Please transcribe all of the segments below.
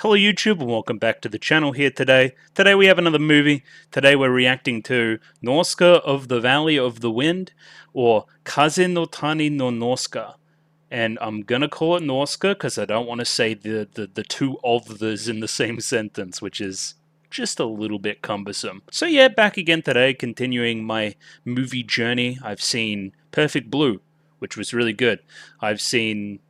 Hello YouTube and welcome back to the channel here today. Today we have another movie. Today we're reacting to Nausicaä of the Valley of the Wind, or Kaze no Tani no Nausicaä. And I'm gonna call it Nausicaä because I don't want to say the two of these in the same sentence, which is just a little bit cumbersome. So yeah, back again today, continuing my movie journey. I've seen Perfect Blue, which was really good. I've seen...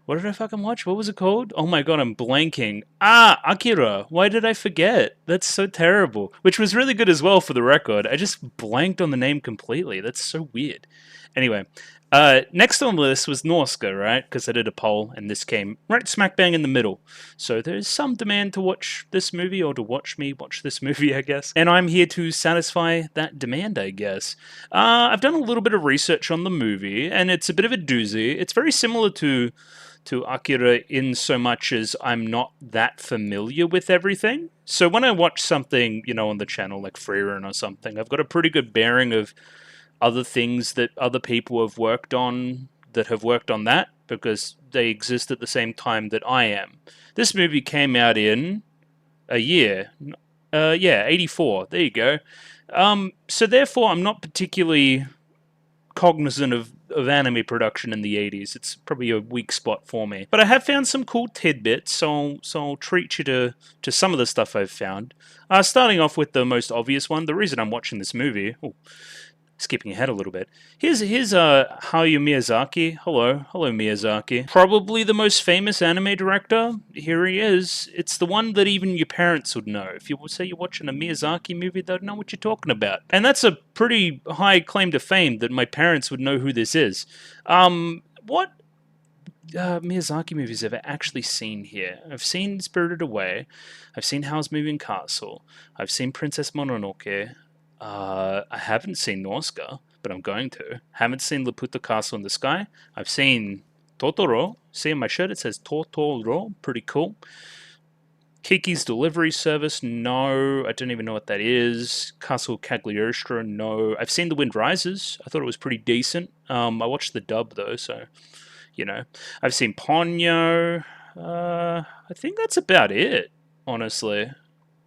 What did I fucking watch? What was it called? Oh my god, I'm blanking. Akira. Why did I forget? That's so terrible. Which was really good as well, for the record. I just blanked on the name completely. That's so weird. Anyway, next on the list was Nausicaä, right? Because I did a poll, and this came right smack bang in the middle. So there's some demand to watch this movie, or to watch me watch this movie, I guess. And I'm here to satisfy that demand, I guess. I've done a little bit of research on the movie, and it's a bit of a doozy. It's very similar to Akira in so much as I'm not that familiar with everything. So when I watch something, you know, on the channel like Frieren or something, I've got a pretty good bearing of other things that other people have worked on that because they exist at the same time that I am. This movie came out in a year. 84. There you go. So therefore I'm not particularly cognizant of anime production in the 80s. It's probably a weak spot for me. But I have found some cool tidbits, so I'll treat you to some of the stuff I've found. Starting off with the most obvious one, the reason I'm watching this movie... Ooh, skipping ahead a little bit. Here's Hayao Miyazaki. Hello Miyazaki. Probably the most famous anime director. Here he is. It's the one that even your parents would know. If you say you're watching a Miyazaki movie, they'd know what you're talking about. And that's a pretty high claim to fame, that my parents would know who this is. What Miyazaki movies have I actually seen here? I've seen Spirited Away. I've seen Howl's Moving Castle. I've seen Princess Mononoke. I haven't seen Nausicaä, but I'm going to. Haven't seen Laputa Castle in the Sky. I've seen Totoro. See on my shirt it says Totoro. Pretty cool. Kiki's Delivery Service. No, I don't even know what that is. Castle Cagliostro. No. I've seen The Wind Rises. I thought it was pretty decent. I watched the dub though, so you know. I've seen Ponyo. I think that's about it, honestly.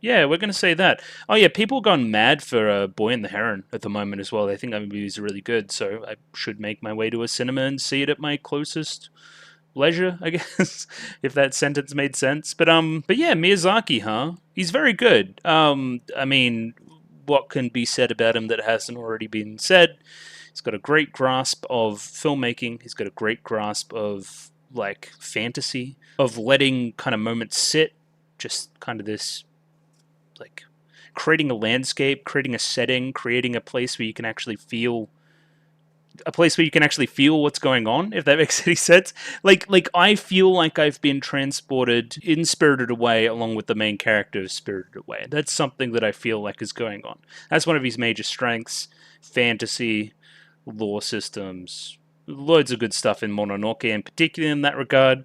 Yeah, we're going to say that. Oh yeah, people have gone mad for Boy and the Heron at the moment as well. They think that movie is really good, so I should make my way to a cinema and see it at my closest leisure, I guess, if that sentence made sense. But yeah, Miyazaki, huh? He's very good. I mean, what can be said about him that hasn't already been said? He's got a great grasp of filmmaking. He's got a great grasp of, like, fantasy, of letting kind of moments sit, just kind of this... like creating a landscape, creating a setting, creating a place where you can actually feel what's going on, if that makes any sense. Like I feel like I've been transported in Spirited Away along with the main character of Spirited Away. That's something that I feel like is going on. That's one of his major strengths. Fantasy, lore systems, loads of good stuff in Mononoke, and particularly in that regard.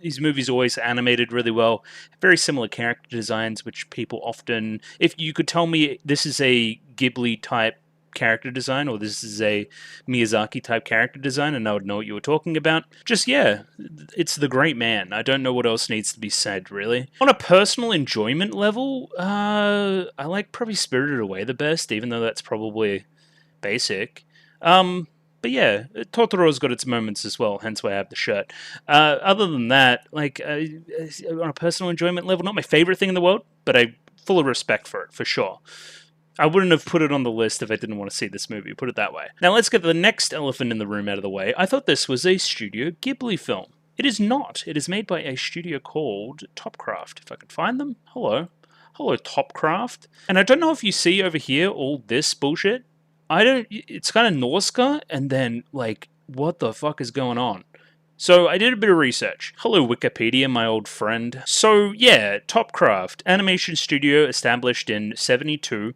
These movies always animated really well. Very similar character designs, which people often... If you could tell me this is a Ghibli-type character design, or this is a Miyazaki-type character design, and I would know what you were talking about. Just, yeah, it's the great man. I don't know what else needs to be said, really. On a personal enjoyment level, I like probably Spirited Away the best, even though that's probably basic. But yeah, Totoro's got its moments as well, hence why I have the shirt. Other than that, like, on a personal enjoyment level, not my favorite thing in the world, but I'm full of respect for it, for sure. I wouldn't have put it on the list if I didn't want to see this movie, put it that way. Now let's get the next elephant in the room out of the way. I thought this was a Studio Ghibli film. It is not. It is made by a studio called Topcraft. If I can find them. Hello, Topcraft. And I don't know if you see over here all this bullshit. It's kind of Nausicaä, and then, like, what the fuck is going on? So I did a bit of research. Hello, Wikipedia, my old friend. So, yeah, Topcraft, animation studio established in 1972.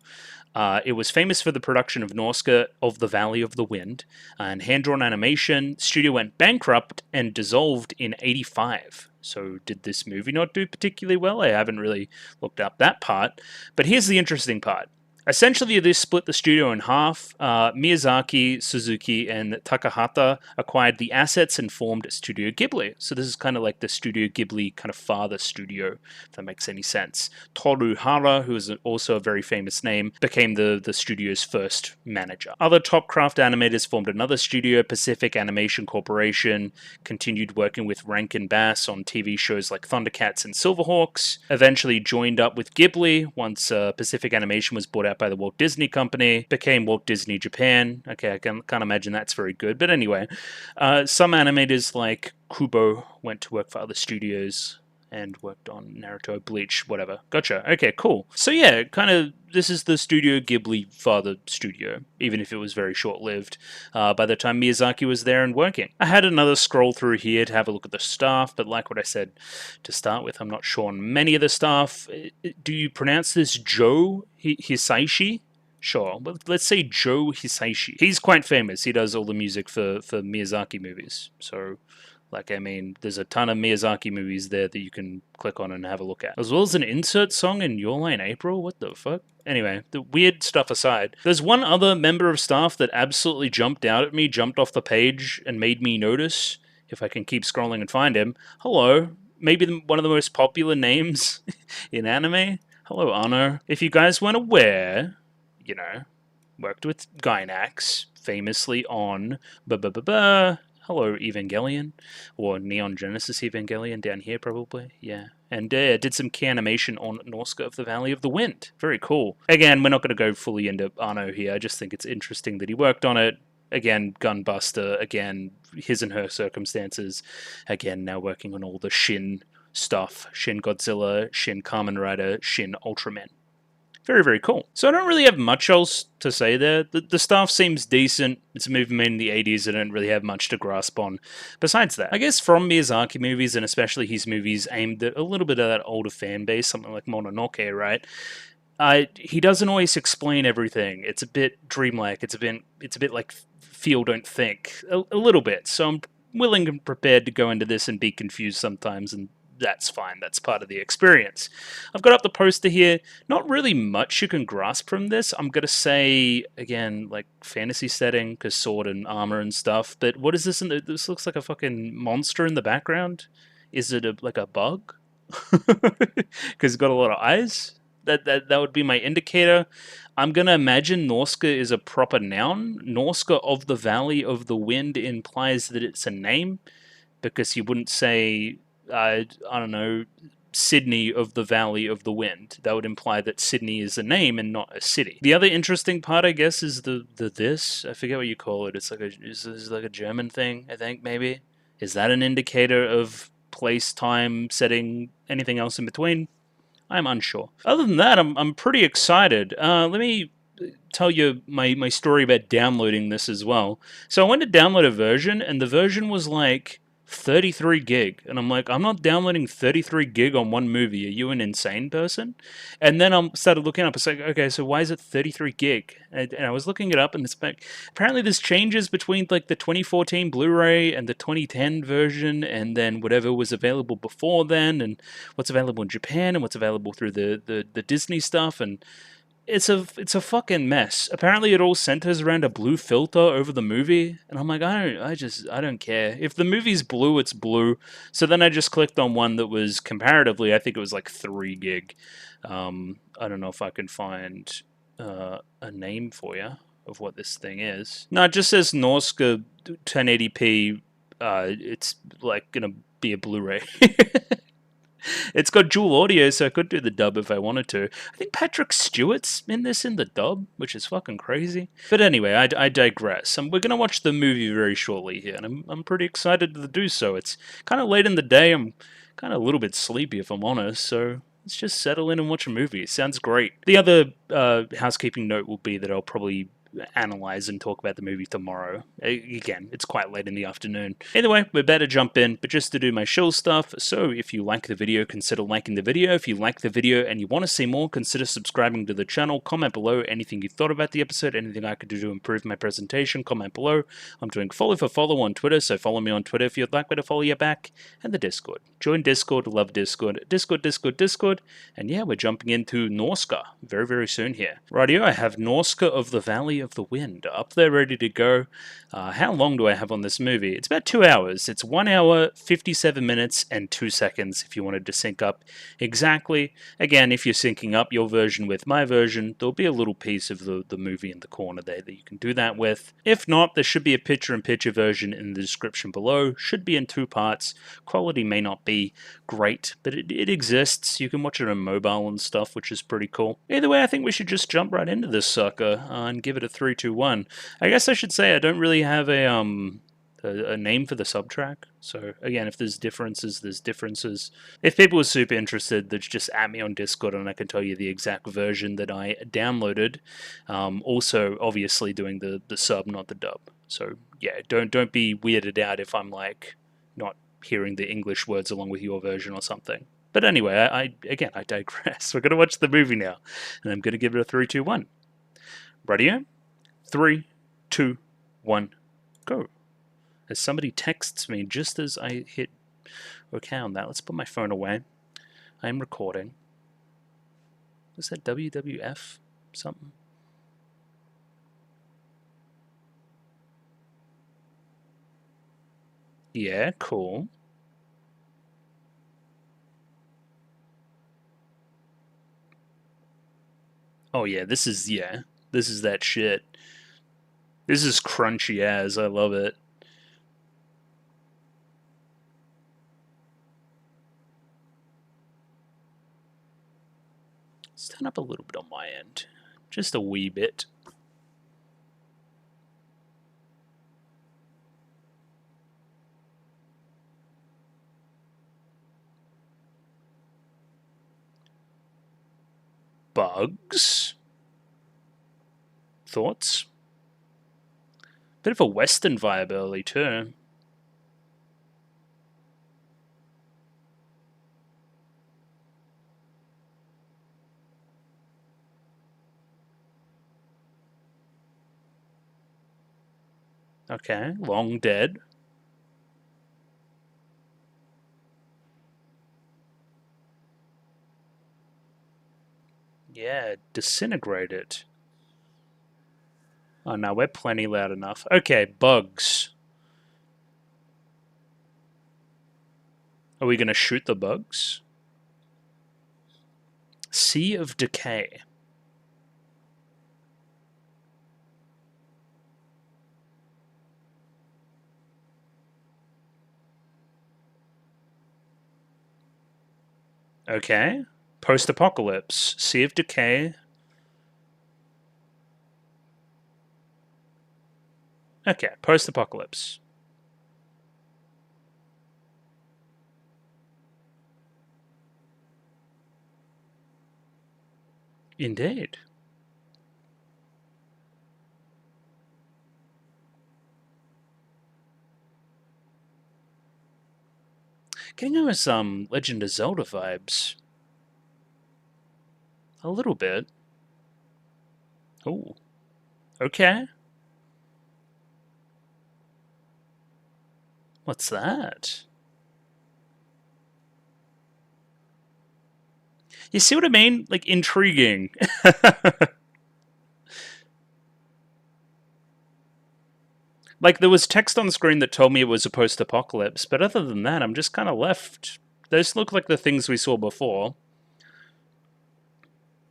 It was famous for the production of Nausicaä of the Valley of the Wind, and hand-drawn animation. Studio went bankrupt and dissolved in 1985. So did this movie not do particularly well? I haven't really looked up that part. But here's the interesting part. Essentially, this split the studio in half. Miyazaki, Suzuki, and Takahata acquired the assets and formed Studio Ghibli. So this is kind of like the Studio Ghibli kind of father studio, if that makes any sense. Toru Hara, who is also a very famous name, became the studio's first manager. Other top craft animators formed another studio, Pacific Animation Corporation, continued working with Rankin Bass on TV shows like Thundercats and Silverhawks, eventually joined up with Ghibli once Pacific Animation was bought out by the Walt Disney Company, became Walt Disney Japan. Okay, I can't imagine that's very good. But anyway, some animators like Kubo went to work for other studios and worked on Naruto, Bleach, whatever. Gotcha. Okay, cool. So yeah, kind of, this is the Studio Ghibli father studio, even if it was very short-lived by the time Miyazaki was there and working. I had another scroll through here to have a look at the staff, but like what I said to start with, I'm not sure on many of the staff. Do you pronounce this Joe Hisaishi? Sure, but let's say Joe Hisaishi. He's quite famous. He does all the music for Miyazaki movies, so... Like, I mean, there's a ton of Miyazaki movies there that you can click on and have a look at. As well as an insert song in Your Line April? What the fuck? Anyway, the weird stuff aside, there's one other member of staff that absolutely jumped out at me, jumped off the page, and made me notice, if I can keep scrolling and find him. Hello. Maybe one of the most popular names in anime. Hello, Anno. If you guys weren't aware, you know, worked with Gainax, famously on Hello, Evangelion, or Neon Genesis Evangelion down here, probably. Yeah. And did some key animation on Nausicaä of the Valley of the Wind. Very cool. Again, we're not going to go fully into Anno here. I just think it's interesting that he worked on it. Again, Gunbuster. Again, his and her circumstances. Again, now working on all the Shin stuff. Shin Godzilla, Shin Kamen Rider, Shin Ultraman. Very, very cool. So I don't really have much else to say there. The staff seems decent. It's a movie made in the 80s. I don't really have much to grasp on. Besides that, I guess from Miyazaki movies, and especially his movies aimed at a little bit of that older fan base, something like Mononoke, right? He doesn't always explain everything. It's a bit dreamlike. It's a bit like feel, don't think. A little bit. So I'm willing and prepared to go into this and be confused sometimes, and that's fine. That's part of the experience. I've got up the poster here. Not really much you can grasp from this. I'm going to say, again, like fantasy setting, because sword and armor and stuff. But what is this? This looks like a fucking monster in the background. Is it like a bug? Because it's got a lot of eyes? That would be my indicator. I'm going to imagine Nausicaä is a proper noun. Nausicaä of the Valley of the Wind implies that it's a name, because you wouldn't say... I don't know, Sydney of the Valley of the Wind. That would imply that Sydney is a name and not a city. The other interesting part, I guess, is the this. I forget what you call it. It's like a German thing, I think, maybe. Is that an indicator of place, time, setting, anything else in between? I'm unsure. Other than that, I'm pretty excited. Let me tell you my story about downloading this as well. So I went to download a version, and the version was like 33 gig, and I'm like, I'm not downloading 33 gig on one movie. Are you an insane person? And then I started looking up. It's like, okay, so why is it 33 gig? And I was looking it up, and it's like, apparently there's changes between like the 2014 Blu-ray and the 2010 version, and then whatever was available before then, and what's available in Japan, and what's available through the Disney stuff, and it's a fucking mess. Apparently, it all centers around a blue filter over the movie, and I'm like, I don't care. If the movie's blue, it's blue. So then I just clicked on one that was comparatively, I think it was like 3 gig. I don't know if I can find a name for you of what this thing is. No, it just says Nausicaä 1080p. It's like gonna be a Blu-ray. It's got dual audio, so I could do the dub if I wanted to. I think Patrick Stewart's in this in the dub, which is fucking crazy. But anyway, I digress. We're going to watch the movie very shortly here, and I'm pretty excited to do so. It's kind of late in the day. I'm kind of a little bit sleepy, if I'm honest, so let's just settle in and watch a movie. It sounds great. The other housekeeping note will be that I'll probably analyze and talk about the movie tomorrow. Again, it's quite late in the afternoon. Either way, we're better jump in, but just to do my shill stuff, so if you like the video, consider liking the video. If you like the video and you want to see more, consider subscribing to the channel. Comment below anything you thought about the episode, anything I could do to improve my presentation. Comment below. I'm doing follow for follow on Twitter, so follow me on Twitter if you'd like me to follow you back. And the Discord. Join Discord, love Discord. Discord. And yeah, we're jumping into Nausicaä very, very soon here. Rightio, I have Nausicaä of the Valley of the Wind up there ready to go. How long do I have on this movie? It's about 2 hours. It's 1 hour, 57 minutes, and 2 seconds if you wanted to sync up exactly. Again, if you're syncing up your version with my version, there'll be a little piece of the movie in the corner there that you can do that with. If not, there should be a picture-in-picture version in the description below. Should be in 2 parts. Quality may not be great, but it exists. You can watch it on mobile and stuff, which is pretty cool. Either way, I think we should just jump right into this sucker and give it a 3, 2, 1. I guess I should say I don't really have a name for the subtrack. So again, if there's differences, there's differences. If people are super interested, that's just at me on Discord and I can tell you the exact version that I downloaded. Also, obviously doing the sub, not the dub. So yeah, don't be weirded out if I'm like not hearing the English words along with your version or something. But anyway, I digress. We're going to watch the movie now, and I'm going to give it a 3, 2, 1. Radio? 3, 2, 1, go. As somebody texts me just as I hit OK on that. Let's put my phone away. I am recording. Is that WWF something? Yeah, cool. Oh yeah, this is that shit. This is crunchy as, I love it. Let's turn up a little bit on my end. Just a wee bit. Bugs? Thoughts? Bit of a Western vibe early too. Okay, long dead. Yeah, disintegrated. Oh no, we're plenty loud enough. Okay, bugs. Are we going to shoot the bugs? Sea of Decay. Okay. Post-apocalypse. Sea of Decay. Okay, post-apocalypse. Indeed. Getting those Legend of Zelda vibes. A little bit. Ooh. Okay. What's that? You see what I mean? Like, intriguing. Like, there was text on the screen that told me it was a post-apocalypse, but other than that, I'm just kind of left. Those look like the things we saw before.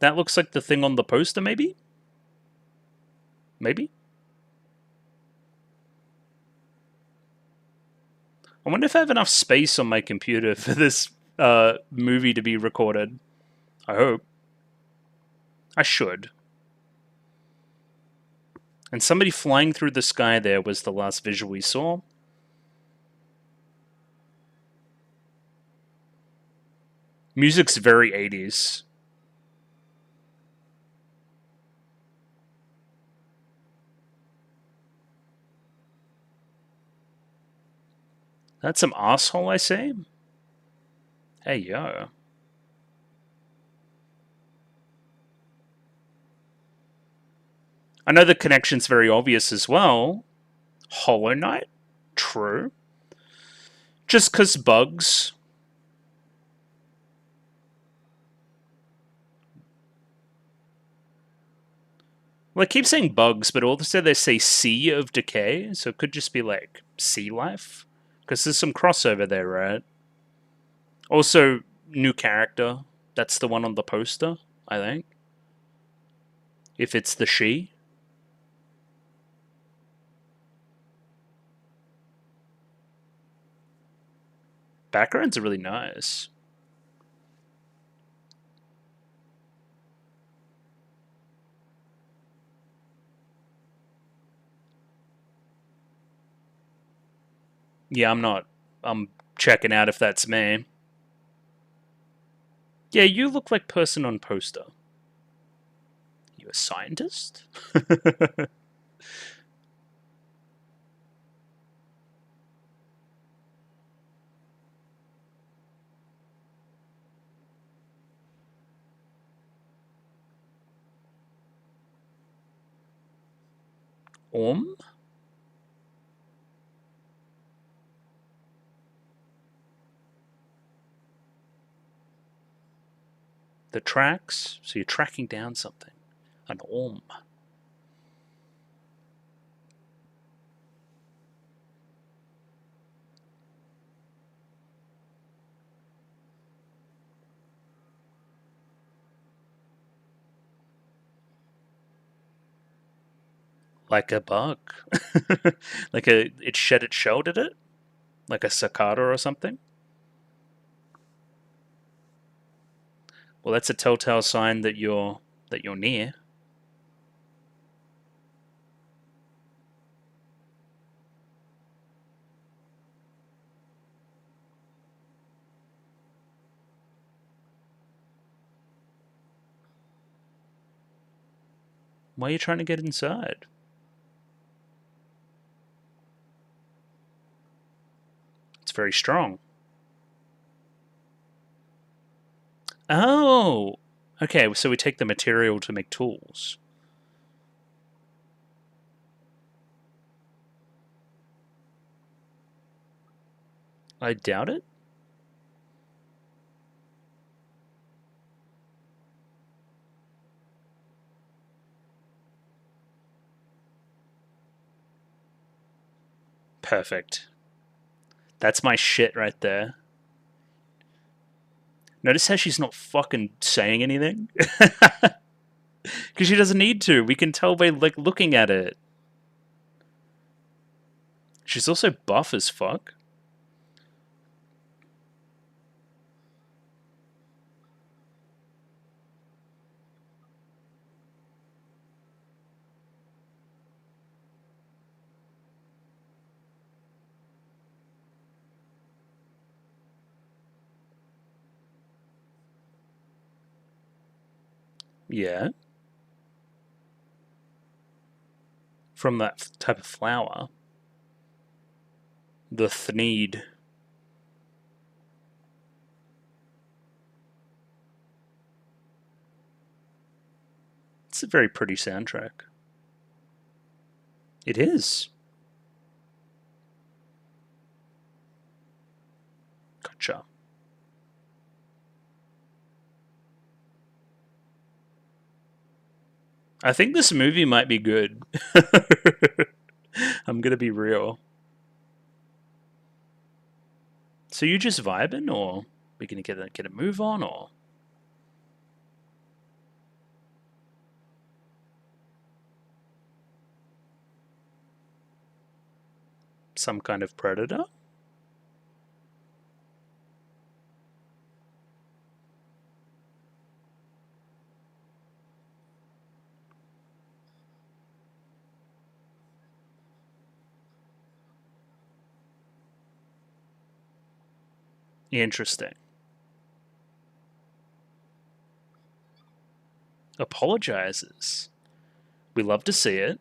That looks like the thing on the poster, maybe? Maybe? I wonder if I have enough space on my computer for this movie to be recorded. I hope. I should. And somebody flying through the sky there was the last visual we saw. Music's very 80s. That's some asshole I see. Hey, yo. I know the connection's very obvious as well. Hollow Knight? True. Just 'cause bugs. Well, I keep saying bugs, but also they say Sea of Decay, so it could just be like sea life. Because there's some crossover there, right? Also, new character. That's the one on the poster, I think. If it's the she. Backgrounds are really nice. Yeah, I'm checking out if that's me. Yeah, you look like person on poster. You a scientist? Orm? The tracks? So you're tracking down something. An orm. Like a bug. Like it shed its shell, did it? Like a cicada or something? Well, that's a telltale sign that you're near. Why are you trying to get inside? It's very strong. Oh! Okay, so we take the material to make tools. I doubt it. Perfect. That's my shit right there. Notice how she's not fucking saying anything? Because she doesn't need to. We can tell by like looking at it. She's also buff as fuck. Yeah. From that type of flower. The Thneed. It's a very pretty soundtrack. It is. Gotcha. I think this movie might be good. I'm gonna be real. So you just vibing, or we gonna get a move on, or some kind of predator? Interesting. Apologizes. We love to see it.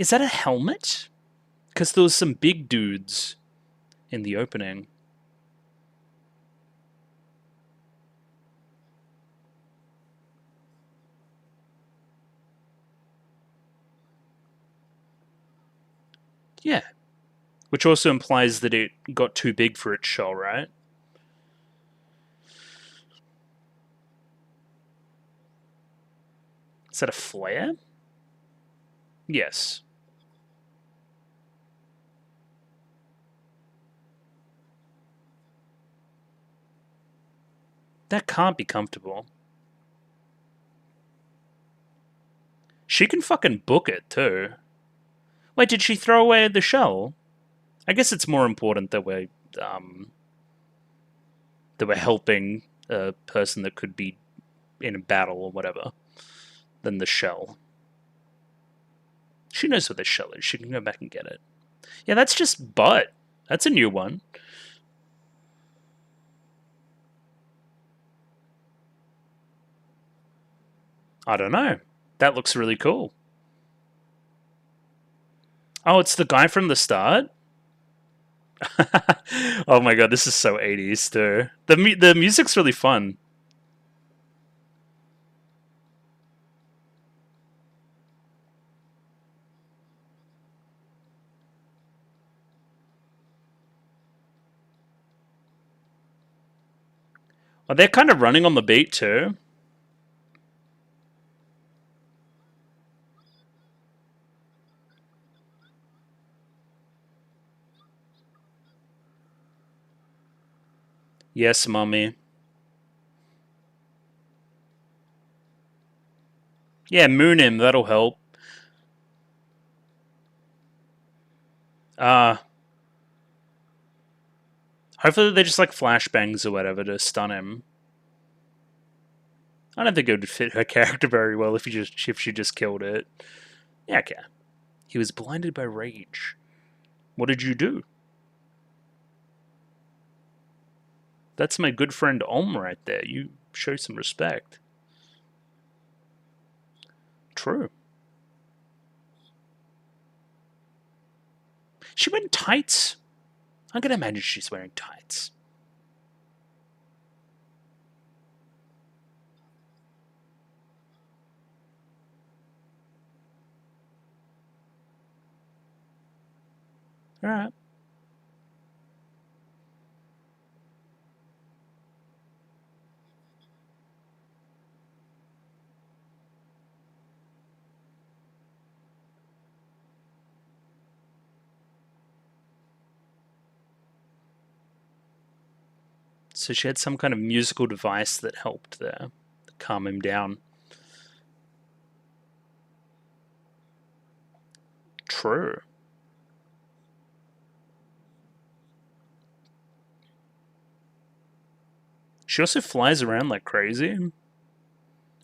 Is that a helmet? Because there was some big dudes in the opening. Yeah. Which also implies that it got too big for its shell, right? Is that a flare? Yes. That can't be comfortable. She can fucking book it, too. Wait, did she throw away the shell? I guess it's more important that we're helping a person that could be in a battle or whatever than the shell. She knows what the shell is. She can go back and get it. Yeah, that's just butt. That's a new one. I don't know. That looks really cool. Oh, it's the guy from the start? Oh my god, this is so 80s too. The music's really fun. Oh, they're kind of running on the beat too. Yes, mummy. Yeah, moon him. That'll help. Uh, hopefully they're just like flashbangs or whatever to stun him. I don't think it would fit her character very well if she just killed it. Yeah, okay. He was blinded by rage. What did you do? That's my good friend Om right there. You show some respect. True. She wearing tights? I can imagine she's wearing tights. Alright. So she had some kind of musical device that helped there to calm him down. True. She also flies around like crazy.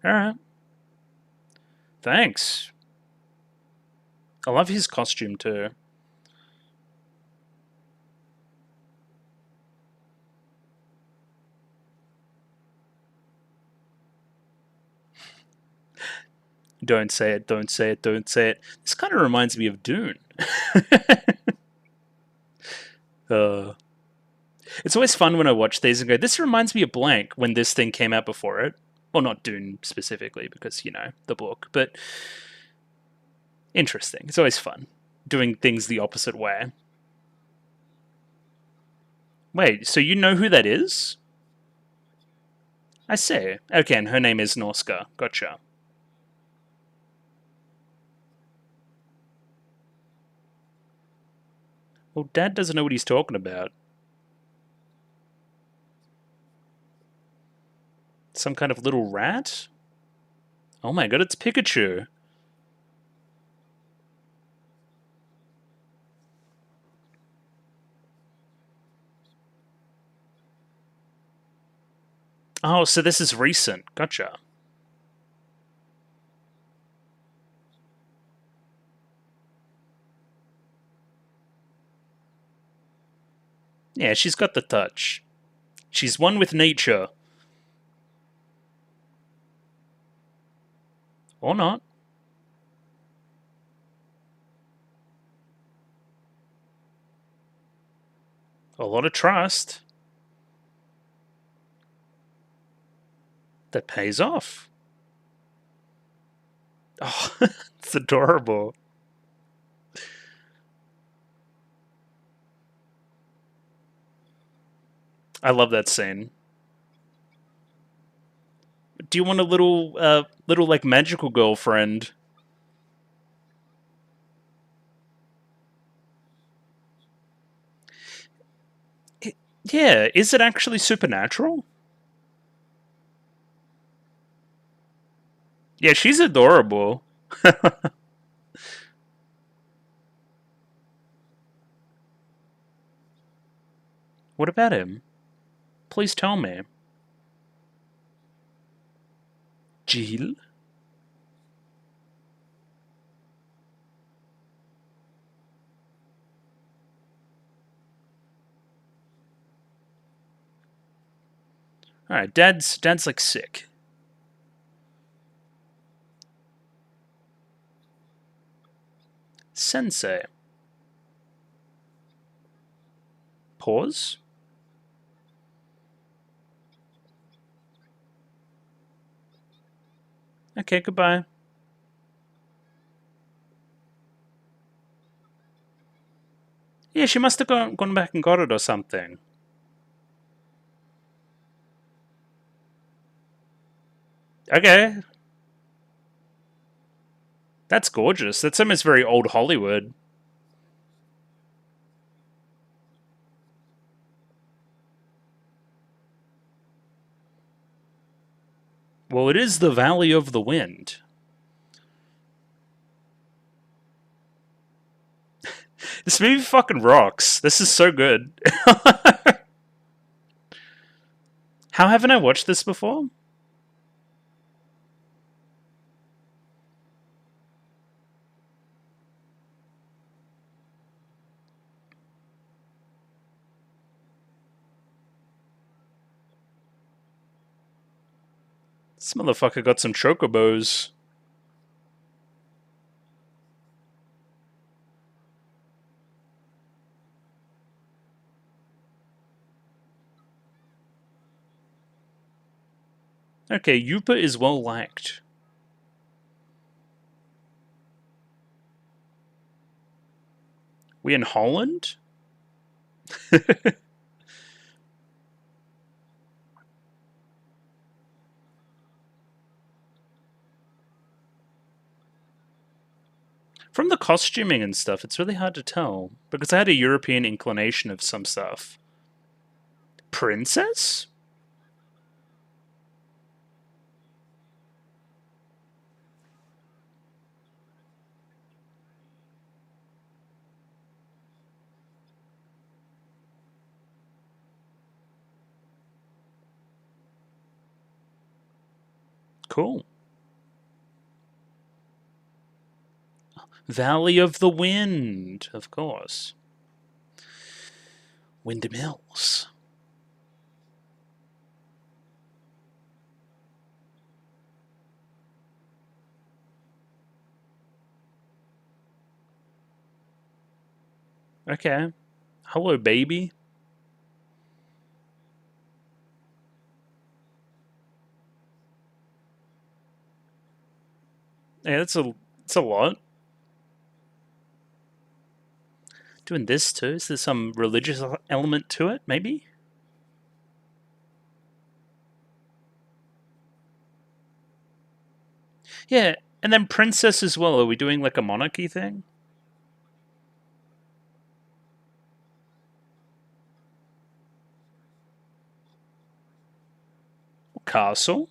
Alright. Thanks. I love his costume too. Don't say it, don't say it, don't say it. This kind of reminds me of Dune. uh, it's always fun when I watch these and go, this reminds me of blank when this thing came out before it. Well, not Dune specifically, because, you know, the book, but interesting. It's always fun doing things the opposite way. Wait, so you know who that is? I see. Okay, and her name is Nausicaä. Gotcha. Well, Dad doesn't know what he's talking about. Some kind of little rat? Oh my god, it's Pikachu. Oh, so this is recent. Gotcha. Yeah, she's got the touch. She's one with nature. Or not. A lot of trust. That pays off. Oh, it's adorable. I love that scene. Do you want a little like magical girlfriend? Yeah, is it actually supernatural? Yeah, she's adorable. What about him? Please tell me. Jill? Alright, dad's like sick. Sensei. Pause. Okay, goodbye. Yeah, she must have gone back and got it or something. Okay. That's gorgeous. That's almost very old Hollywood. Well, it is the Valley of the Wind. This movie fucking rocks. This is so good. How haven't I watched this before? This motherfucker got some chocobos. Okay, Yupa is well liked. We in Holland? From the costuming and stuff, it's really hard to tell because I had a European inclination of some stuff. Princess? Cool. Valley of the Wind, of course. Windmills. Okay. Hello, baby. Yeah, it's a lot. Doing this too? Is there some religious element to it, maybe? Yeah, and then princess as well. Are we doing like a monarchy thing? Castle?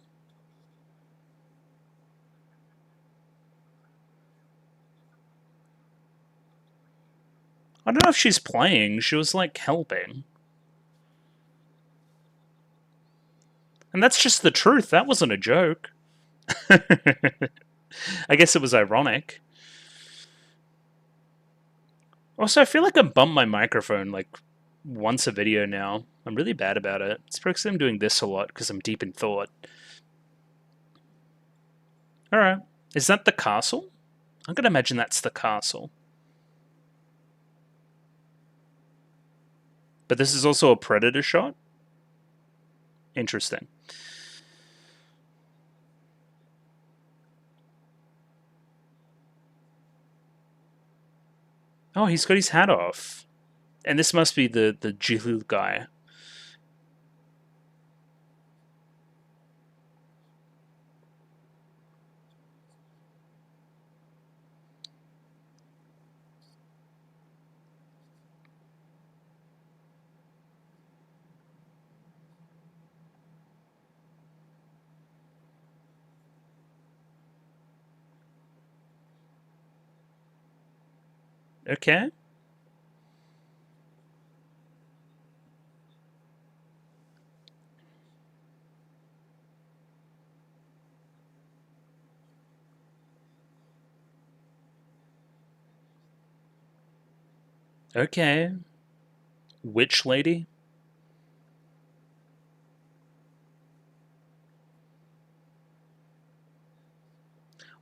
I don't know if she's playing. She was like helping. And that's just the truth. That wasn't a joke. I guess it was ironic. Also, I feel like I bump my microphone like once a video now. I'm really bad about it. It's because I'm doing this a lot because I'm deep in thought. Alright. Is that the castle? I'm gonna imagine that's the castle. But this is also a predator shot? Interesting. Oh, he's got his hat off. And this must be the Jihil guy. Okay. Okay. Witch lady?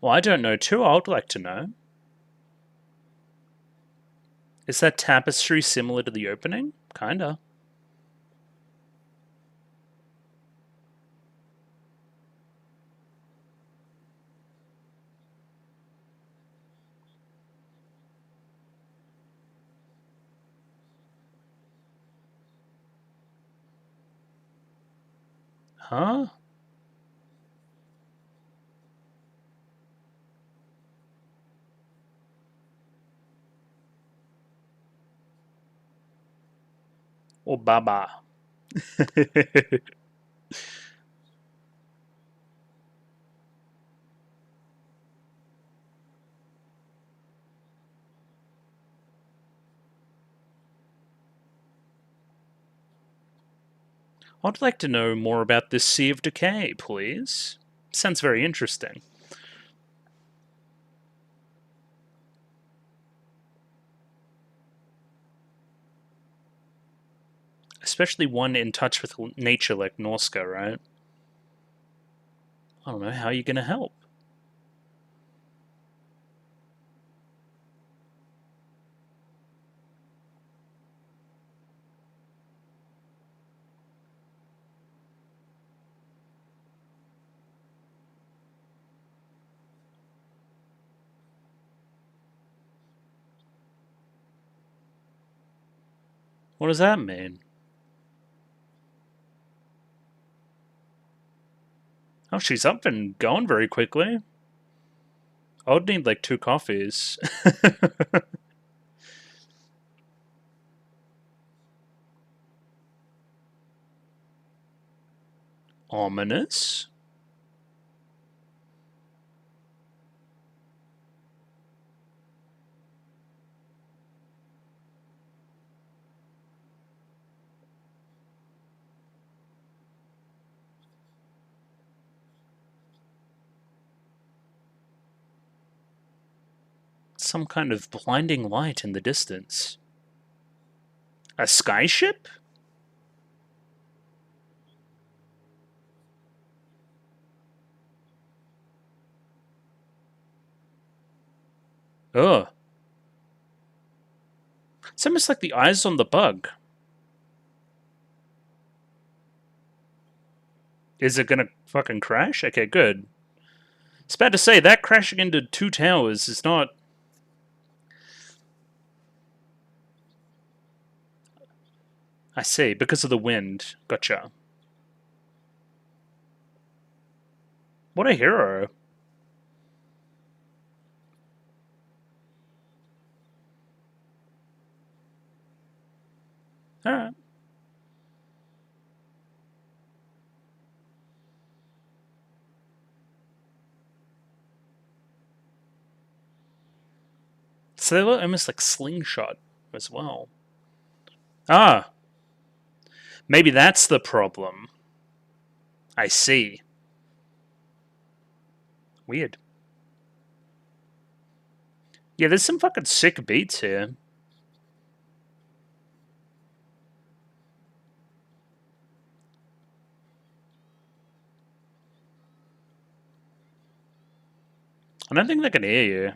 Well, I don't know too. I would like to know. Is that tapestry similar to the opening? Kinda. Huh? Or Baba? I'd like to know more about this Sea of Decay, please. Sounds very interesting. Especially one in touch with nature like Nausicaä, right? I don't know, how are you going to help? What does that mean? Oh, she's up and going very quickly. I would need like 2 coffees. Ominous? Some kind of blinding light in the distance. A skyship? Ugh. It's almost like the eyes on the bug. Is it gonna fucking crash? Okay, good. It's bad to say, that crashing into 2 towers is not... I see, because of the wind. Gotcha. What a hero. Alright. So they look almost like slingshot as well. Ah, maybe that's the problem. I see. Weird. Yeah, there's some fucking sick beats here. I don't think they can hear you.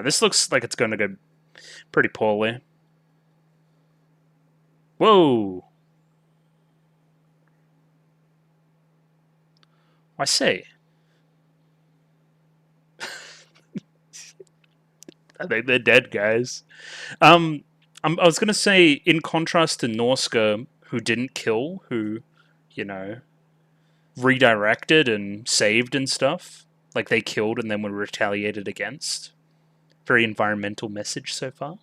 This looks like it's going to go pretty poorly. Whoa! I see. I think they're dead, guys. I was gonna say, in contrast to Nausicaä, who didn't kill, who, you know, redirected and saved and stuff. Like they killed and then were retaliated against. Very environmental message so far.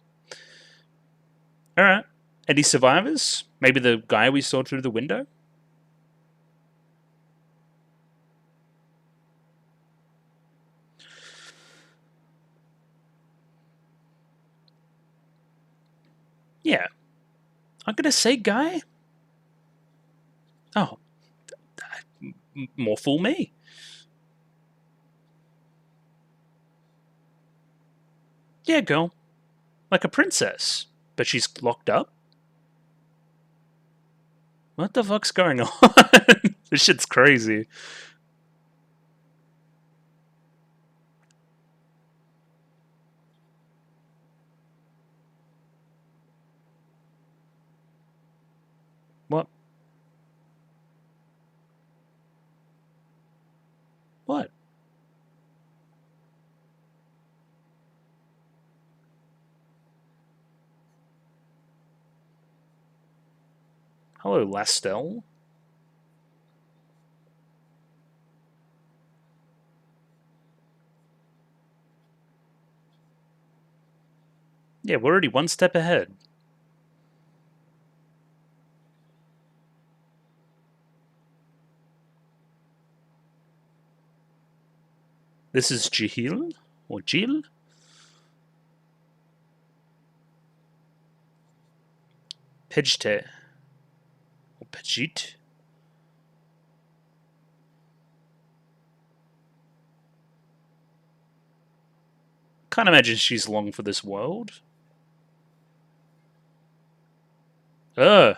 Alright. Any survivors? Maybe the guy we saw through the window? Yeah. I'm gonna say guy. Oh. More fool me. Yeah, girl. Like a princess. But she's locked up? What the fuck's going on? This shit's crazy. What? What? Hello, Lastel? Yeah, we're already one step ahead. This is Jihil? Or Jil? Pejte. Or Pejit? Can't imagine she's long for this world. Ugh.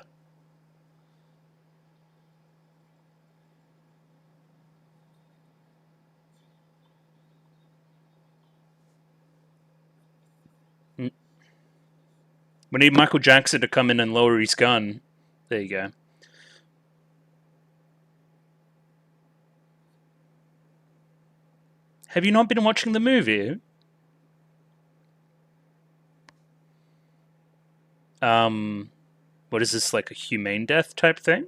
We need Michael Jackson to come in and lower his gun. There you go. Have you not been watching the movie? What is this, like a humane death type thing?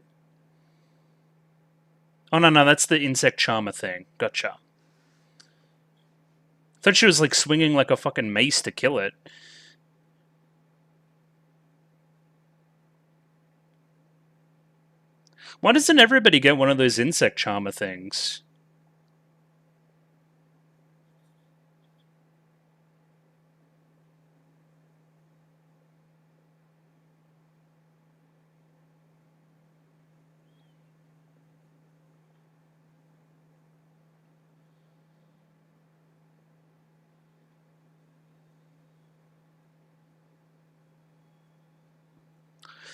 Oh, no, that's the insect charmer thing. Gotcha. Thought she was like swinging like a fucking mace to kill it. Why doesn't everybody get one of those insect charmer things?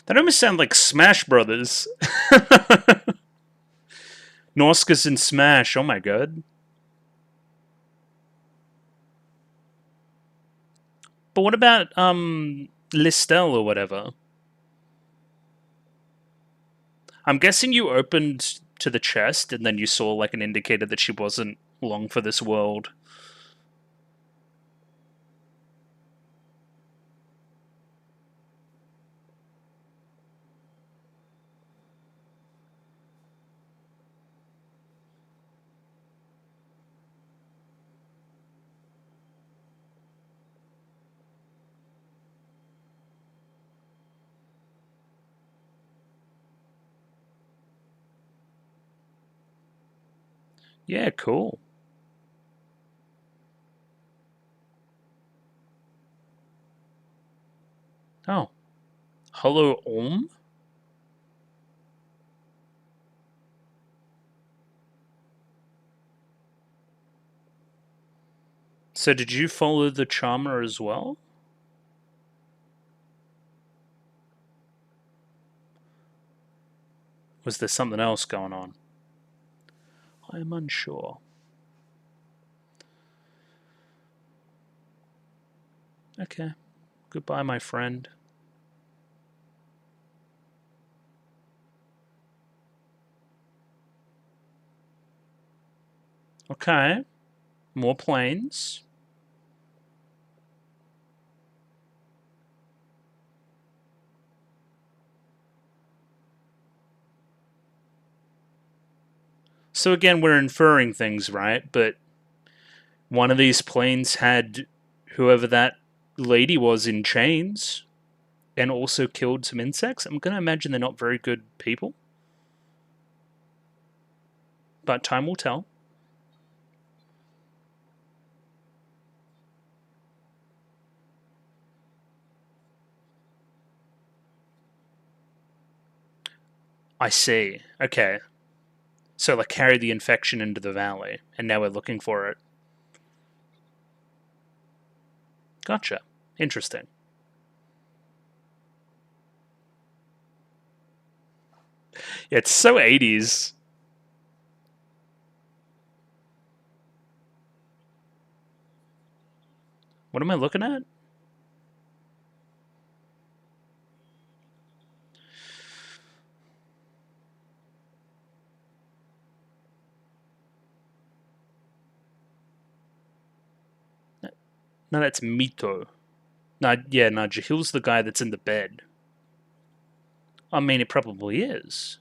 That almost sound like Smash Brothers. Norsca's in Smash. Oh my god. But what about Listel or whatever? I'm guessing you opened to the chest and then you saw like an indicator that she wasn't long for this world. Yeah, cool. Oh. Hello, Om? So did you follow the charmer as well? Was there something else going on? I am unsure. Okay. Goodbye, my friend. Okay. More planes. So again, we're inferring things, right? But one of these planes had whoever that lady was in chains and also killed some insects. I'm going to imagine they're not very good people. But time will tell. I see. Okay. So, like, carry the infection into the valley, and now we're looking for it. Gotcha. Interesting. Yeah, it's so 80s. What am I looking at? No, that's Mito. No, yeah, no, Jahil's the guy that's in the bed. I mean, it probably is.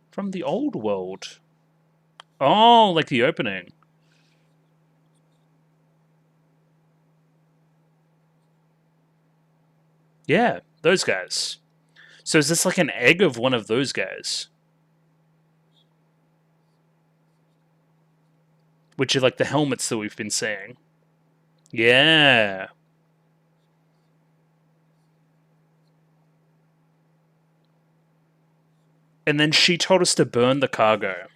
From the old world. Oh, like the opening. Yeah, those guys. So is this like an egg of one of those guys? Which are like the helmets that we've been seeing. Yeah. And then she told us to burn the cargo.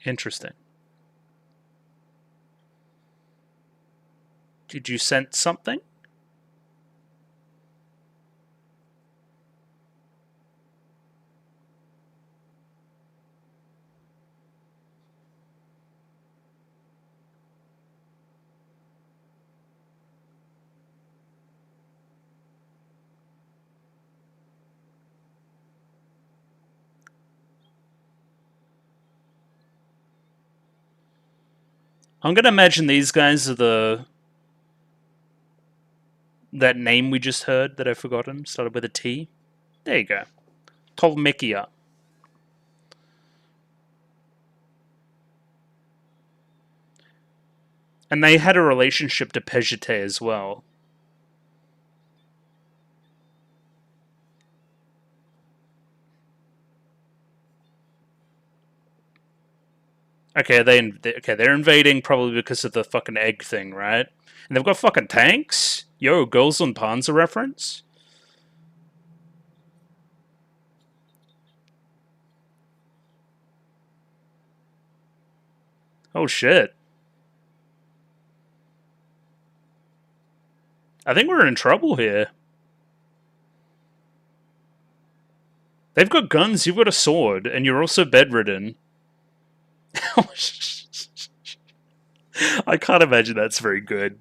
Interesting. Did you sense something? I'm gonna imagine these guys are the that name we just heard that I've forgotten started with a T. There you go. Tolmekia. And they had a relationship to Pejete as well. Okay, they're invading probably because of the fucking egg thing, right? And they've got fucking tanks. Yo, Girls on Panzer reference. Oh shit. I think we're in trouble here. They've got guns, you've got a sword, and you're also bedridden. I can't imagine that's very good.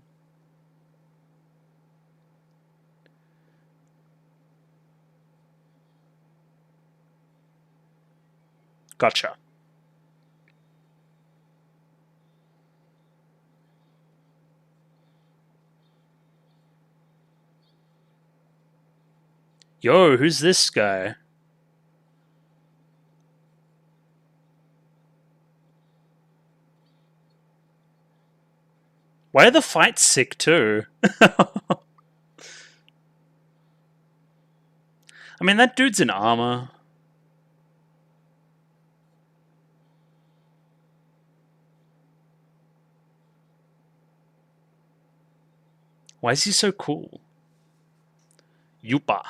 Gotcha. Yo, who's this guy? Why are the fights sick too? I mean, that dude's in armor. Why is he so cool? Yupa.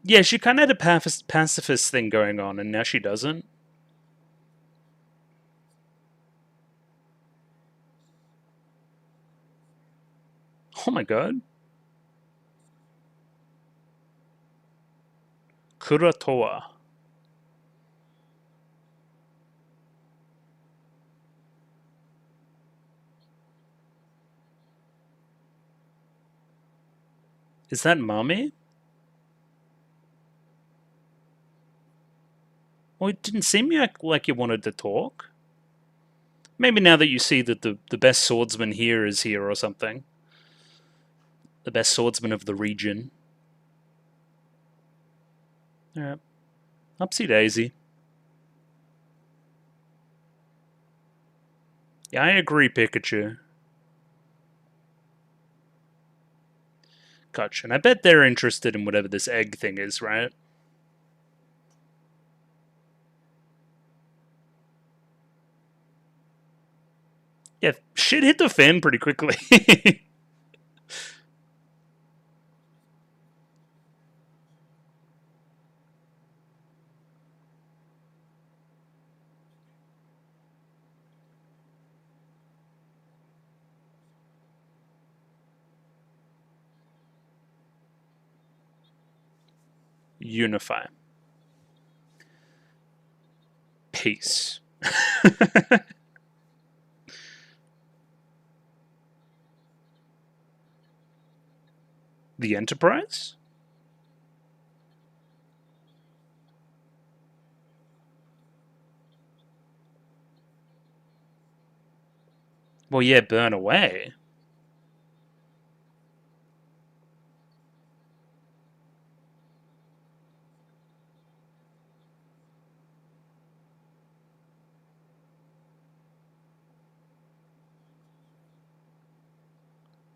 Yeah, she kind of had a pacifist thing going on, and now she doesn't. Oh my god. Kuratoa. Is that Mummy? Well, it didn't seem like you wanted to talk. Maybe now that you see that the best swordsman here is here or something. The best swordsman of the region. Alright. Upsy daisy. Yeah, I agree, Pikachu. Gotcha. And I bet they're interested in whatever this egg thing is, right? Yeah, shit hit the fan pretty quickly. Unify. Peace. The Enterprise? Well, yeah, burn away.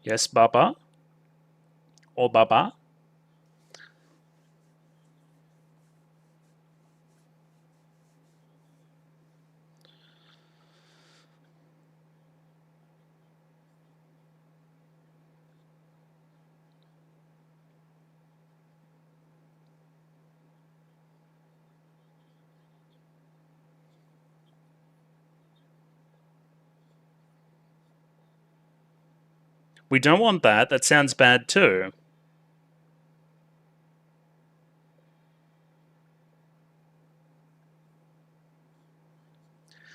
Yes, Baba? Or Baba? We don't want that. That sounds bad too.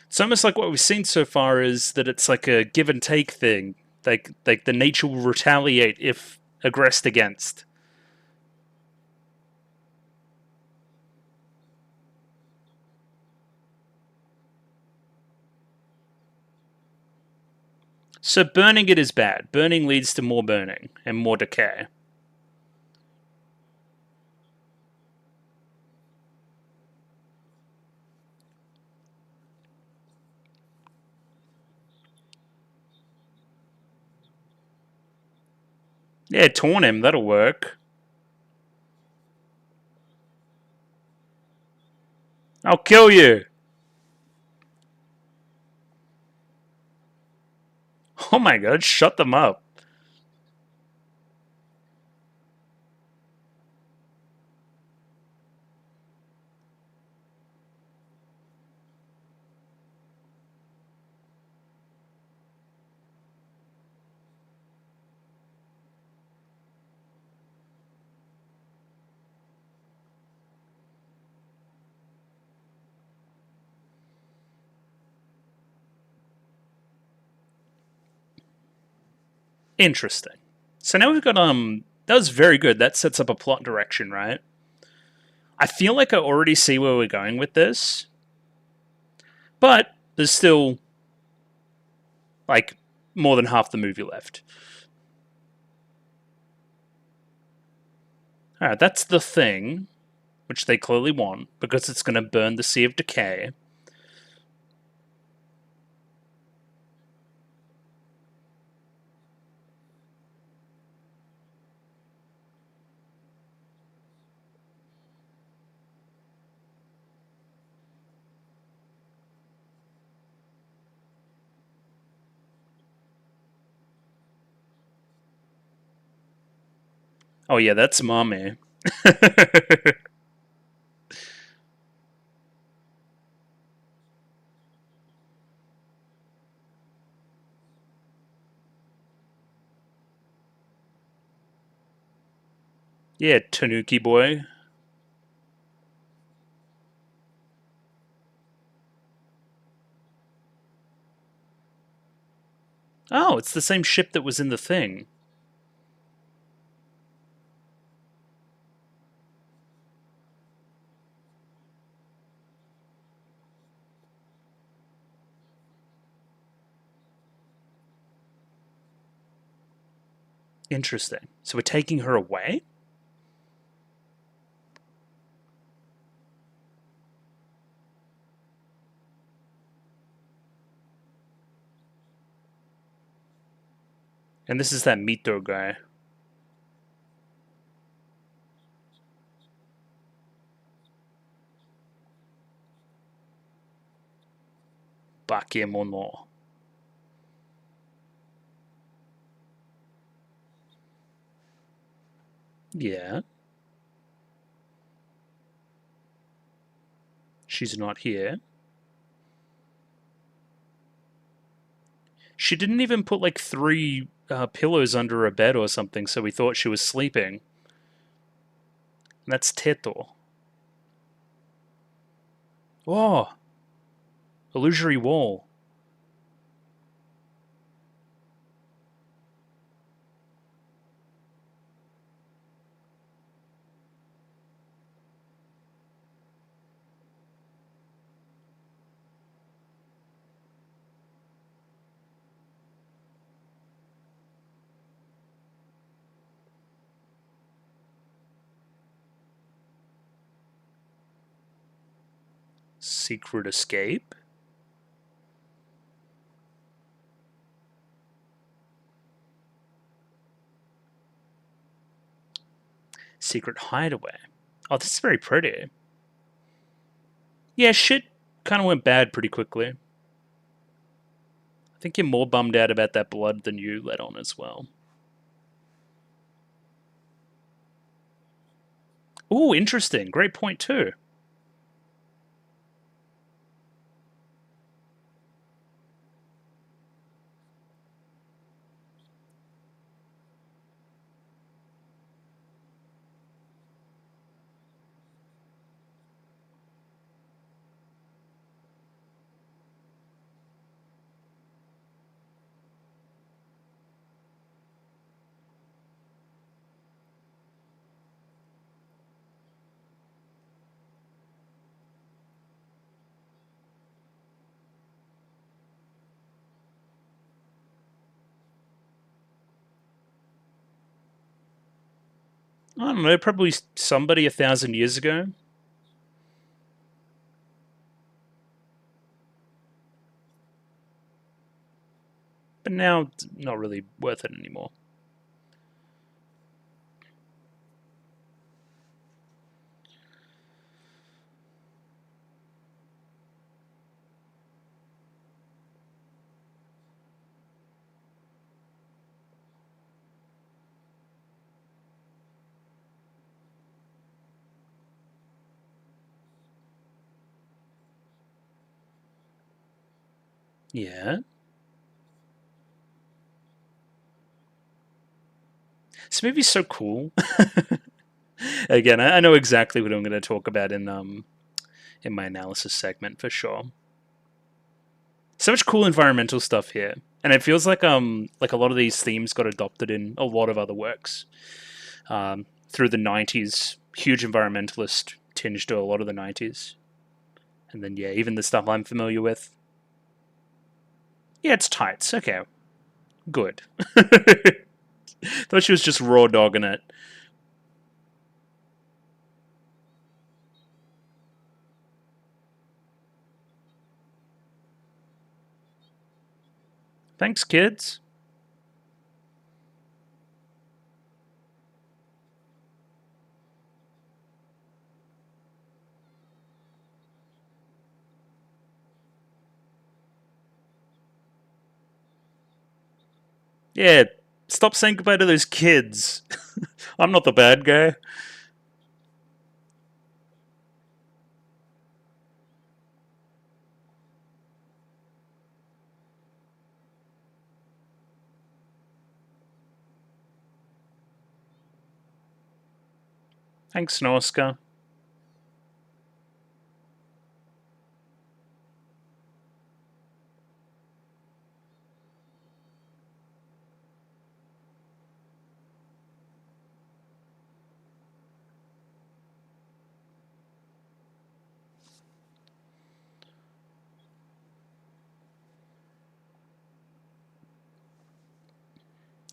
It's almost like what we've seen so far is that it's like a give and take thing. Like the nature will retaliate if aggressed against. So burning it is bad. Burning leads to more burning and more decay. Yeah, taunt him. That'll work. I'll kill you. Oh my god, shut them up. Interesting. So now we've got that was very good. That sets up a plot direction, right? I feel like I already see where we're going with this. But there's still like more than half the movie left. Alright, that's the thing, which they clearly want, because it's going to burn the Sea of Decay. Oh yeah, that's Mommy. Yeah, Tanuki boy. Oh, it's the same ship that was in the thing. Interesting. So we're taking her away? And this is that Mito guy. Bakemono. Yeah. She's not here. She didn't even put like three pillows under her bed or something, so we thought she was sleeping. And that's Teto. Oh, illusory wall. Secret escape? Secret hideaway. Oh, this is very pretty. Yeah, shit kind of went bad pretty quickly. I think you're more bummed out about that blood than you let on as well. Oh, interesting. Great point, too. I don't know, probably somebody 1,000 years ago. But now it's not really worth it anymore. Yeah. This movie's so cool. Again, I know exactly what I'm going to talk about in my analysis segment for sure. So much cool environmental stuff here, and it feels like a lot of these themes got adopted in a lot of other works through the '90s. Huge environmentalist tinge to a lot of the '90s, and then yeah, even the stuff I'm familiar with. Yeah, it's tights. Okay, good. Thought she was just raw dogging it. Thanks, kids. Yeah, stop saying goodbye to those kids. I'm not the bad guy. Thanks, Nausicaä.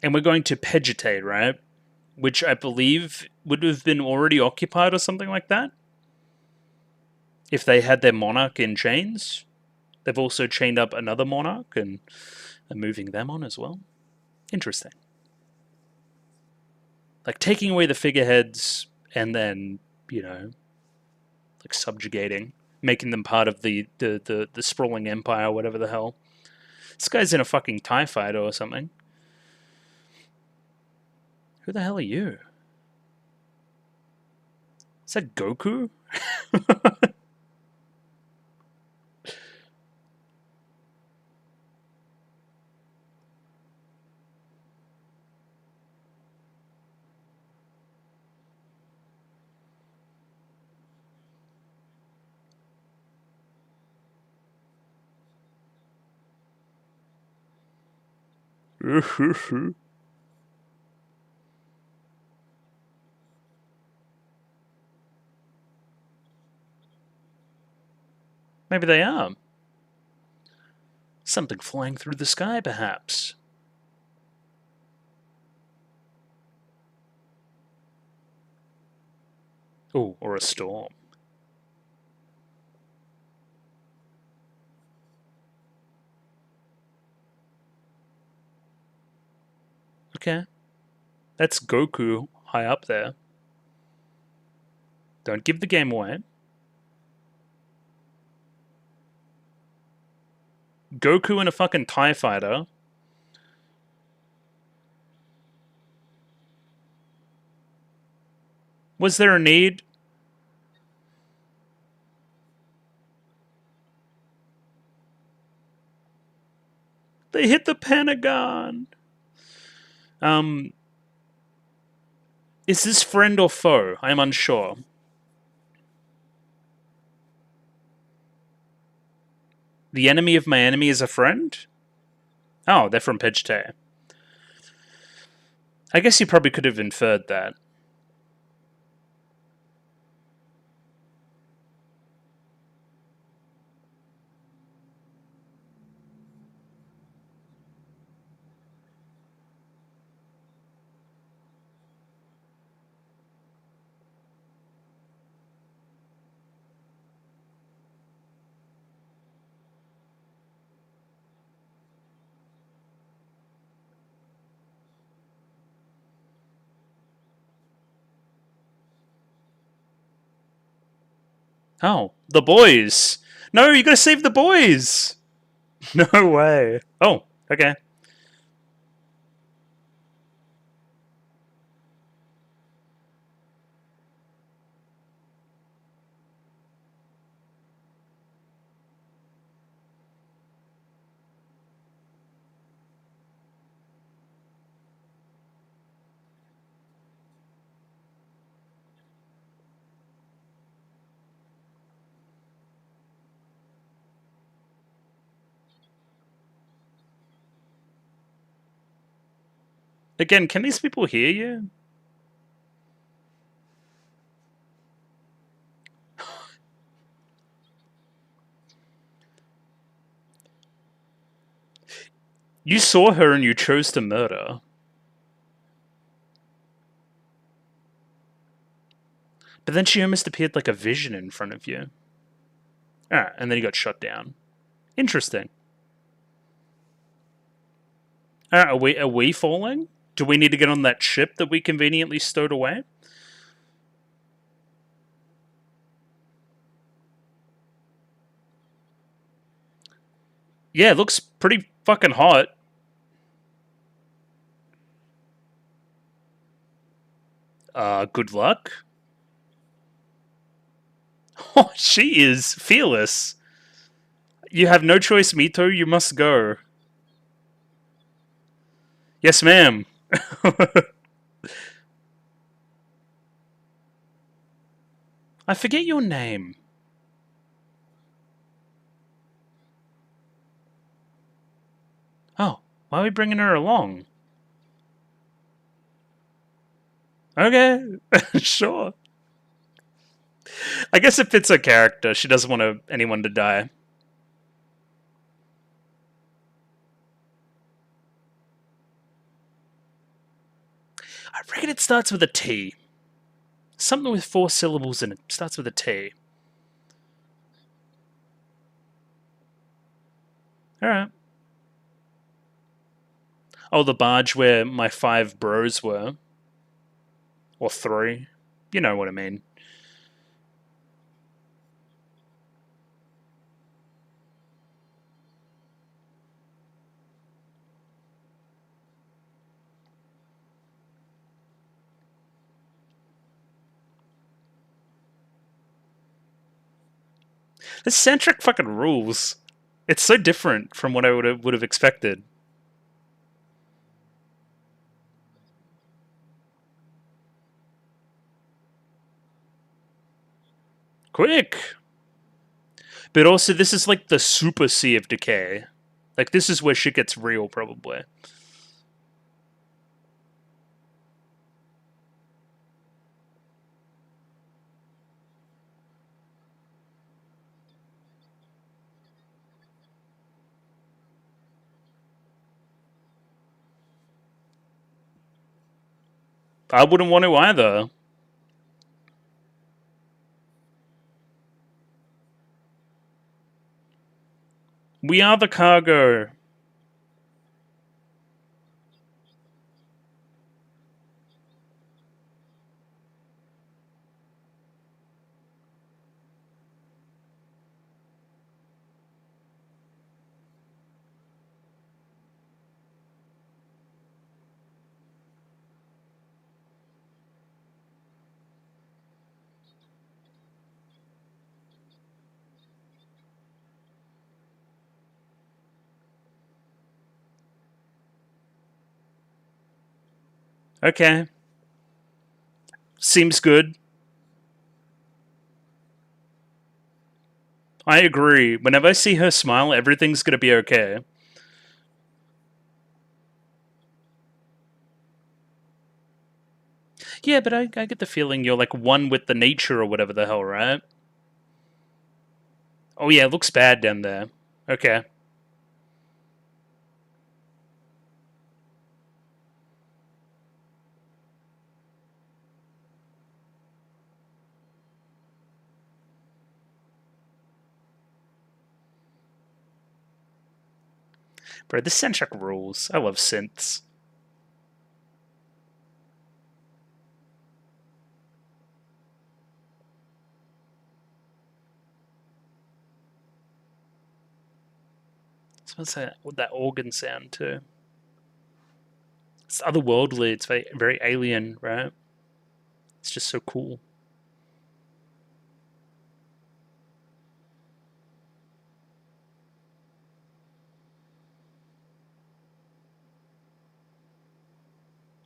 And we're going to Vegetate, right? Which I believe would have been already occupied or something like that. If they had their monarch in chains. They've also chained up another monarch and are moving them on as well. Interesting. Like taking away the figureheads and then, you know, like subjugating, making them part of the sprawling empire, whatever the hell. This guy's in a fucking TIE fighter or something. Who the hell are you? Is that Goku? Maybe they are. Something flying through the sky, perhaps. Oh, or a storm. Okay. That's Goku high up there. Don't give the game away. Goku in a fucking TIE fighter. Was there a need? They hit the Pentagon. Is this friend or foe? I'm unsure. The enemy of my enemy is a friend? Oh, they're from Vegetate. I guess you probably could have inferred that. Oh, the boys. No, you gotta save the boys. No way. Oh, okay. Again, can these people hear you? You saw her and you chose to murder. But then she almost appeared like a vision in front of you. Alright, and then you got shot down. Interesting. Alright, are we falling? Do we need to get on that ship that we conveniently stowed away? Yeah, it looks pretty fucking hot. Good luck. Oh, she is fearless. You have no choice, Mito. You must go. Yes, ma'am. I forget your name. Oh, why are we bringing her along? Okay, sure. I guess it fits her character. She doesn't want anyone to die. I reckon it starts with a T. Something with 4 syllables in it. Starts with a T. Alright. Oh, the barge where my 5 bros were. Or 3. You know what I mean. This soundtrack fucking rules. It's so different from what I would have expected. Quick! But also, this is like the super Sea of Decay. Like, this is where shit gets real, probably. I wouldn't want to either. We are the cargo. Okay. Seems good. I agree. Whenever I see her smile, everything's gonna be okay. Yeah, but I get the feeling you're like one with the nature or whatever the hell, right? Oh yeah, it looks bad down there. Okay. Bro, this soundtrack rules. I love synths. What's that? With that organ sound too. It's otherworldly. It's very, very alien, right? It's just so cool.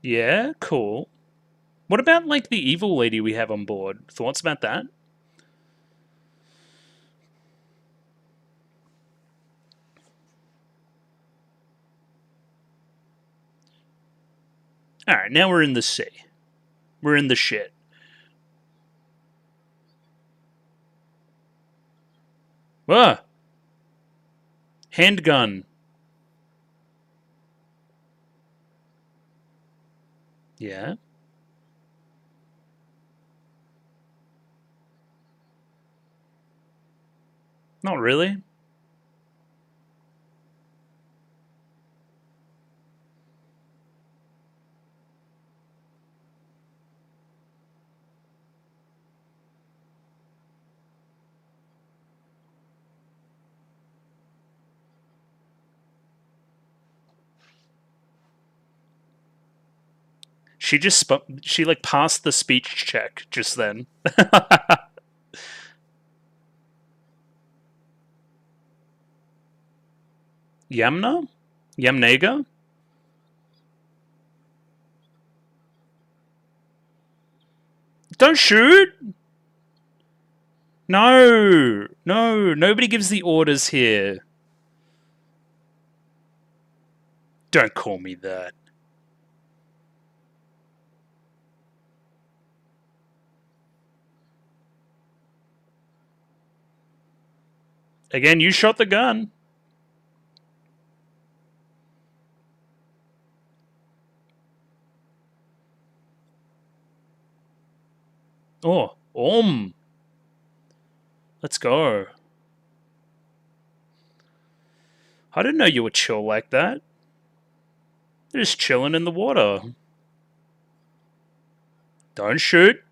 Yeah, cool. What about like the evil lady we have on board? Thoughts about that? All right, now we're in the sea. We're in the shit. Ah, handgun. Yeah, not really. She like passed the speech check just then. Yamna? Yamnaga? Don't shoot! No! No! Nobody gives the orders here. Don't call me that. Again, you shot the gun. Oh, let's go. I didn't know you were chill like that. You're just chilling in the water. Don't shoot.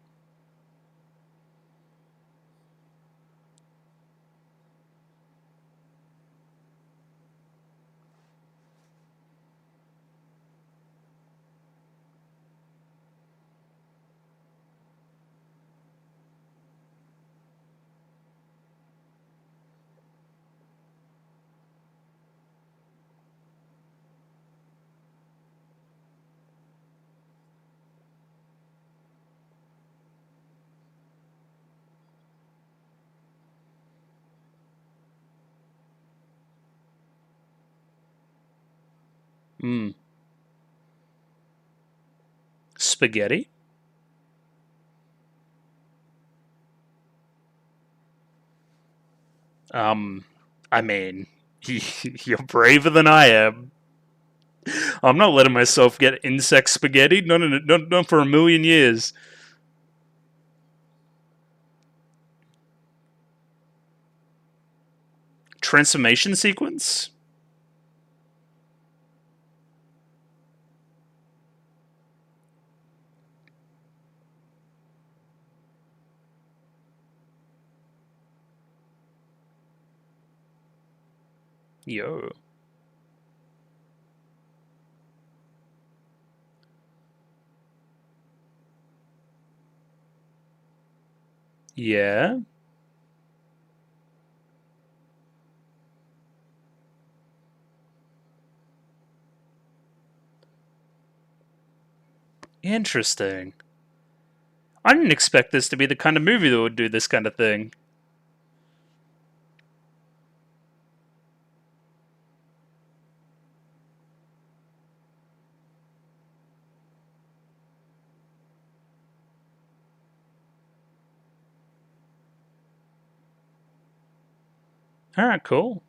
Spaghetti? I mean, you're braver than I am. I'm not letting myself get insect spaghetti. Not for a million years. Transformation sequence? Yo. Yeah? Interesting. I didn't expect this to be the kind of movie that would do this kind of thing. Alright, cool.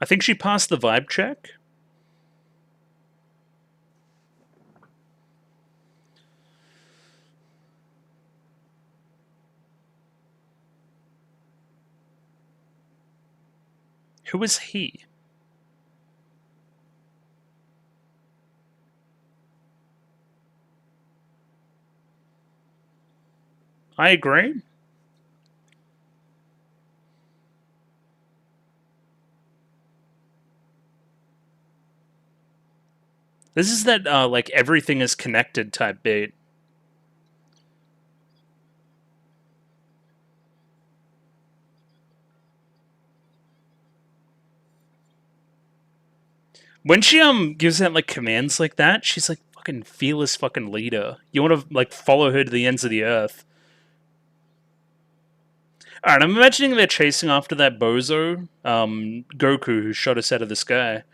I think she passed the vibe check. Who is he? I agree. This is that, like, everything is connected type bait. When she gives out like commands like that, she's like fucking fearless fucking leader. You want to like follow her to the ends of the earth. All right, I'm imagining they're chasing after that bozo, Goku, who shot us out of the sky.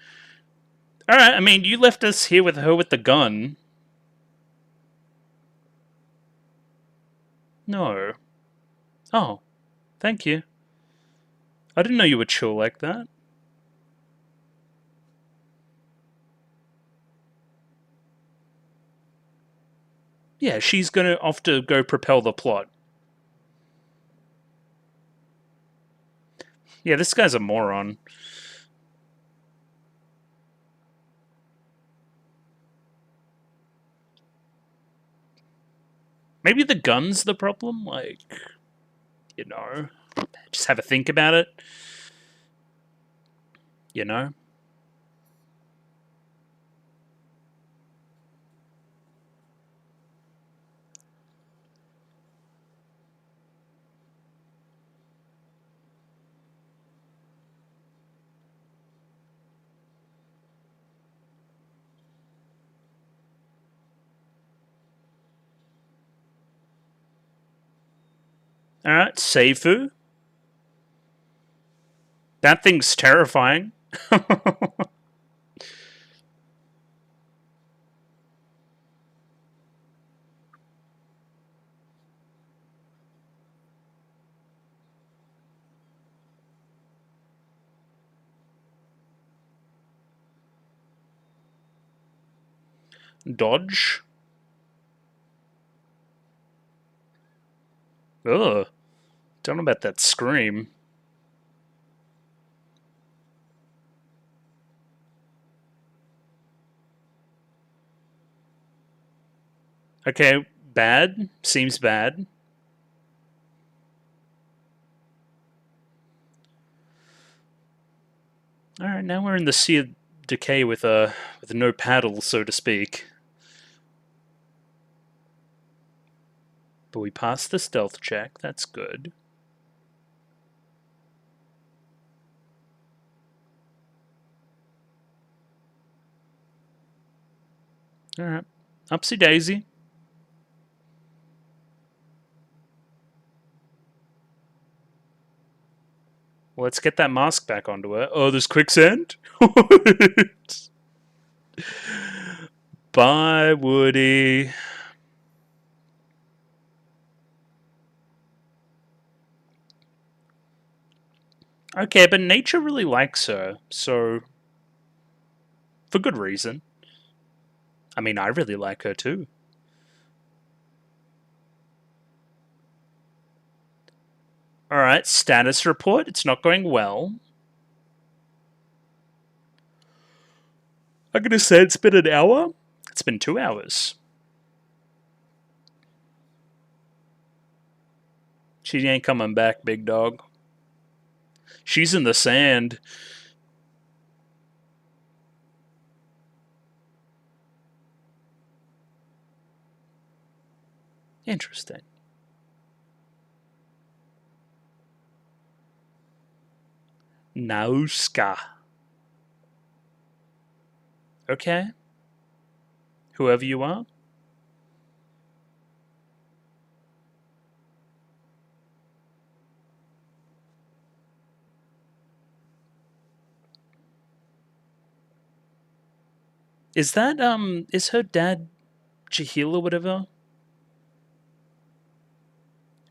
All right, I mean, you left us here with her with the gun. No. Oh, thank you. I didn't know you were chill like that. Yeah, she's gonna off to go propel the plot. Yeah, this guy's a moron. Maybe the gun's the problem? Like, you know, just have a think about it. You know? Alright, Seifu. That thing's terrifying. Dodge. Ugh. Don't know about that scream. Okay, bad. Seems bad. Alright, now we're in the Sea of Decay with no paddle, so to speak. But we passed the stealth check, that's good. Alright. Upsy daisy. Well, let's get that mask back onto her. Oh, there's quicksand? Bye, Woody. Okay, but nature really likes her, so... for good reason. I mean, I really like her too. Alright, status report. It's not going well. I'm gonna say it's been an hour. It's been 2 hours. She ain't coming back, big dog. She's in the sand. Interesting. Nausicaä. Okay. Whoever you are. Is that, is her dad Jahil or whatever?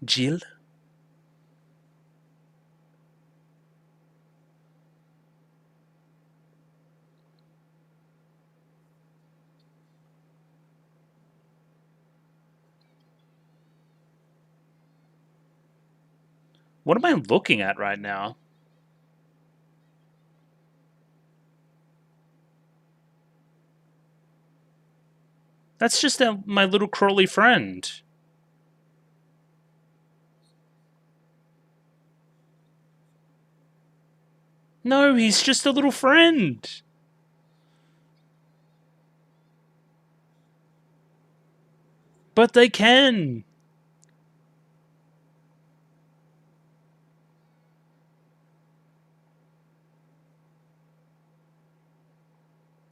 Jill? What am I looking at right now? That's just my little crawly friend. No, he's just a little friend. But they can.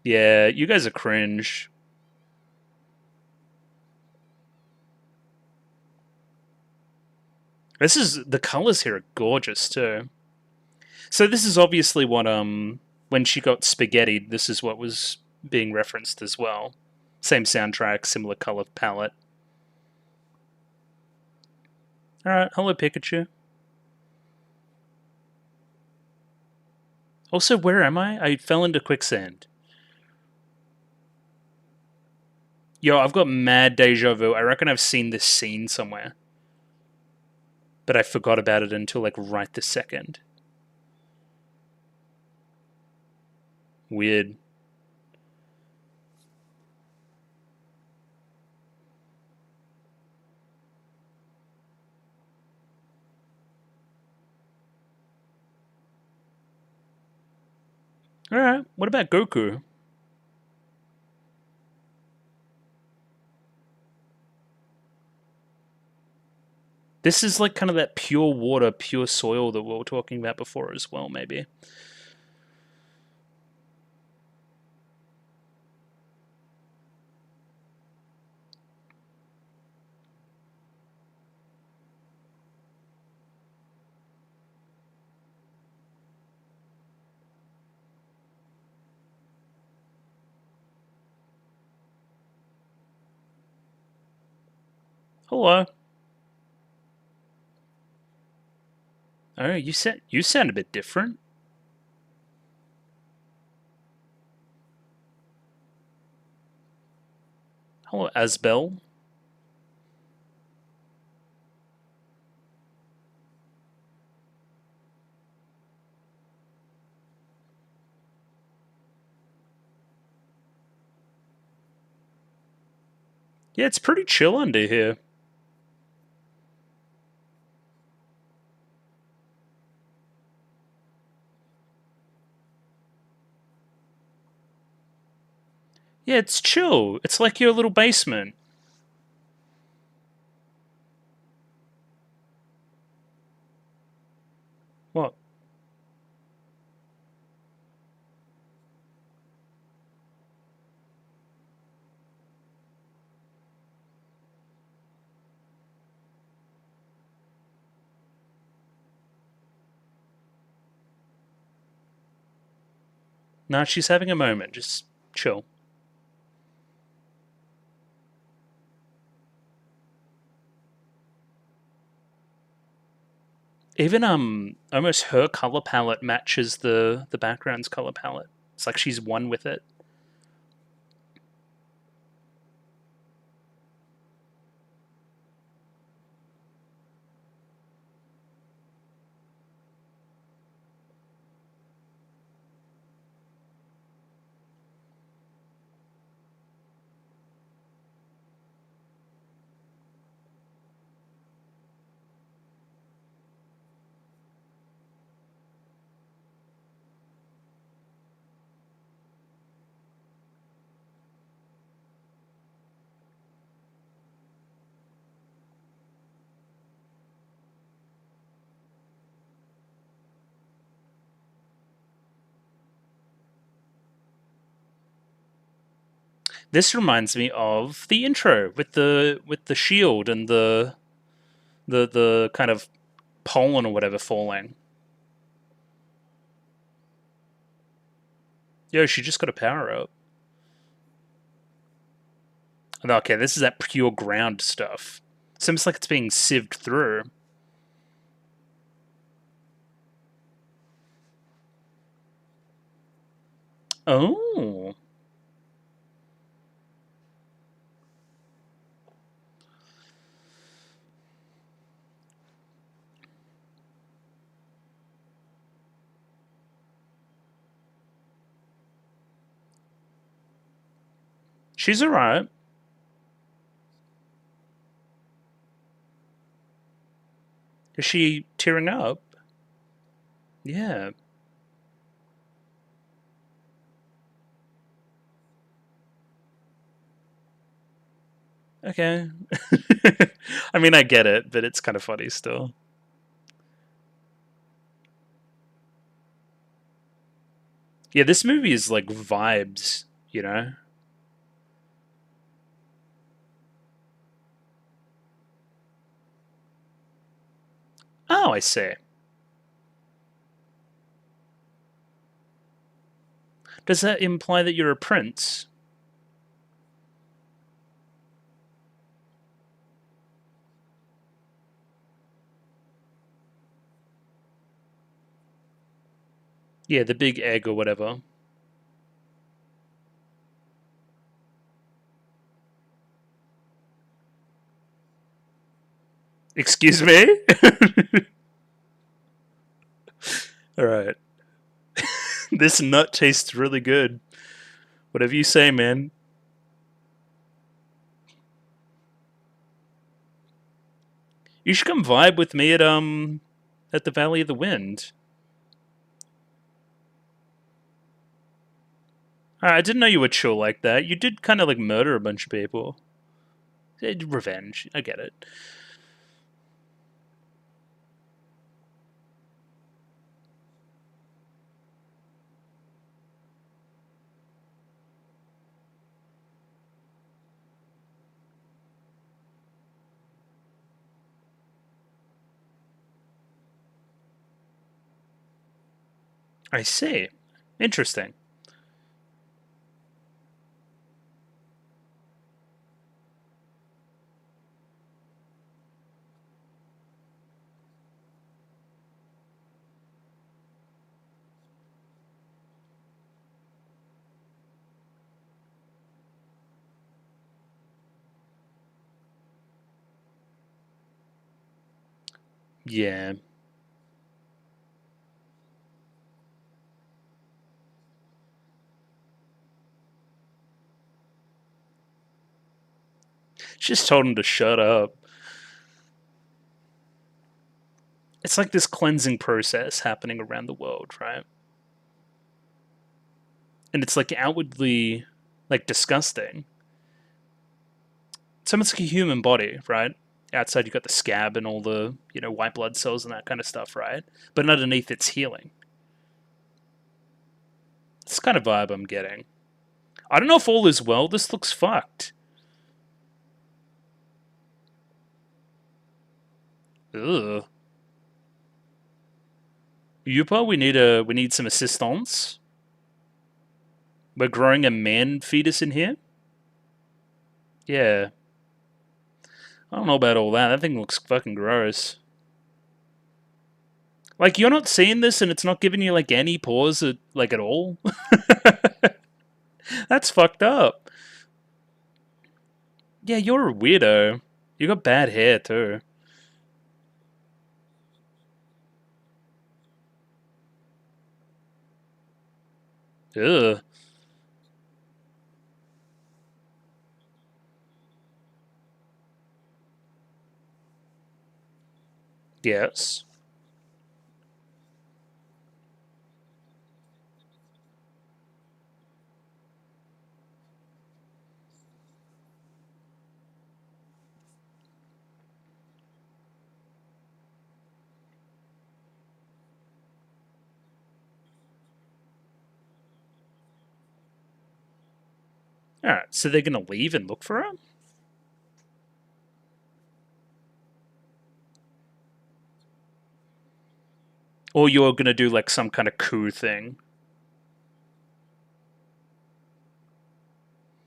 Yeah, you guys are cringe. The colors here are gorgeous too. So this is obviously what when she got spaghetti, this is what was being referenced as well. Same soundtrack, similar color palette. Alright, hello Pikachu. Also, where am I? I fell into quicksand. Yo, I've got mad deja vu. I reckon I've seen this scene somewhere. But I forgot about it until like right this second. Weird. Alright, what about Goku? This is like kind of that pure water, pure soil that we were talking about before as well, maybe. Hello. Oh, you sound a bit different. Hello, Asbel. Yeah, it's pretty chill under here. Yeah, it's chill. It's like your little basement. What? Nah, she's having a moment. Just chill. Even almost her color palette matches the background's color palette. It's like she's one with it. This reminds me of the intro with the shield and the kind of pollen or whatever falling. Yo, she just got a power up. Okay, this is that pure ground stuff. Seems like it's being sieved through. Oh. She's alright. Is she tearing up? Yeah. Okay. I mean, I get it, but it's kind of funny still. Yeah, this movie is like vibes, you know? Oh, I see. Does that imply that you're a prince? Yeah, the big egg or whatever. Excuse me? Alright. This nut tastes really good. Whatever you say, man. You should come vibe with me at the Valley of the Wind. I didn't know you were chill like that. You did kind of like murder a bunch of people. Revenge. I get it. I see. Interesting. Yeah. She just told him to shut up. It's like this cleansing process happening around the world, right? And it's like outwardly like disgusting. It's almost like a human body, right? Outside you got the scab and all the, white blood cells and that kind of stuff, right? But underneath it's healing. It's kind of vibe I'm getting. I don't know if all is well. This looks fucked. Ugh. Yupa, we need some assistance. We're growing a man fetus in here. Yeah. I don't know about all that. That thing looks fucking gross. Like you're not seeing this, and it's not giving you like any pause, at all. That's fucked up. Yeah, you're a weirdo. You got bad hair too. Ugh. Yes. All right. So they're gonna leave and look for her, or you're gonna do like some kind of coup thing.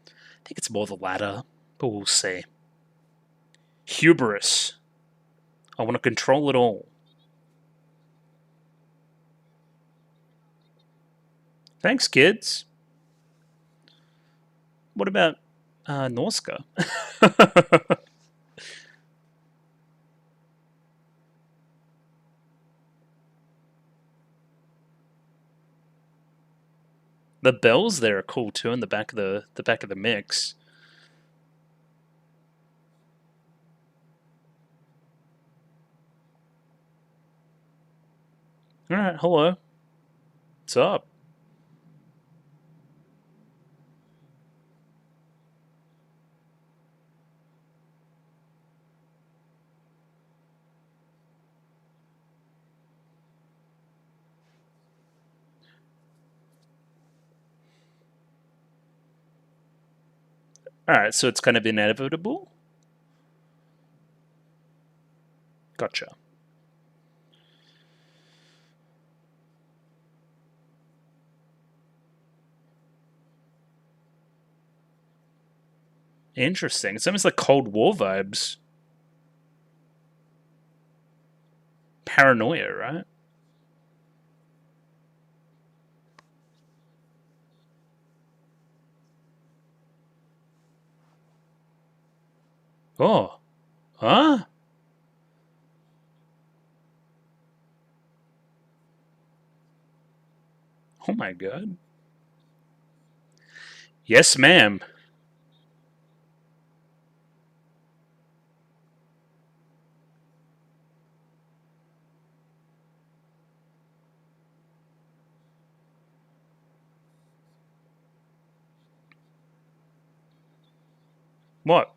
I think it's more the latter, but we'll see. Hubris. I want to control it all. Thanks, kids. What about Nausicaä? The bells there are cool too in the back of the mix. All right, hello. What's up? All right, so it's kind of inevitable. Gotcha. Interesting. It's almost like Cold War vibes. Paranoia, right? Oh, huh? Oh my god. Yes, ma'am. What?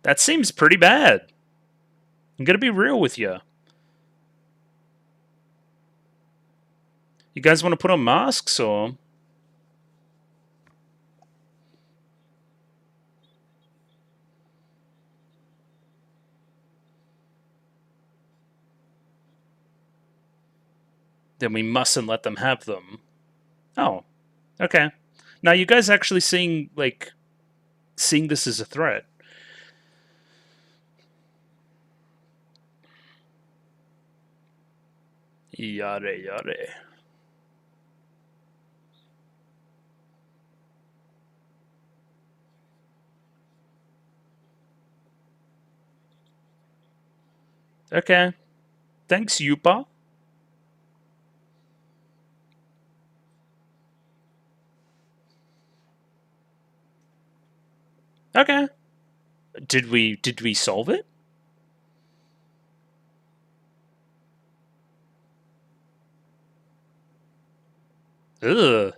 That seems pretty bad. I'm gonna be real with you. You guys want to put on masks or? Then we mustn't let them have them. Oh, okay. Now you guys actually seeing this as a threat. Yare yare. Okay. Thanks, Yupa. Okay. Did we solve it? Ugh.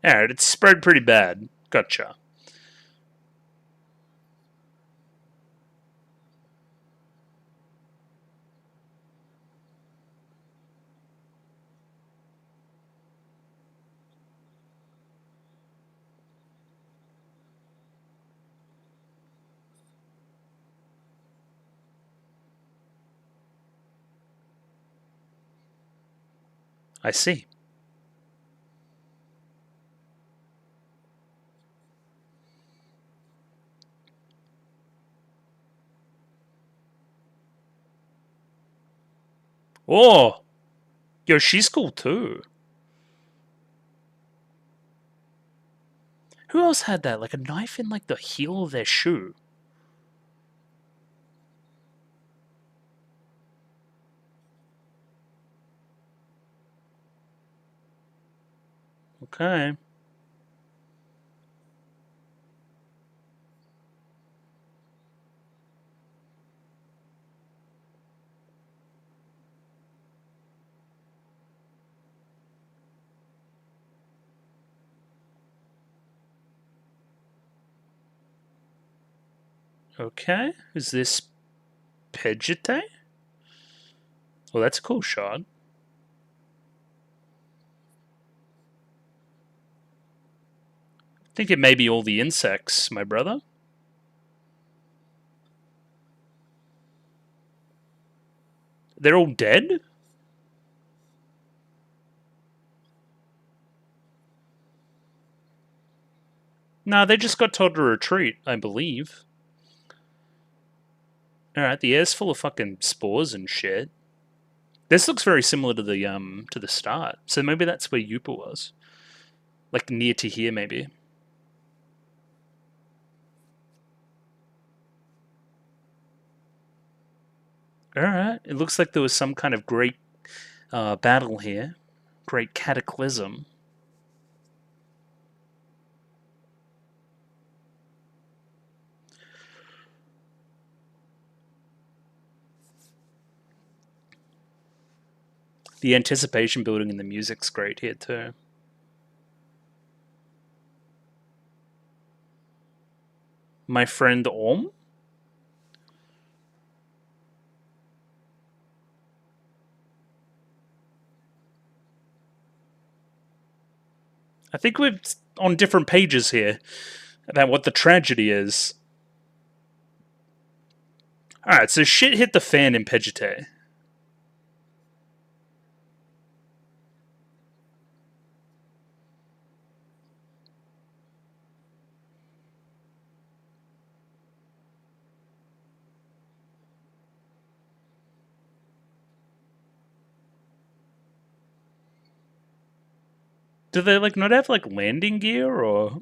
Alright, it's spread pretty bad. Gotcha. I see. Oh! Yo, she's cool too. Who else had that? Like a knife in like the heel of their shoe. Okay. Okay. Is this Pegite? Well, that's a cool shot. I think it may be all the insects, my brother. They're all dead? Nah, they just got told to retreat, I believe. Alright, the air's full of fucking spores and shit. This looks very similar to the start. So maybe that's where Yupa was. Like near to here, maybe. Alright. It looks like there was some kind of great battle here. Great cataclysm. The anticipation building in the music's great here too. My friend Orm? I think we're on different pages here about what the tragedy is. Alright, so shit hit the fan in Pegite. Do they like not have like landing gear or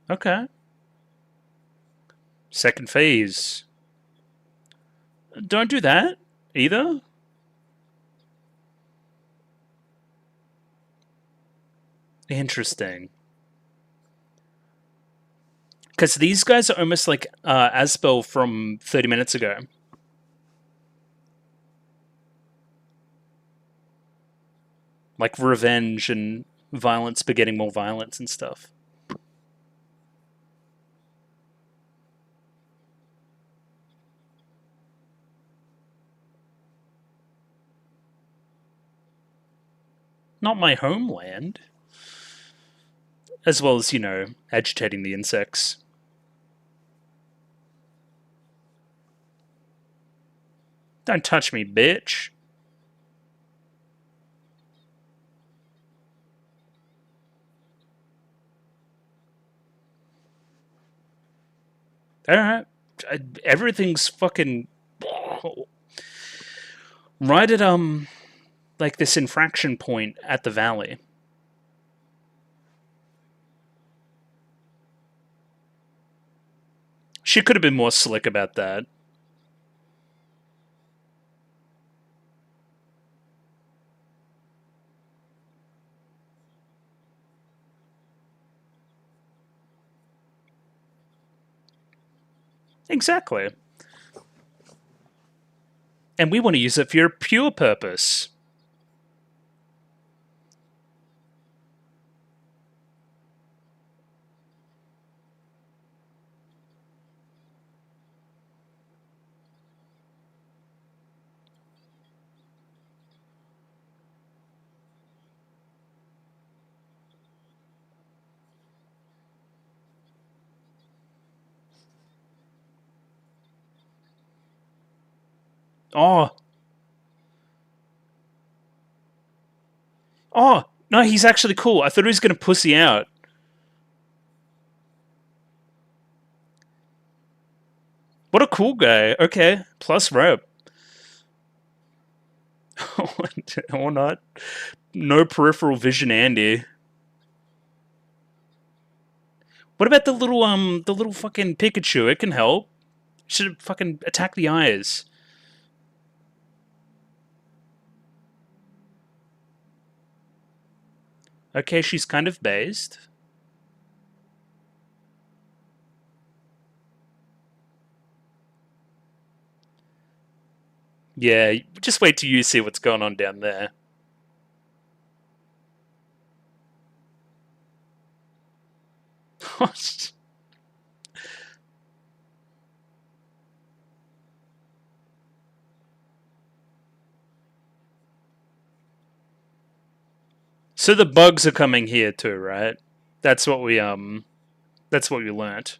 Okay. Second phase. Don't do that either. Interesting. Because these guys are almost like Aspel from 30 minutes ago. Like revenge and violence begetting more violence and stuff. Not my homeland. as well as, agitating the insects. Don't touch me, bitch. Alright. Everything's fucking right at, like this infraction point at the valley. She could have been more slick about that. Exactly. And we want to use it for your pure purpose. Oh. Oh, no, he's actually cool. I thought he was going to pussy out. What a cool guy. Okay, plus rope. Or not. No peripheral vision, Andy. What about the little fucking Pikachu? It can help. Should fucking attack the eyes. Okay, she's kind of based. Yeah, just wait till you see what's going on down there. So the bugs are coming here too, right? That's what we that's what we learnt.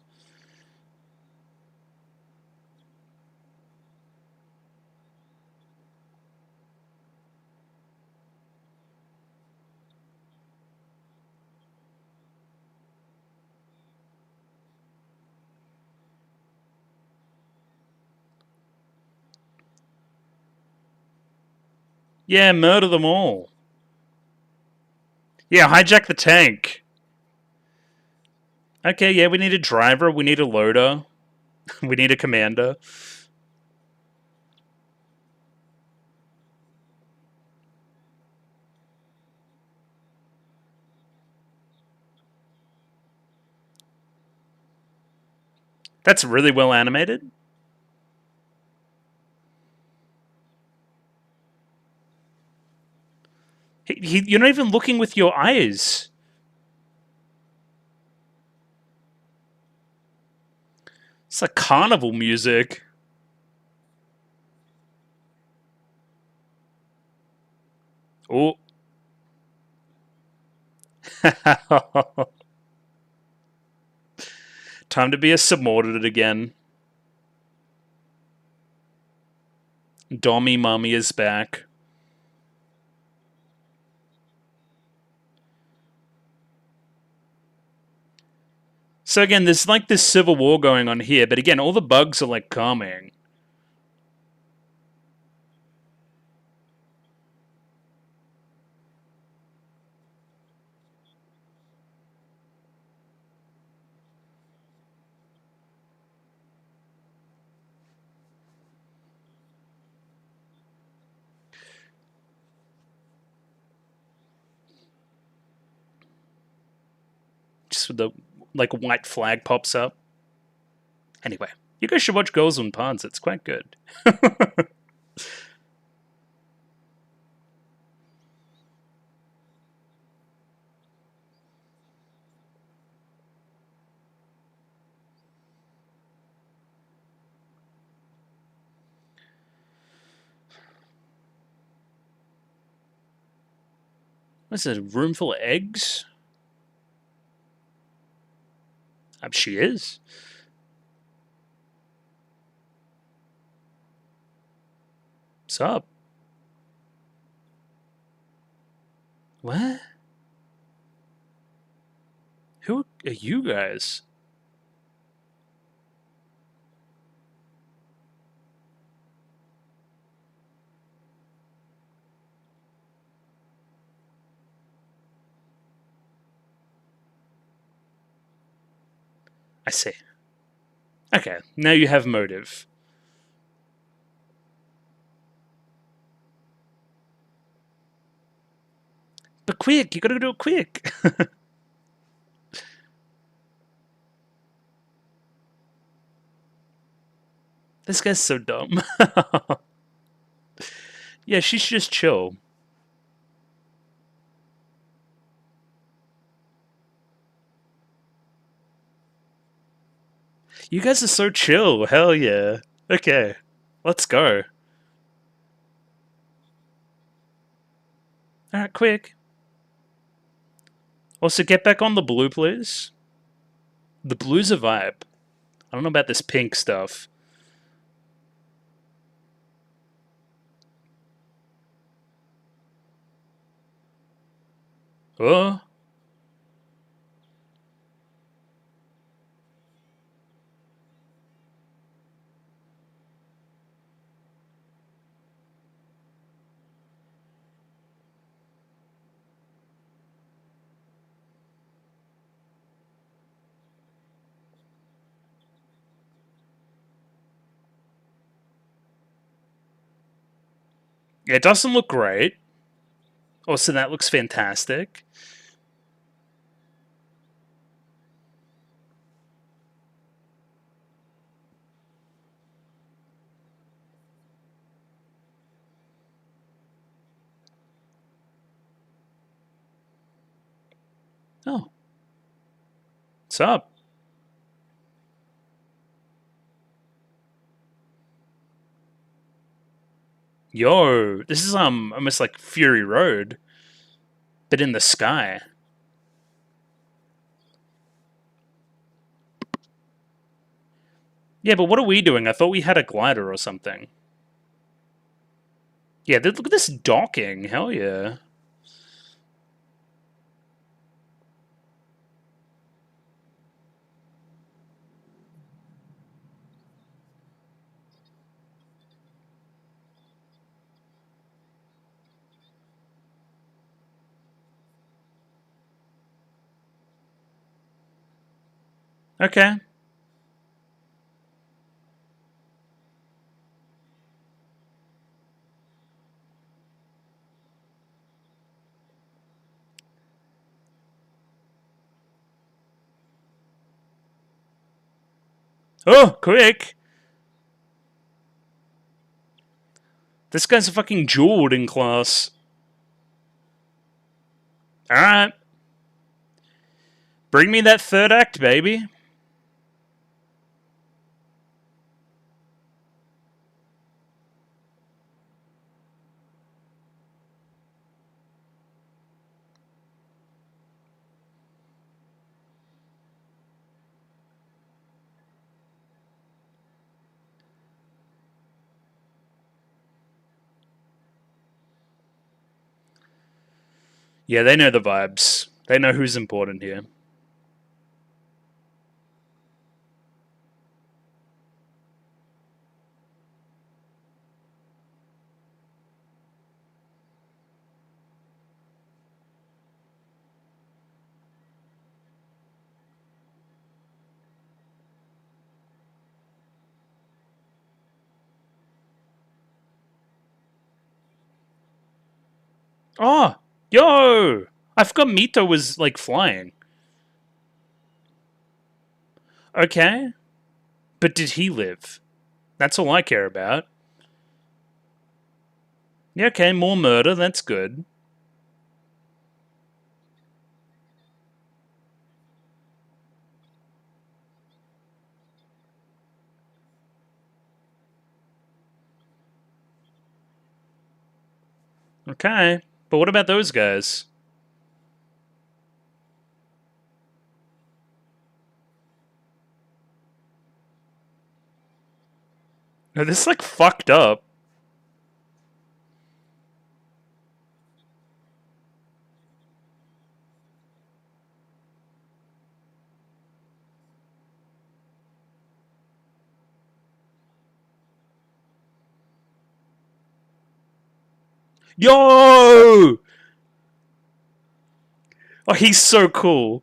Yeah, murder them all. Yeah, hijack the tank. Okay, yeah, we need a driver, we need a loader, we need a commander. That's really well animated. You're not even looking with your eyes. It's like carnival music. Oh. Time to be a subordinate again. Dommy Mummy is back. So again, there's like this civil war going on here, but again, all the bugs are like calming. Just with the like white flag pops up. Anyway, you guys should watch Girls on Ponds. It's quite good. What's it? A room full of eggs? She is. What's up? What? Who are you guys? I see. Okay, now you have motive. But quick, you gotta do it quick. This guy's so dumb. Yeah, she's just chill. You guys are so chill. Hell yeah. Okay, let's go. Alright, quick. Also, get back on the blue, please. The blue's a vibe. I don't know about this pink stuff. Oh. Yeah, it doesn't look great. Also, that looks fantastic. Oh. What's up? Yo, this is almost like Fury Road, but in the sky. Yeah, but what are we doing? I thought we had a glider or something. Yeah, look at this docking. Hell yeah. Okay. Oh, quick! This guy's a fucking jeweled in class. Alright. Bring me that third act, baby. Yeah, they know the vibes. They know who's important here. Oh! Yo! I forgot Mito was, like, flying. Okay. But did he live? That's all I care about. Yeah, okay, more murder. That's good. Okay. But what about those guys? No, this is like fucked up. Yo! Oh, he's so cool.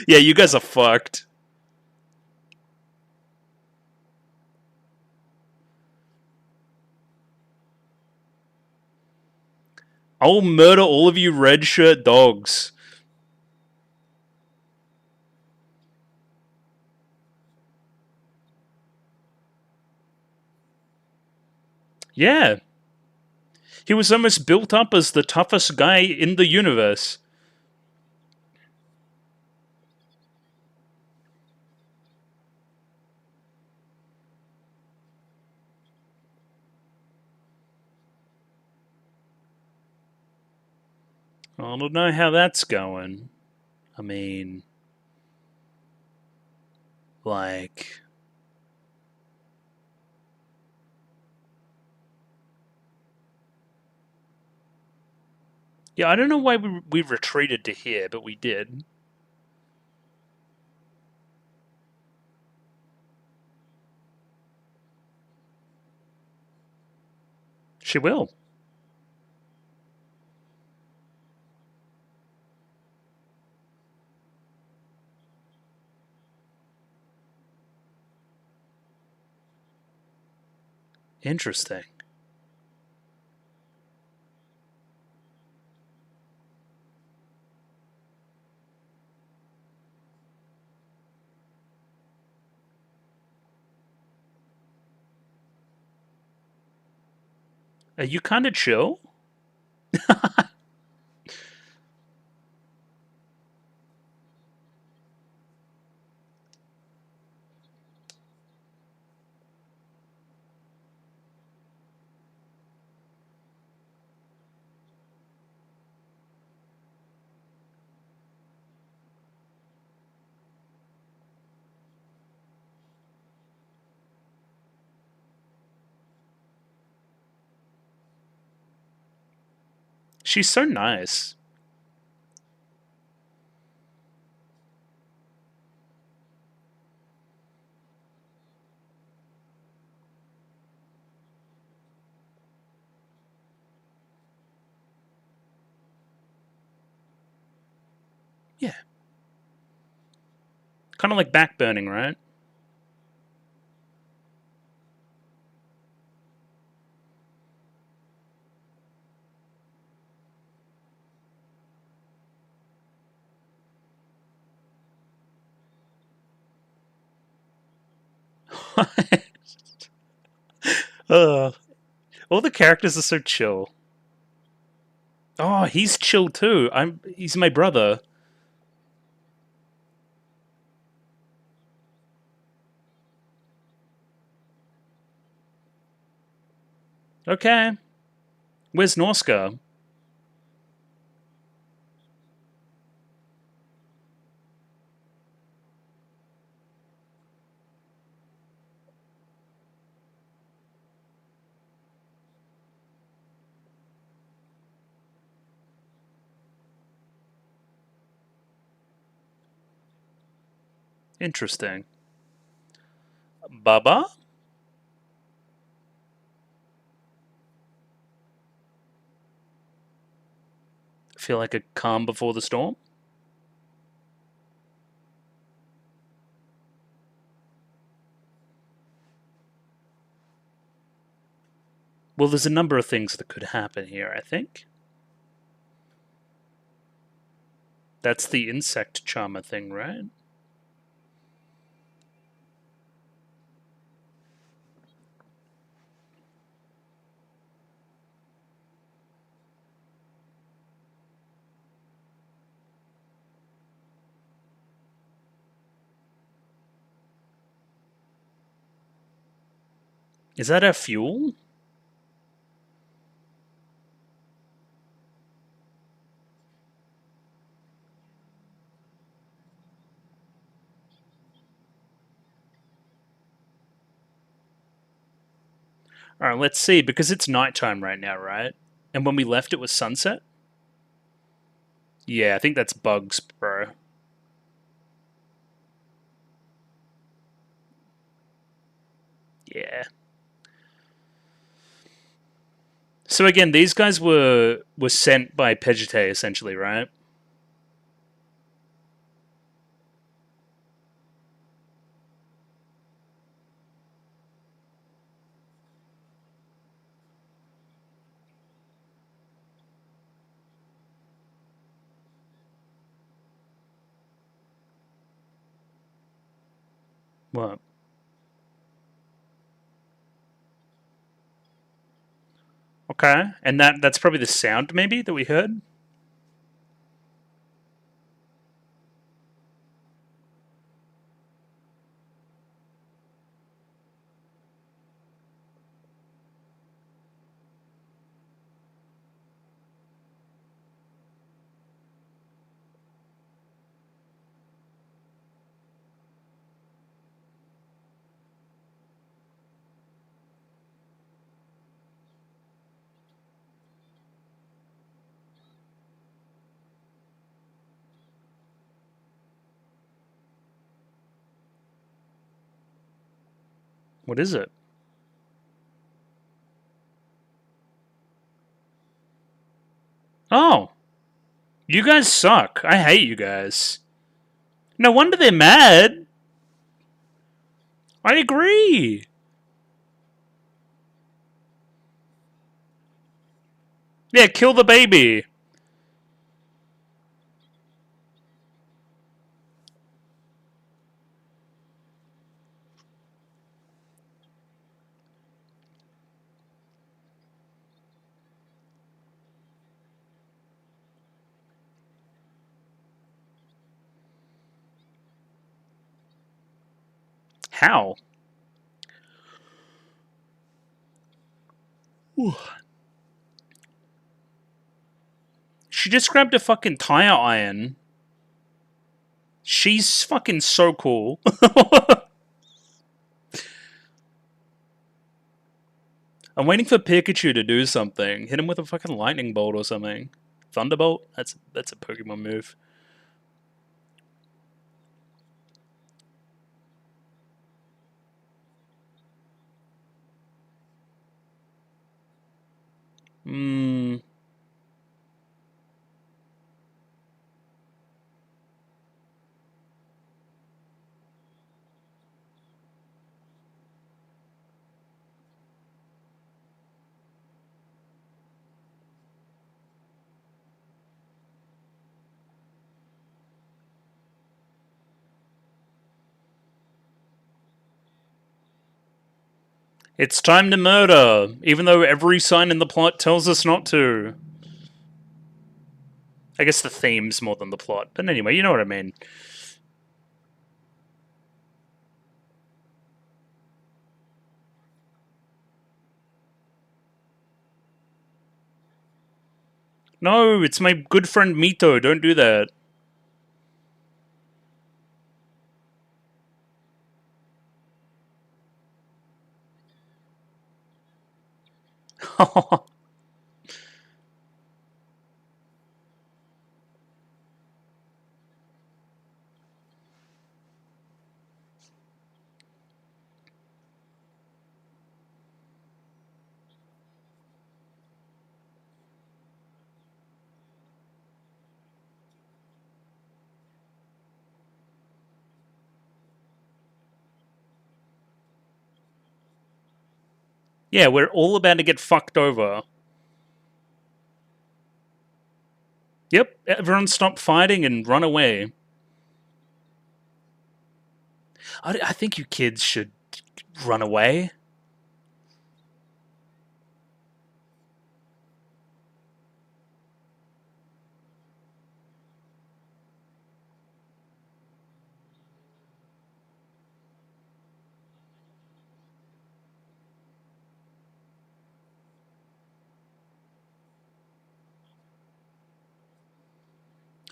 Yeah, you guys are fucked. I'll murder all of you red shirt dogs. Yeah. He was almost built up as the toughest guy in the universe. I don't know how that's going. I mean, like. Yeah, I don't know why we retreated to here, but we did. She will. Interesting. Are you kind of chill? She's so nice. Yeah. Kind of like backburning, right? All the characters are so chill. Oh, he's chill too. He's my brother. Okay. Where's Nausicaä? Interesting. Baba? Feel like a calm before the storm? Well, there's a number of things that could happen here, I think. That's the insect charmer thing, right? Is that our fuel? Alright, let's see, because it's nighttime right now, right? And when we left it was sunset? Yeah, I think that's bugs, bro. Yeah. So again, these guys were sent by Pejite, essentially, right? What? Okay, and that's probably the sound, maybe, that we heard? What is it? Oh, you guys suck. I hate you guys. No wonder they're mad. I agree. Yeah, kill the baby. How? She just grabbed a fucking tire iron. She's fucking so cool. I'm waiting for Pikachu to do something. Hit him with a fucking lightning bolt or something. Thunderbolt? That's a Pokemon move. Hmm. It's time to murder, even though every sign in the plot tells us not to. I guess the theme's more than the plot. But anyway, you know what I mean. No, it's my good friend Mito. Don't do that. Yeah, we're all about to get fucked over. Yep, everyone stop fighting and run away. I think you kids should run away.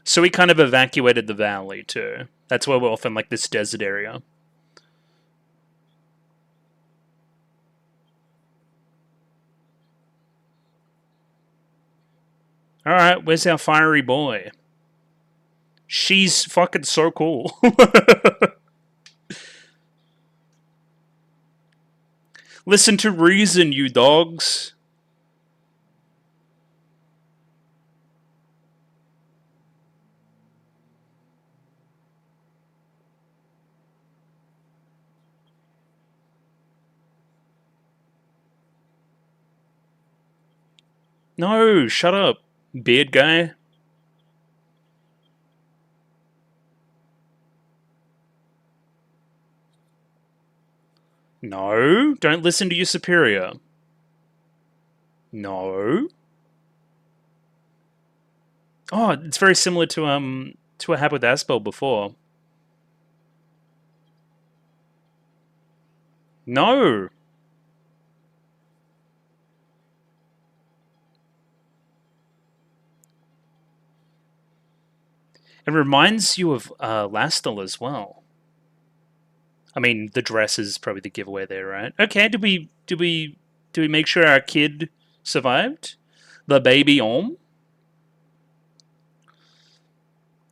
So we kind of evacuated the valley too. That's why we're off in like this desert area. Alright, where's our fiery boy? She's fucking so cool. Listen to reason, you dogs. No, shut up, beard guy. No, don't listen to your superior. No. Oh, it's very similar to what happened with Aspel before. No. It reminds you of Lastel as well. I mean, the dress is probably the giveaway there, right? Okay, did we make sure our kid survived? The baby Om?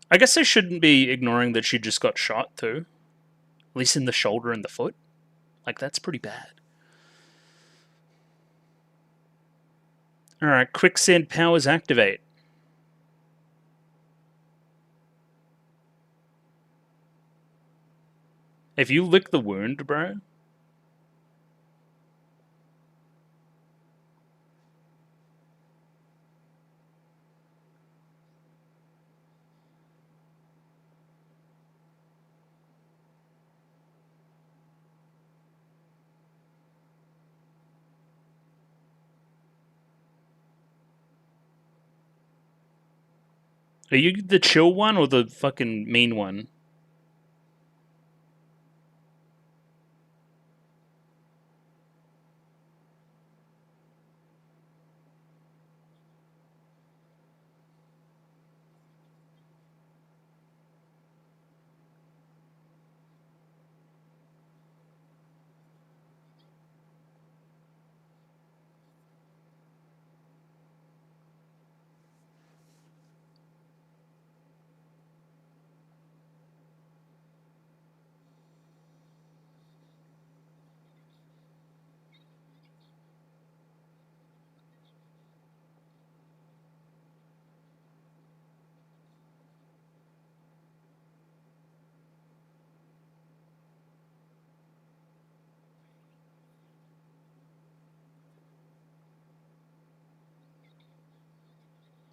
I guess I shouldn't be ignoring that she just got shot too. At least in the shoulder and the foot. Like, that's pretty bad. Alright, quicksand powers activate. If you lick the wound, bro. Are you the chill one or the fucking mean one?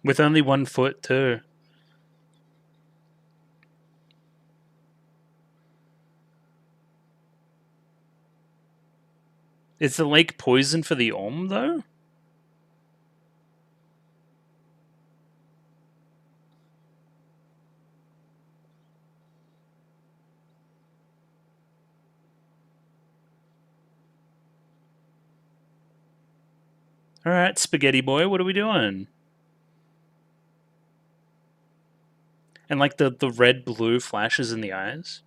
With only 1 foot, too. Is the lake poison for the Om, though? Alright, spaghetti boy, what are we doing? And like the red-blue flashes in the eyes?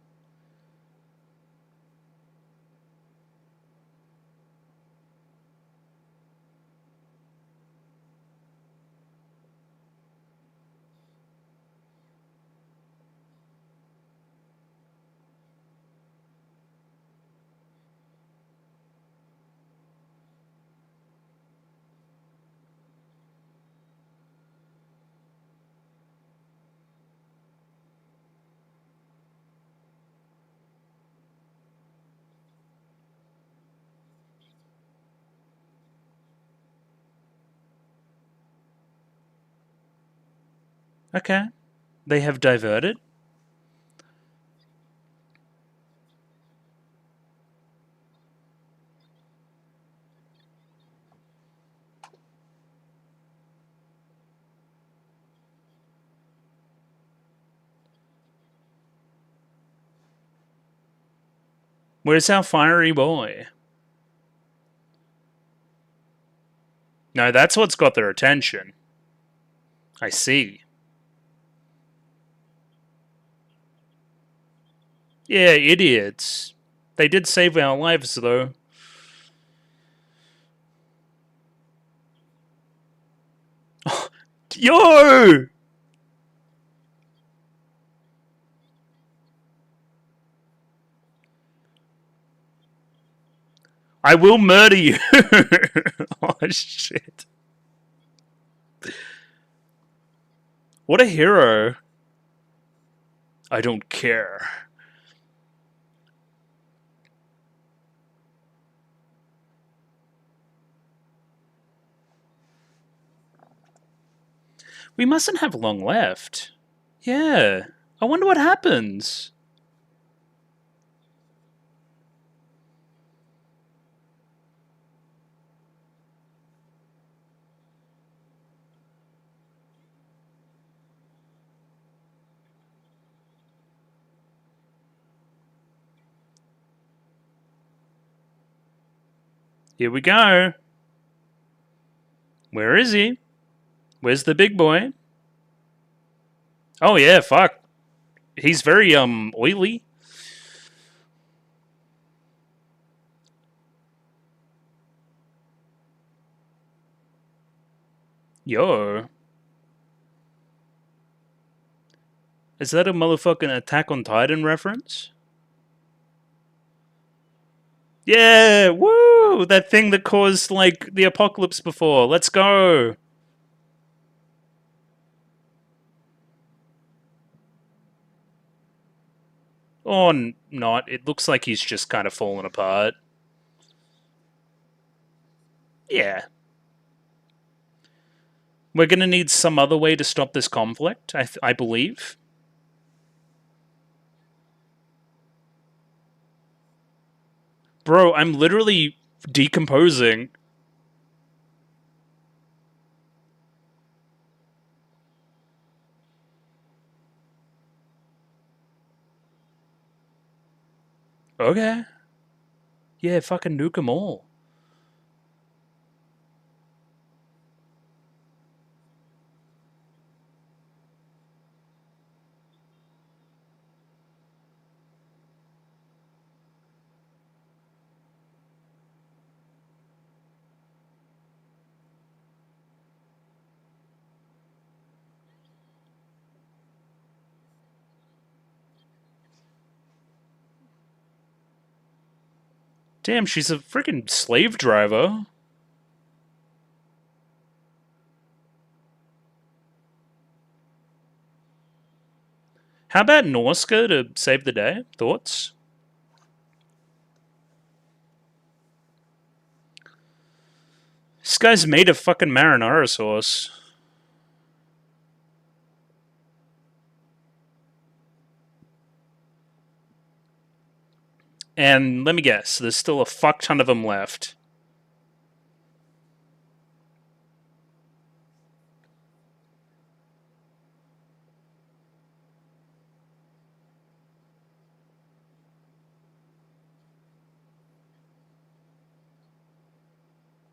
Okay. They have diverted? Where's our fiery boy? No, that's what's got their attention. I see. Yeah, idiots. They did save our lives, though. Yo! I will murder you! Oh, shit. What a hero. I don't care. We mustn't have long left. Yeah. I wonder what happens. Here we go. Where is he? Where's the big boy? Oh yeah, fuck. He's very oily. Yo. Is that a motherfucking Attack on Titan reference? Yeah, woo! That thing that caused, like, the apocalypse before. Let's go! Or not. It looks like he's just kind of fallen apart. Yeah. We're gonna need some other way to stop this conflict, I believe. Bro, I'm literally decomposing. Okay. Yeah, fucking nuke them all. Damn, she's a freaking slave driver. How about Nausicaä to save the day? Thoughts? This guy's made of fucking marinara sauce. And let me guess, there's still a fuck ton of them left.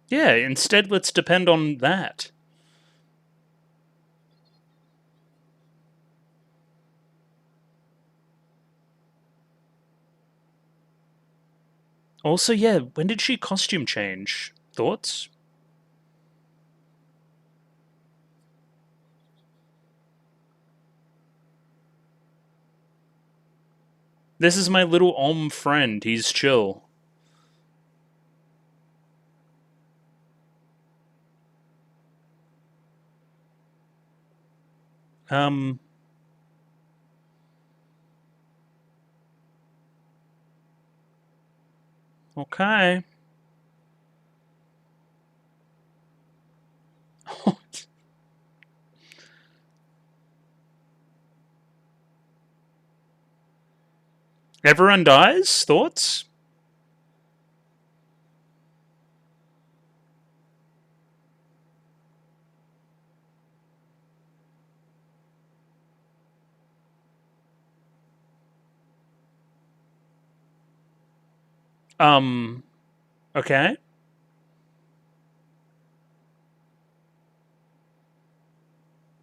Yeah, instead let's depend on that. Also, yeah, when did she costume change? Thoughts? This is my little friend. He's chill. Um. Okay. Everyone dies? Thoughts? Okay.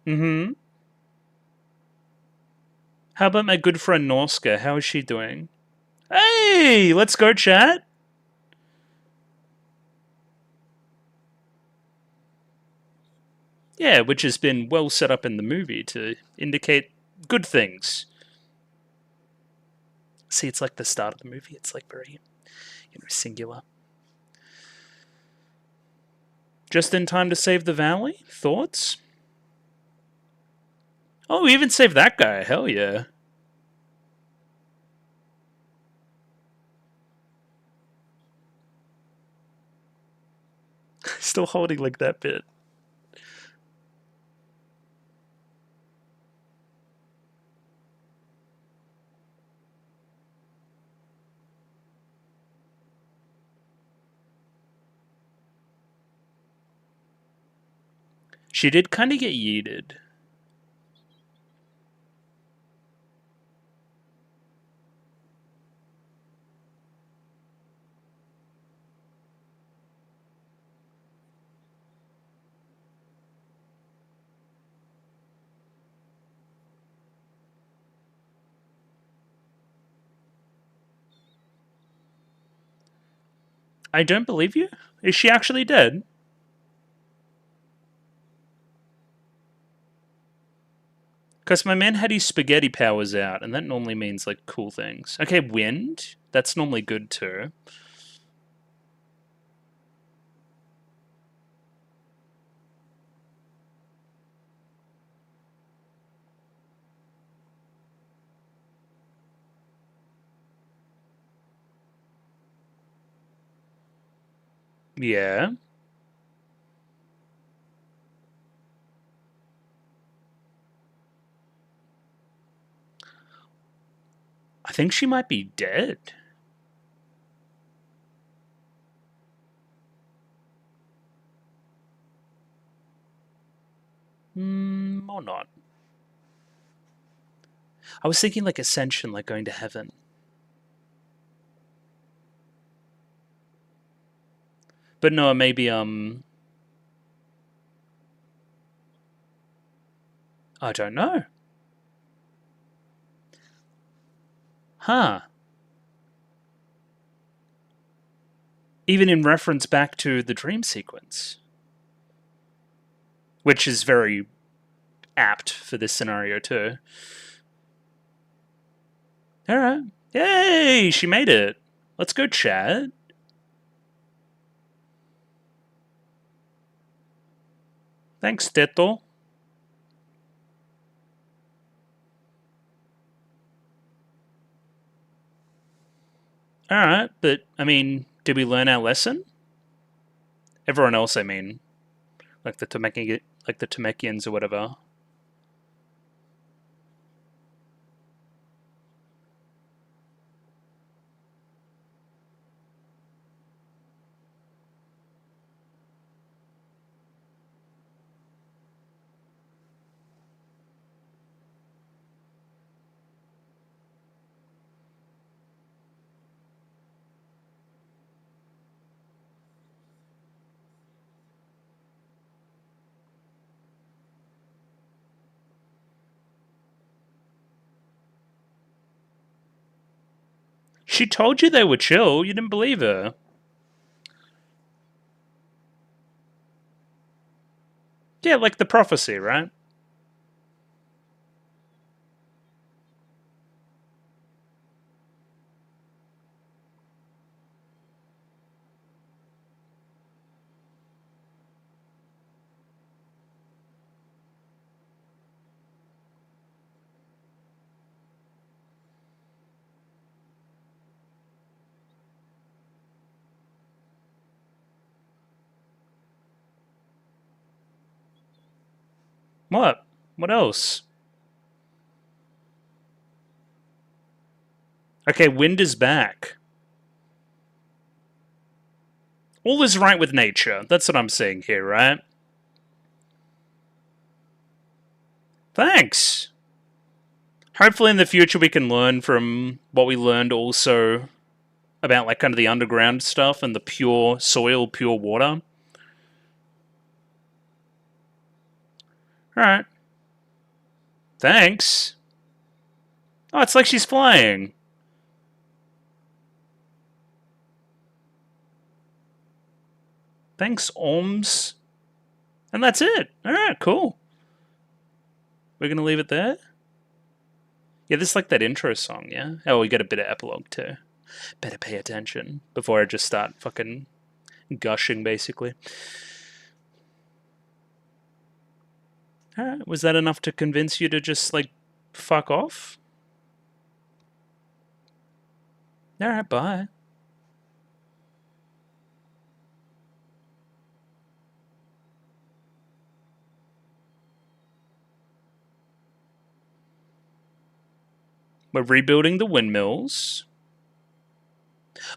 Mm-hmm. How about my good friend Nausicaä? How is she doing? Hey, let's go, chat. Yeah, which has been well set up in the movie to indicate good things. See, it's like the start of the movie. It's like very, singular. Just in time to save the valley? Thoughts? Oh, we even saved that guy. Hell yeah. Still holding like that bit. She did kind of get yeeted. I don't believe you. Is she actually dead? Because my man had his spaghetti powers out, and that normally means like cool things. Okay, wind. That's normally good too. Yeah. I think she might be dead. Or not. I was thinking like ascension, like going to heaven. But no, maybe I don't know. Huh. Even in reference back to the dream sequence, which is very apt for this scenario too. All right. Yay, she made it. Let's go, Chad. Thanks, Teto. All right, but I mean, did we learn our lesson? Everyone else, I mean, like the Temekians or whatever. She told you they were chill. You didn't believe her. Yeah, like the prophecy, right? What? What else? Okay, wind is back. All is right with nature. That's what I'm saying here, right? Thanks. Hopefully in the future we can learn from what we learned also about like kind of the underground stuff and the pure soil, pure water. Alright. Thanks. Oh, it's like she's flying. Thanks, Orms. And that's it. Alright, cool. We're going to leave it there? Yeah, this is like that intro song, yeah? Oh, we got a bit of epilogue too. Better pay attention before I just start fucking gushing, basically. Alright, was that enough to convince you to just, like, fuck off? Alright, bye. We're rebuilding the windmills.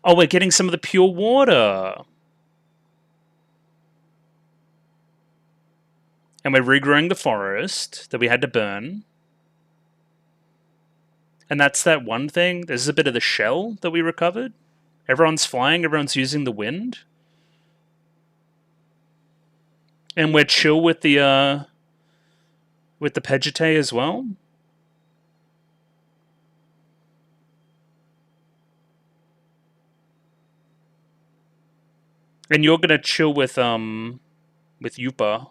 Oh, we're getting some of the pure water. And we're regrowing the forest that we had to burn. And that's that one thing. This is a bit of the shell that we recovered. Everyone's flying, everyone's using the wind. And we're chill with the Pegite as well. And you're gonna chill with Yupa.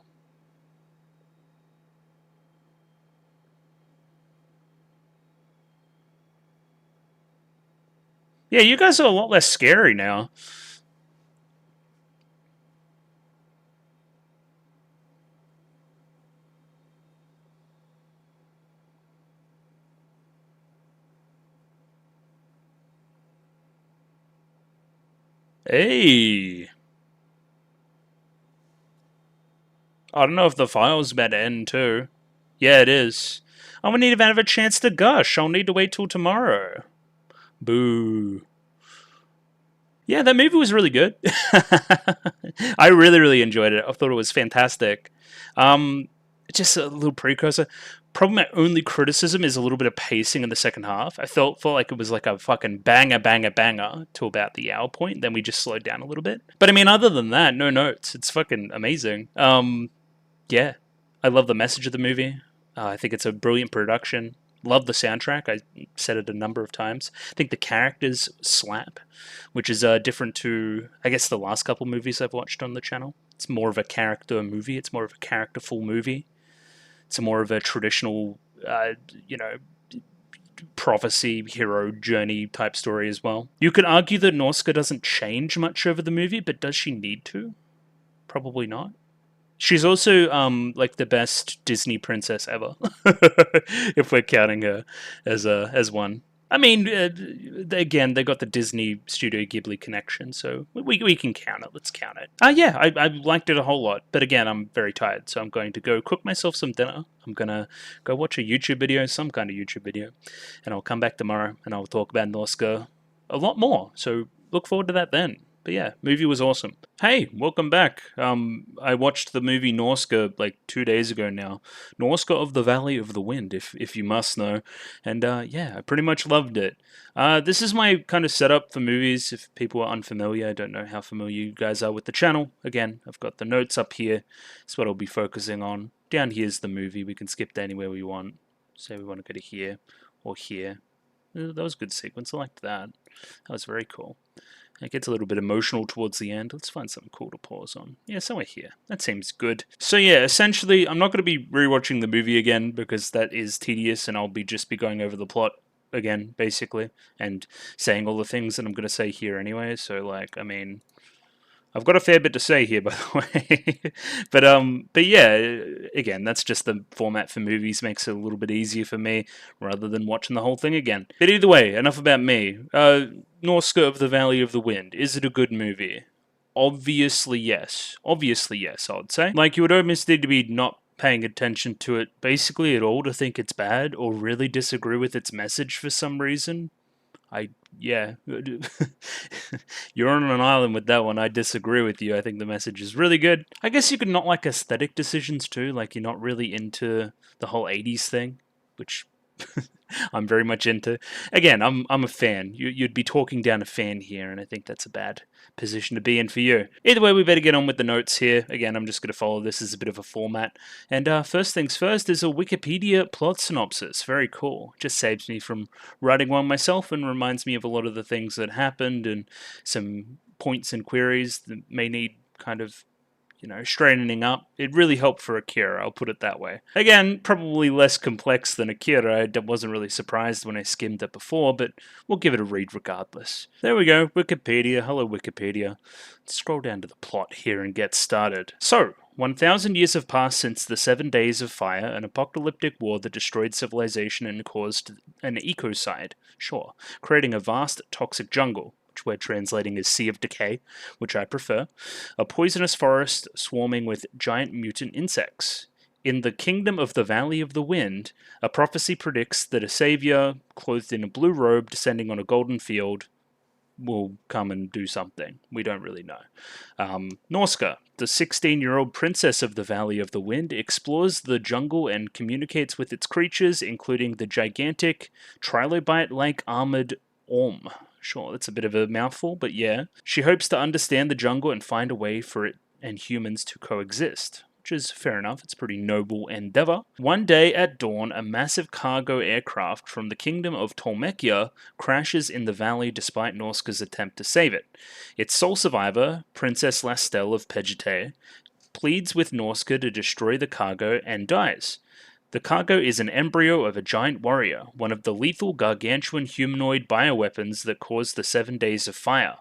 Yeah, you guys are a lot less scary now. Hey. I don't know if the file's about to end too. Yeah, it is. I won't even have a chance to gush. I'll need to wait till tomorrow. Boo. Yeah, that movie was really good. I really, really enjoyed it. I thought it was fantastic. Just a little precursor. Probably my only criticism is a little bit of pacing in the second half. I felt like it was like a fucking banger, banger, banger to about the hour point. Then we just slowed down a little bit. But I mean, other than that, no notes. It's fucking amazing. Yeah, I love the message of the movie. I think it's a brilliant production. Love the soundtrack. I said it a number of times. I think the characters slap, which is different to, I guess, the last couple movies I've watched on the channel. It's more of a character movie. It's more of a characterful movie. It's more of a traditional, you know, prophecy, hero journey type story as well. You could argue that Nausicaä doesn't change much over the movie, but does she need to? Probably not. She's also like the best Disney princess ever, if we're counting her as one. I mean, again, they got the Disney Studio Ghibli connection, so we can count it. Let's count it. Yeah, I liked it a whole lot, but again, I'm very tired, so I'm going to go cook myself some dinner. I'm gonna go watch a YouTube video, some kind of YouTube video, and I'll come back tomorrow and I'll talk about Nausicaä a lot more. So look forward to that then. But yeah, movie was awesome. Hey, welcome back. I watched the movie Nausicaä like 2 days ago now. Nausicaä of the Valley of the Wind, if you must know. And yeah, I pretty much loved it. This is my kind of setup for movies. If people are unfamiliar, I don't know how familiar you guys are with the channel. Again, I've got the notes up here. That's what I'll be focusing on. Down here's the movie. We can skip to anywhere we want. Say we want to go to here or here. That was a good sequence. I liked that. That was very cool. It gets a little bit emotional towards the end. Let's find something cool to pause on. Yeah, somewhere here. That seems good. So yeah, essentially, I'm not going to be rewatching the movie again because that is tedious and I'll just be going over the plot again, basically, and saying all the things that I'm going to say here anyway. So, like, I mean, I've got a fair bit to say here, by the way. but yeah, again, that's just the format for movies. Makes it a little bit easier for me rather than watching the whole thing again. But either way, enough about me. Nausicaä of the Valley of the Wind. Is it a good movie? Obviously, yes. Obviously, yes, I would say. Like, you would almost need to be not paying attention to it basically at all to think it's bad or really disagree with its message for some reason. Yeah, you're on an island with that one. I disagree with you. I think the message is really good. I guess you could not like aesthetic decisions too, like you're not really into the whole 80s thing, which I'm very much into. Again, I'm a fan. You'd be talking down a fan here, and I think that's a bad position to be in for you. Either way, we better get on with the notes here. Again, I'm just going to follow this as a bit of a format. And first things first is a Wikipedia plot synopsis. Very cool. Just saves me from writing one myself and reminds me of a lot of the things that happened and some points and queries that may need kind of straightening up. It really helped for Akira, I'll put it that way. Again, probably less complex than Akira. I wasn't really surprised when I skimmed it before, but we'll give it a read regardless. There we go, Wikipedia. Hello, Wikipedia. Let's scroll down to the plot here and get started. So, 1,000 years have passed since the 7 Days of Fire, an apocalyptic war that destroyed civilization and caused an ecocide, creating a vast toxic jungle, which we're translating as Sea of Decay, which I prefer, a poisonous forest swarming with giant mutant insects. In the kingdom of the Valley of the Wind, a prophecy predicts that a savior, clothed in a blue robe descending on a golden field, will come and do something. We don't really know. Nausicaä, the 16-year-old princess of the Valley of the Wind, explores the jungle and communicates with its creatures, including the gigantic, trilobite-like armored Orm. Sure, that's a bit of a mouthful, but yeah. She hopes to understand the jungle and find a way for it and humans to coexist, which is fair enough. It's a pretty noble endeavor. One day at dawn, a massive cargo aircraft from the kingdom of Tolmekia crashes in the valley despite Nausicaä's attempt to save it. Its sole survivor, Princess Lastel of Pejete, pleads with Nausicaä to destroy the cargo and dies. The cargo is an embryo of a giant warrior, one of the lethal gargantuan humanoid bioweapons that caused the 7 Days of Fire.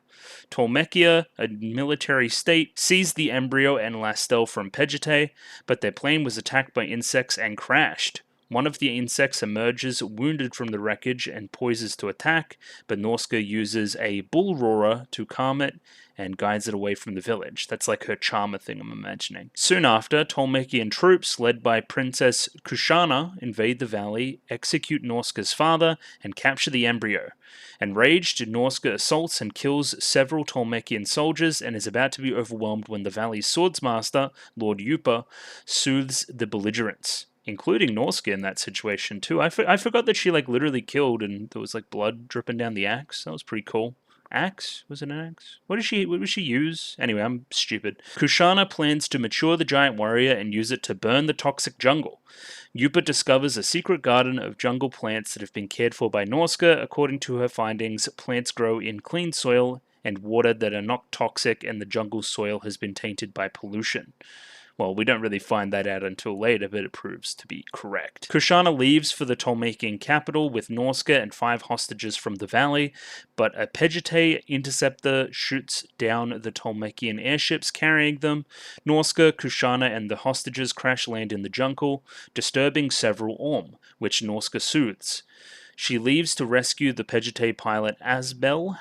Tolmekia, a military state, seized the embryo and Lastel from Pejete, but their plane was attacked by insects and crashed. One of the insects emerges wounded from the wreckage and poises to attack, but Nausicaä uses a bull roarer to calm it and guides it away from the village. That's like her charmer thing, I'm imagining. Soon after, Tolmekian troops, led by Princess Kushana, invade the valley, execute Nausicaä's father, and capture the embryo. Enraged, Nausicaä assaults and kills several Tolmekian soldiers and is about to be overwhelmed when the valley's swordsmaster, Lord Yupa, soothes the belligerents, including Nausicaä in that situation too. I forgot that she literally killed and there was blood dripping down the axe. That was pretty cool. Axe? Was it an axe? What did she use? Anyway, I'm stupid. Kushana plans to mature the giant warrior and use it to burn the toxic jungle. Yupa discovers a secret garden of jungle plants that have been cared for by Nausicaä. According to her findings, plants grow in clean soil and water that are not toxic, and the jungle soil has been tainted by pollution. Well, we don't really find that out until later, but it proves to be correct. Kushana leaves for the Tolmekian capital with Nausicaä and 5 hostages from the valley, but a Pejete interceptor shoots down the Tolmekian airships carrying them. Nausicaä, Kushana, and the hostages crash land in the jungle, disturbing several Orm, which Nausicaä soothes. She leaves to rescue the Pejete pilot Asbel?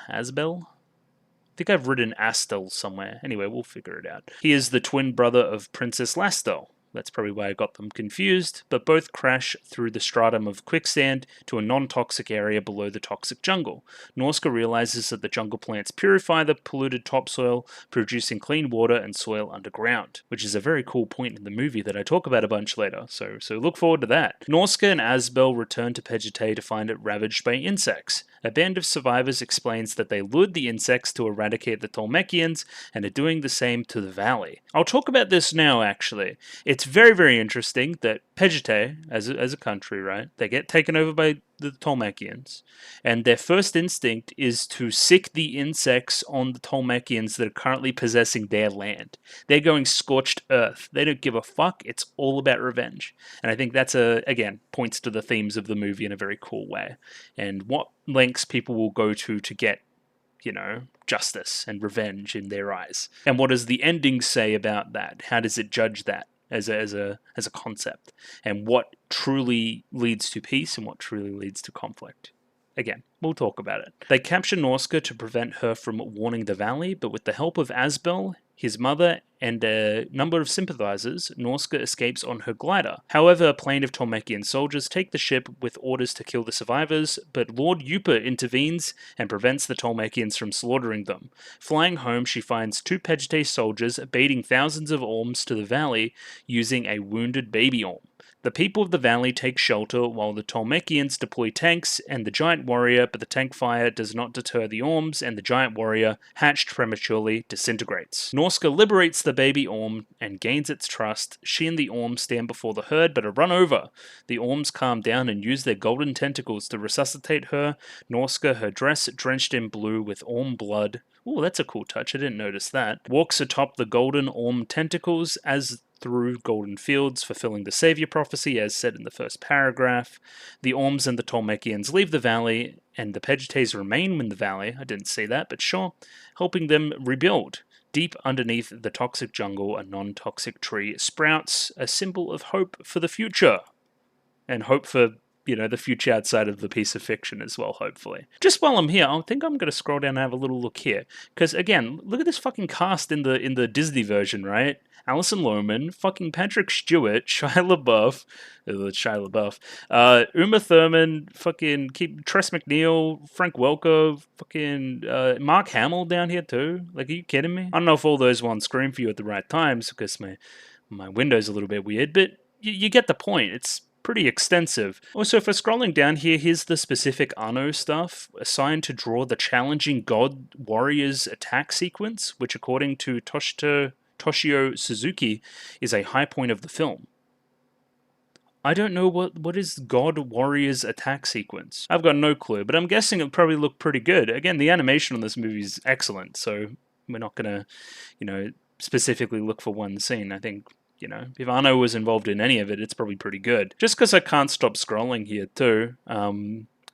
I think I've written Astel somewhere. Anyway, we'll figure it out. He is the twin brother of Princess Lastel. That's probably why I got them confused, but both crash through the stratum of quicksand to a non-toxic area below the toxic jungle. Nausicaä realizes that the jungle plants purify the polluted topsoil, producing clean water and soil underground, which is a very cool point in the movie that I talk about a bunch later, so look forward to that. Nausicaä and Asbel return to Pejete to find it ravaged by insects. A band of survivors explains that they lured the insects to eradicate the Tolmekians and are doing the same to the valley. I'll talk about this now, actually. It's very, very interesting that Pejete, as a country, right, they get taken over by the Tolmekians, and their first instinct is to sick the insects on the Tolmekians that are currently possessing their land. They're going scorched earth. They don't give a fuck. It's all about revenge. And I think that's, again, points to the themes of the movie in a very cool way. And what lengths people will go to get, justice and revenge in their eyes. And what does the ending say about that? How does it judge that as a concept? And what truly leads to peace and what truly leads to conflict? Again, we'll talk about it. They capture Nausicaä to prevent her from warning the valley, but with the help of Asbel, his mother, and a number of sympathizers, Nausicaä escapes on her glider. However, a plane of Tolmekian soldiers take the ship with orders to kill the survivors, but Lord Yupa intervenes and prevents the Tolmekians from slaughtering them. Flying home, she finds 2 Pejete soldiers baiting thousands of Orms to the valley using a wounded baby Orm. The people of the valley take shelter while the Tolmekians deploy tanks and the giant warrior, but the tank fire does not deter the Orms, and the giant warrior, hatched prematurely, disintegrates. Nausicaä liberates the baby Orm and gains its trust. She and the Orm stand before the herd but are run over. The Orms calm down and use their golden tentacles to resuscitate her. Nausicaä, her dress drenched in blue with Orm blood. Ooh, that's a cool touch, I didn't notice that. Walks atop the golden Orm tentacles as through golden fields, fulfilling the savior prophecy as said in the first paragraph. The Orms and the Tolmekians leave the valley, and the Pegites remain in the valley. I didn't see that, but sure, helping them rebuild. Deep underneath the toxic jungle, a non-toxic tree sprouts, a symbol of hope for the future. And hope for, the future outside of the piece of fiction as well, hopefully. Just while I'm here, I think I'm going to scroll down and have a little look here. Because, again, look at this fucking cast in the Disney version, right? Alison Lohman, fucking Patrick Stewart, Shia LaBeouf, Uma Thurman, fucking Tress MacNeille, Frank Welker, fucking Mark Hamill down here too. Like, are you kidding me? I don't know if all those ones scream for you at the right times because my window's a little bit weird, but you get the point. It's pretty extensive. Also, for scrolling down here, here's the specific Anno stuff assigned to draw the challenging God Warriors attack sequence, which according to Toshio Suzuki is a high point of the film. I don't know what is God Warriors attack sequence. I've got no clue, but I'm guessing it'll probably look pretty good. Again, the animation on this movie is excellent, so we're not gonna, specifically look for one scene. I think, if Anno was involved in any of it, it's probably pretty good. Just because I can't stop scrolling here too.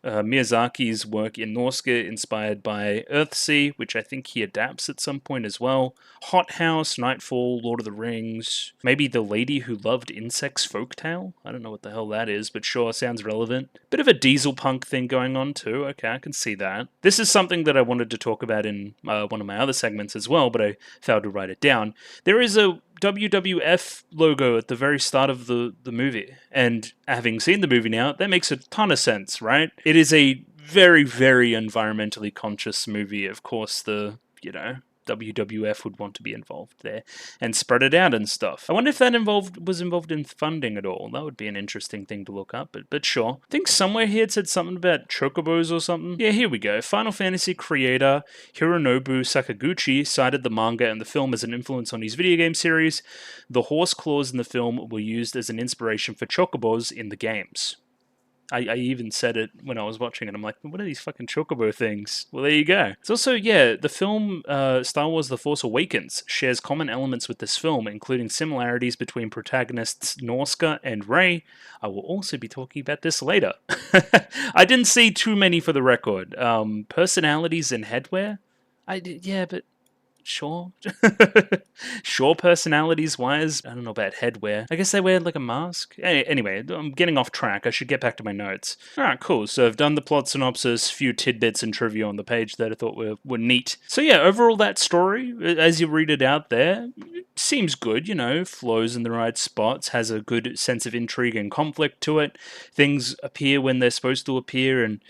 Miyazaki's work in Nausicaä, inspired by Earthsea, which I think he adapts at some point as well. Hot House, Nightfall, Lord of the Rings. Maybe The Lady Who Loved Insects Folktale? I don't know what the hell that is, but sure, sounds relevant. Bit of a diesel punk thing going on too. Okay, I can see that. This is something that I wanted to talk about in one of my other segments as well, but I failed to write it down. There is a WWF logo at the very start of the movie. And having seen the movie now, that makes a ton of sense, right? It is a very, very environmentally conscious movie. Of course, the, WWF would want to be involved there and spread it out and stuff. I wonder if that was involved in funding at all. That would be an interesting thing to look up, but sure. I think somewhere here it said something about chocobos or something. Yeah, here we go. Final Fantasy creator Hironobu Sakaguchi cited the manga and the film as an influence on his video game series. The horse claws in the film were used as an inspiration for chocobos in the games. I even said it when I was watching it. I'm like, what are these fucking chocobo things? Well, there you go. It's also, the film Star Wars The Force Awakens shares common elements with this film, including similarities between protagonists Nausicaä and Rey. I will also be talking about this later. I didn't see too many for the record. Personalities and headwear? But sure. Sure, personalities-wise. I don't know about headwear. I guess they wear like a mask. Anyway, I'm getting off track. I should get back to my notes. Alright, cool. So I've done the plot synopsis, few tidbits and trivia on the page that I thought were neat. So yeah, overall that story, as you read it out there, it seems good, flows in the right spots, has a good sense of intrigue and conflict to it. Things appear when they're supposed to appear and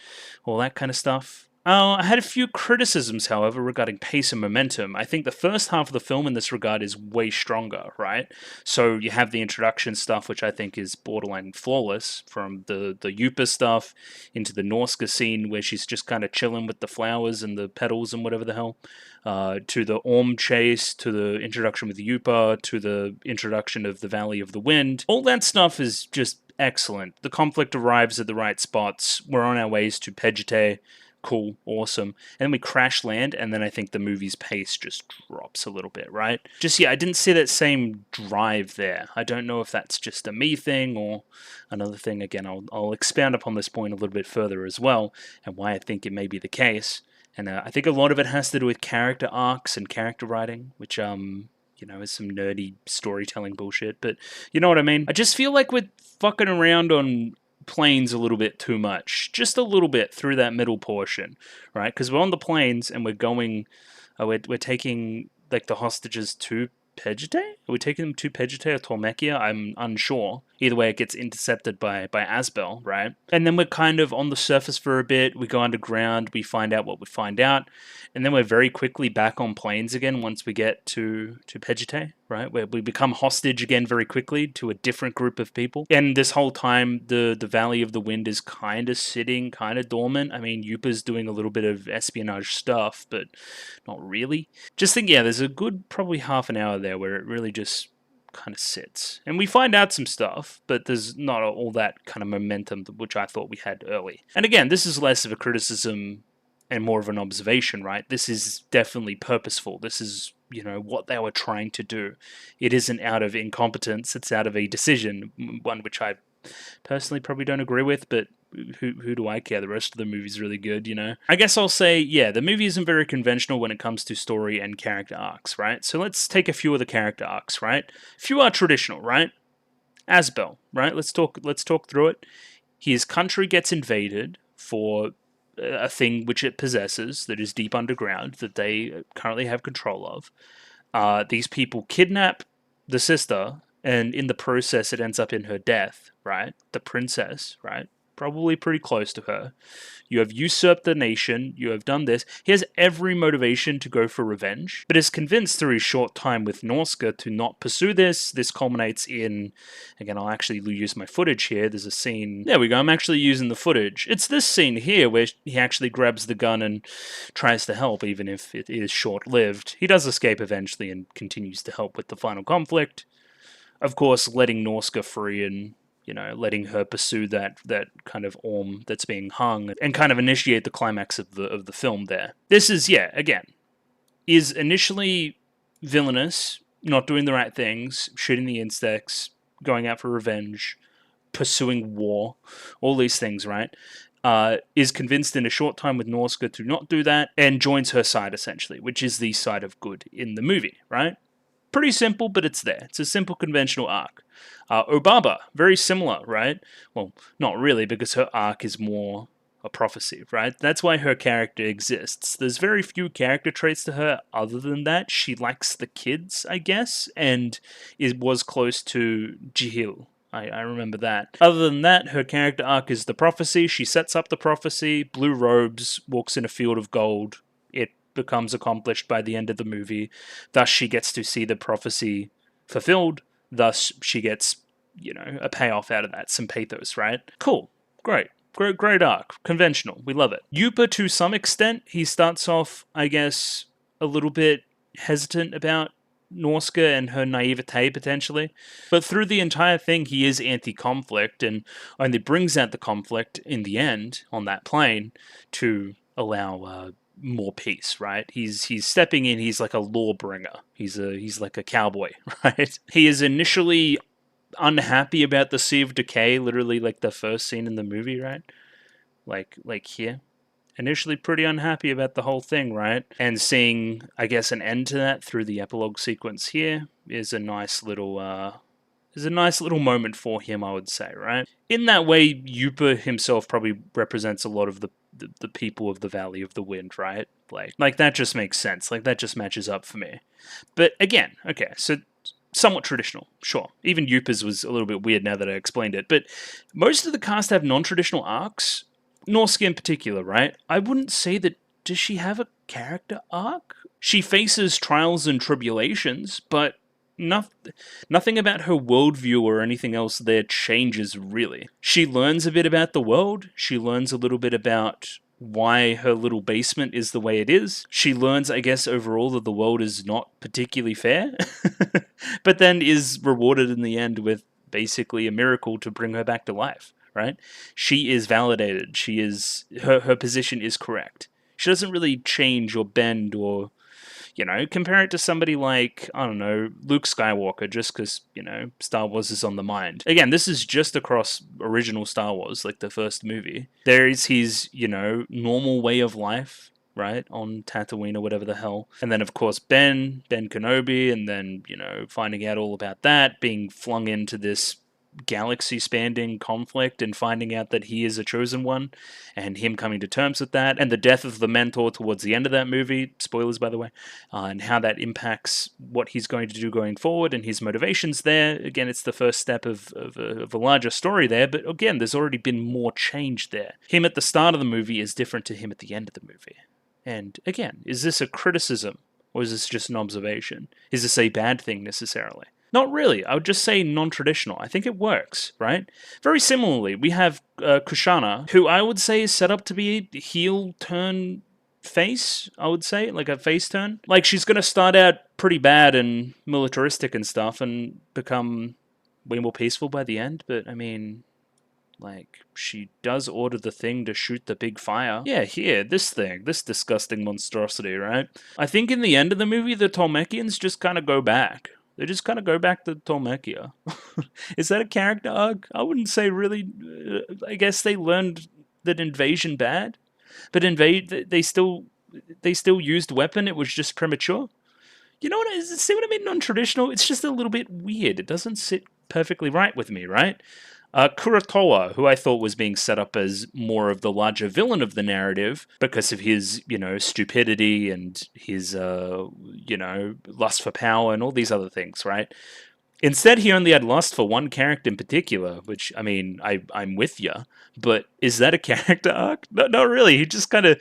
all that kind of stuff. I had a few criticisms, however, regarding pace and momentum. I think the first half of the film in this regard is way stronger, right? So you have the introduction stuff, which I think is borderline flawless, from the Yupa stuff into the Nausicaä scene where she's just kind of chilling with the flowers and the petals and whatever the hell, to the Orm chase, to the introduction with Yupa, to the introduction of the Valley of the Wind. All that stuff is just excellent. The conflict arrives at the right spots. We're on our ways to Pegite. Cool, awesome. And then we crash land, and then I think the movie's pace just drops a little bit, right? I didn't see that same drive there. I don't know if that's just a me thing or another thing. Again, I'll expound upon this point a little bit further as well, and why I think it may be the case. And I think a lot of it has to do with character arcs and character writing, which, is some nerdy storytelling bullshit, but you know what I mean? I just feel like we're fucking around on planes a little bit too much, just a little bit through that middle portion, right? Because we're on the planes and we're going, we're taking like the hostages to Pegite? Are we taking them to Pegite or Tolmekiä? I'm unsure. Either way, it gets intercepted by Asbel, right? And then we're kind of on the surface for a bit. We go underground. We find out what we find out. And then we're very quickly back on planes again once we get to Pejite, right? Where we become hostage again very quickly to a different group of people. And this whole time, the Valley of the Wind is kind of sitting, kind of dormant. I mean, Yupa's doing a little bit of espionage stuff, but not really. Just think, yeah, there's a good probably half an hour there where it really just kind of sits. And we find out some stuff, but there's not all that kind of momentum, which I thought we had early. And again, this is less of a criticism and more of an observation, right? This is definitely purposeful. This is, you know, what they were trying to do. It isn't out of incompetence, it's out of a decision, one which I personally probably don't agree with, but who do I care? The rest of the movie's really good, you know? I guess I'll say, yeah, the movie isn't very conventional when it comes to story and character arcs, right? So let's take a few of the character arcs, right? A few are traditional, right? Asbel, right? Let's talk through it. His country gets invaded for a thing which it possesses that is deep underground that they currently have control of. These people kidnap the sister, and in the process it ends up in her death, right? The princess, right? Probably pretty close to her. You have usurped the nation, you have done this. He has every motivation to go for revenge, but is convinced through his short time with Nausicaä to not pursue this. This culminates in, again, I'll actually use my footage here. There's a scene, there we go, I'm actually using the footage. It's this scene here where he actually grabs the gun and tries to help, even if it is short-lived. He does escape eventually and continues to help with the final conflict. Of course, letting Nausicaä free and, you know, letting her pursue that kind of orm that's being hung and kind of initiate the climax of the film there. This is, yeah, again, is initially villainous, not doing the right things, shooting the insects, going out for revenge, pursuing war, all these things, right? Is convinced in a short time with Nausicaä to not do that and joins her side, essentially, which is the side of good in the movie, right? Pretty simple, but it's there. It's a simple, conventional arc. Obaba, very similar, right? Well, not really, because her arc is more a prophecy, right? That's why her character exists. There's very few character traits to her other than that. She likes the kids, I guess, and was close to Jihil. I remember that. Other than that, her character arc is the prophecy. She sets up the prophecy, blue robes, walks in a field of gold. It becomes accomplished by the end of the movie. Thus, she gets to see the prophecy fulfilled. Thus, she gets, you know, a payoff out of that, some pathos, right? Cool, great arc, conventional, we love it. Yupa, to some extent, he starts off, I guess, a little bit hesitant about Nausicaä and her naivete, potentially. But through the entire thing, he is anti-conflict and only brings out the conflict in the end, on that plane, to allow more peace, right? He's stepping in, he's like a law bringer. He's like a cowboy, right? He is initially unhappy about the Sea of Decay, literally like the first scene in the movie, right? Like here. Initially pretty unhappy about the whole thing, right? And seeing, I guess, an end to that through the epilogue sequence here is a nice little moment for him, I would say, right? In that way, Yupa himself probably represents a lot of the people of the Valley of the Wind, right? Like that just makes sense. Like that just matches up for me. But again, okay, so somewhat traditional, sure. Even Yupa's was a little bit weird now that I explained it. But most of the cast have non-traditional arcs. Nausicaä in particular, right? I wouldn't say that. Does she have a character arc? She faces trials and tribulations, but nothing about her worldview or anything else there changes, really. She learns a bit about the world. She learns a little bit about why her little basement is the way it is. She learns, I guess, overall that the world is not particularly fair, but then is rewarded in the end with basically a miracle to bring her back to life, right? She is validated. She is, her position is correct. She doesn't really change or bend or, you know, compare it to somebody like, I don't know, Luke Skywalker, just because, you know, Star Wars is on the mind. Again, this is just across original Star Wars, like the first movie. There is his, you know, normal way of life, right, on Tatooine or whatever the hell. And then, of course, Ben Kenobi, and then, you know, finding out all about that, being flung into this galaxy-spanning conflict and finding out that he is a chosen one, and him coming to terms with that, and the death of the mentor towards the end of that movie, spoilers by the way, and how that impacts what he's going to do going forward and his motivations there. Again, it's the first step of a larger story there, but again, there's already been more change there. Him at the start of the movie is different to him at the end of the movie. And again, is this a criticism, or is this just an observation? Is this a bad thing necessarily? Not really. I would just say non-traditional. I think it works, right? Very similarly, we have Kushana, who I would say is set up to be a heel turn face, I would say, like a face turn. Like, she's going to start out pretty bad and militaristic and stuff and become way more peaceful by the end, but I mean, like, she does order the thing to shoot the big fire. Yeah, here, this thing, this disgusting monstrosity, right? I think in the end of the movie, the Tolmekians just kind of go back. They just kind of go back to Tolmekia. Is that a character arc? I wouldn't say really. I guess they learned that invasion bad, but they still used weapon. It was just premature. You know what? See what I mean? Non-traditional. It's just a little bit weird. It doesn't sit perfectly right with me, right? Kurotowa, who I thought was being set up as more of the larger villain of the narrative because of his, stupidity and his, lust for power and all these other things, right? Instead, he only had lust for one character in particular, which, I mean, I'm with you, but is that a character arc? No, not really. He just kind of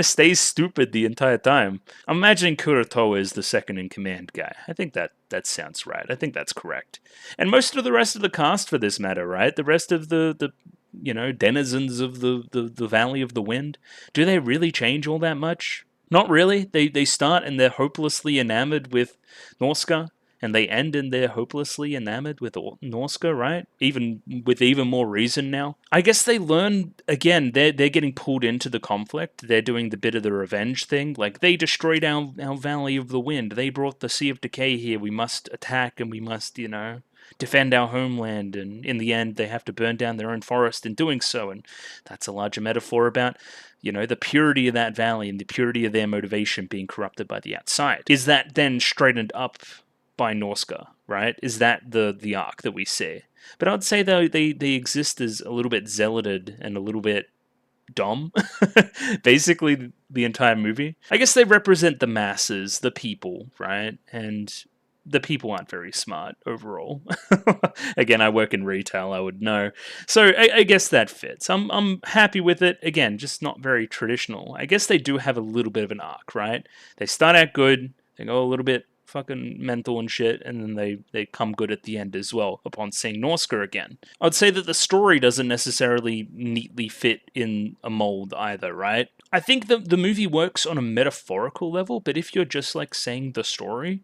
stays stupid the entire time. I'm imagining Kurotowa is the second in command guy. I think that sounds right. I think that's correct. And most of the rest of the cast, for this matter, right? The rest of the denizens of the Valley of the Wind, do they really change all that much? Not really. They start and they're hopelessly enamored with Nausicaä, and they end and they're hopelessly enamored with Nausicaä, right? Even with even more reason now. I guess they learn, again, they're getting pulled into the conflict. They're doing the bit of the revenge thing. Like, they destroyed our Valley of the Wind. They brought the Sea of Decay here. We must attack and we must, defend our homeland. And in the end, they have to burn down their own forest in doing so. And that's a larger metaphor about, the purity of that valley and the purity of their motivation being corrupted by the outside. Is that then straightened up by Nausicaä, right? Is that the arc that we see? But I'd say, though, they exist as a little bit zealoted and a little bit dumb, basically the entire movie. I guess they represent the masses, the people, right? And the people aren't very smart overall. Again, I work in retail, I would know. So I guess that fits. I'm happy with it. Again, just not very traditional. I guess they do have a little bit of an arc, right? They start out good, they go a little bit fucking mental and shit, and then they come good at the end as well upon seeing Nausicaä again. I'd say that the story doesn't necessarily neatly fit in a mold either, right? I think the movie works on a metaphorical level, but if you're just like saying the story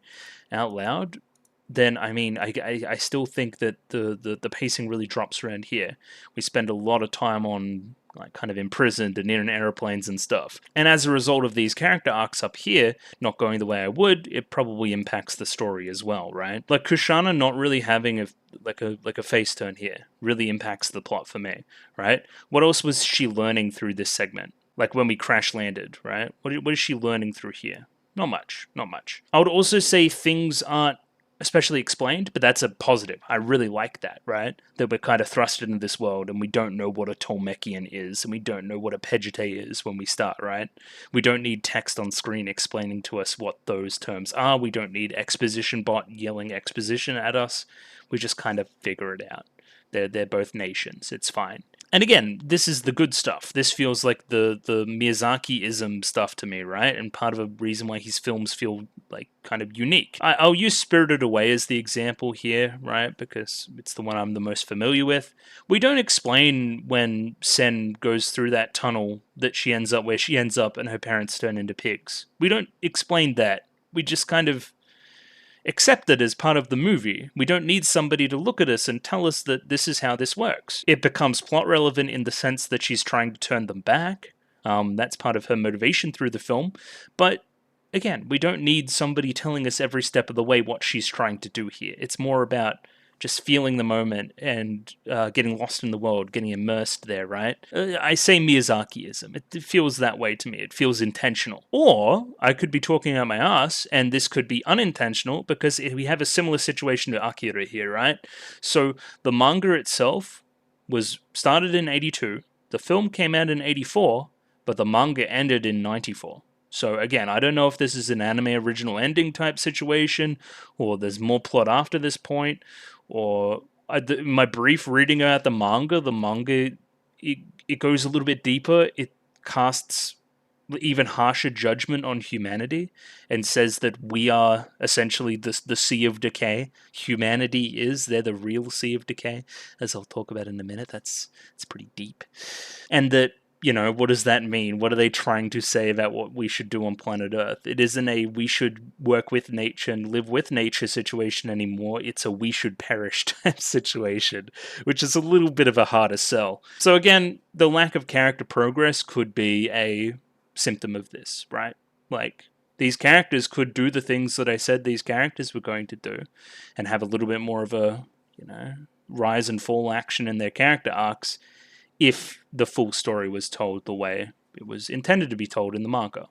out loud, then I mean, I still think that the pacing really drops around here. We spend a lot of time on like kind of imprisoned and in airplanes and stuff. And as a result of these character arcs up here not going the way I would, it probably impacts the story as well, right? Like Kushana not really having a face turn here really impacts the plot for me, right? What else was she learning through this segment? Like when we crash landed, right? What is she learning through here? Not much. I would also say things aren't especially explained, but that's a positive. I really like that, right? That we're kind of thrusted into this world and we don't know what a Tolmekian is and we don't know what a Pegite is when we start, right? We don't need text on screen explaining to us what those terms are. We don't need exposition bot yelling exposition at us. We just kind of figure it out. They're both nations. It's fine. And again, this is the good stuff. This feels like the Miyazaki-ism stuff to me, right? And part of a reason why his films feel like kind of unique. I'll use Spirited Away as the example here, right? Because it's the one I'm the most familiar with. We don't explain when Sen goes through that tunnel that she ends up where she ends up and her parents turn into pigs. We don't explain that. We just kind of accept it as part of the movie. We don't need somebody to look at us and tell us that this is how this works. It becomes plot relevant in the sense that she's trying to turn them back. That's part of her motivation through the film. But again, we don't need somebody telling us every step of the way what she's trying to do here. It's more about just feeling the moment and getting lost in the world, getting immersed there, right? I say Miyazakiism. It feels that way to me. It feels intentional. Or I could be talking out my ass, and this could be unintentional because we have a similar situation to Akira here, right? So the manga itself was started in 82. The film came out in 84, but the manga ended in 94. So again, I don't know if this is an anime original ending type situation, or there's more plot after this point, or my brief reading about the manga it goes a little bit deeper. It casts even harsher judgment on humanity and says that we are essentially the sea of decay. Humanity is, they're the real sea of decay, as I'll talk about in a minute. It's pretty deep. And that, what does that mean? What are they trying to say about what we should do on planet Earth? It isn't a we should work with nature and live with nature situation anymore. It's a we should perish type situation, which is a little bit of a harder sell. So again, the lack of character progress could be a symptom of this, right? Like, these characters could do the things that I said these characters were going to do and have a little bit more of a, rise and fall action in their character arcs if the full story was told the way it was intended to be told in the manga.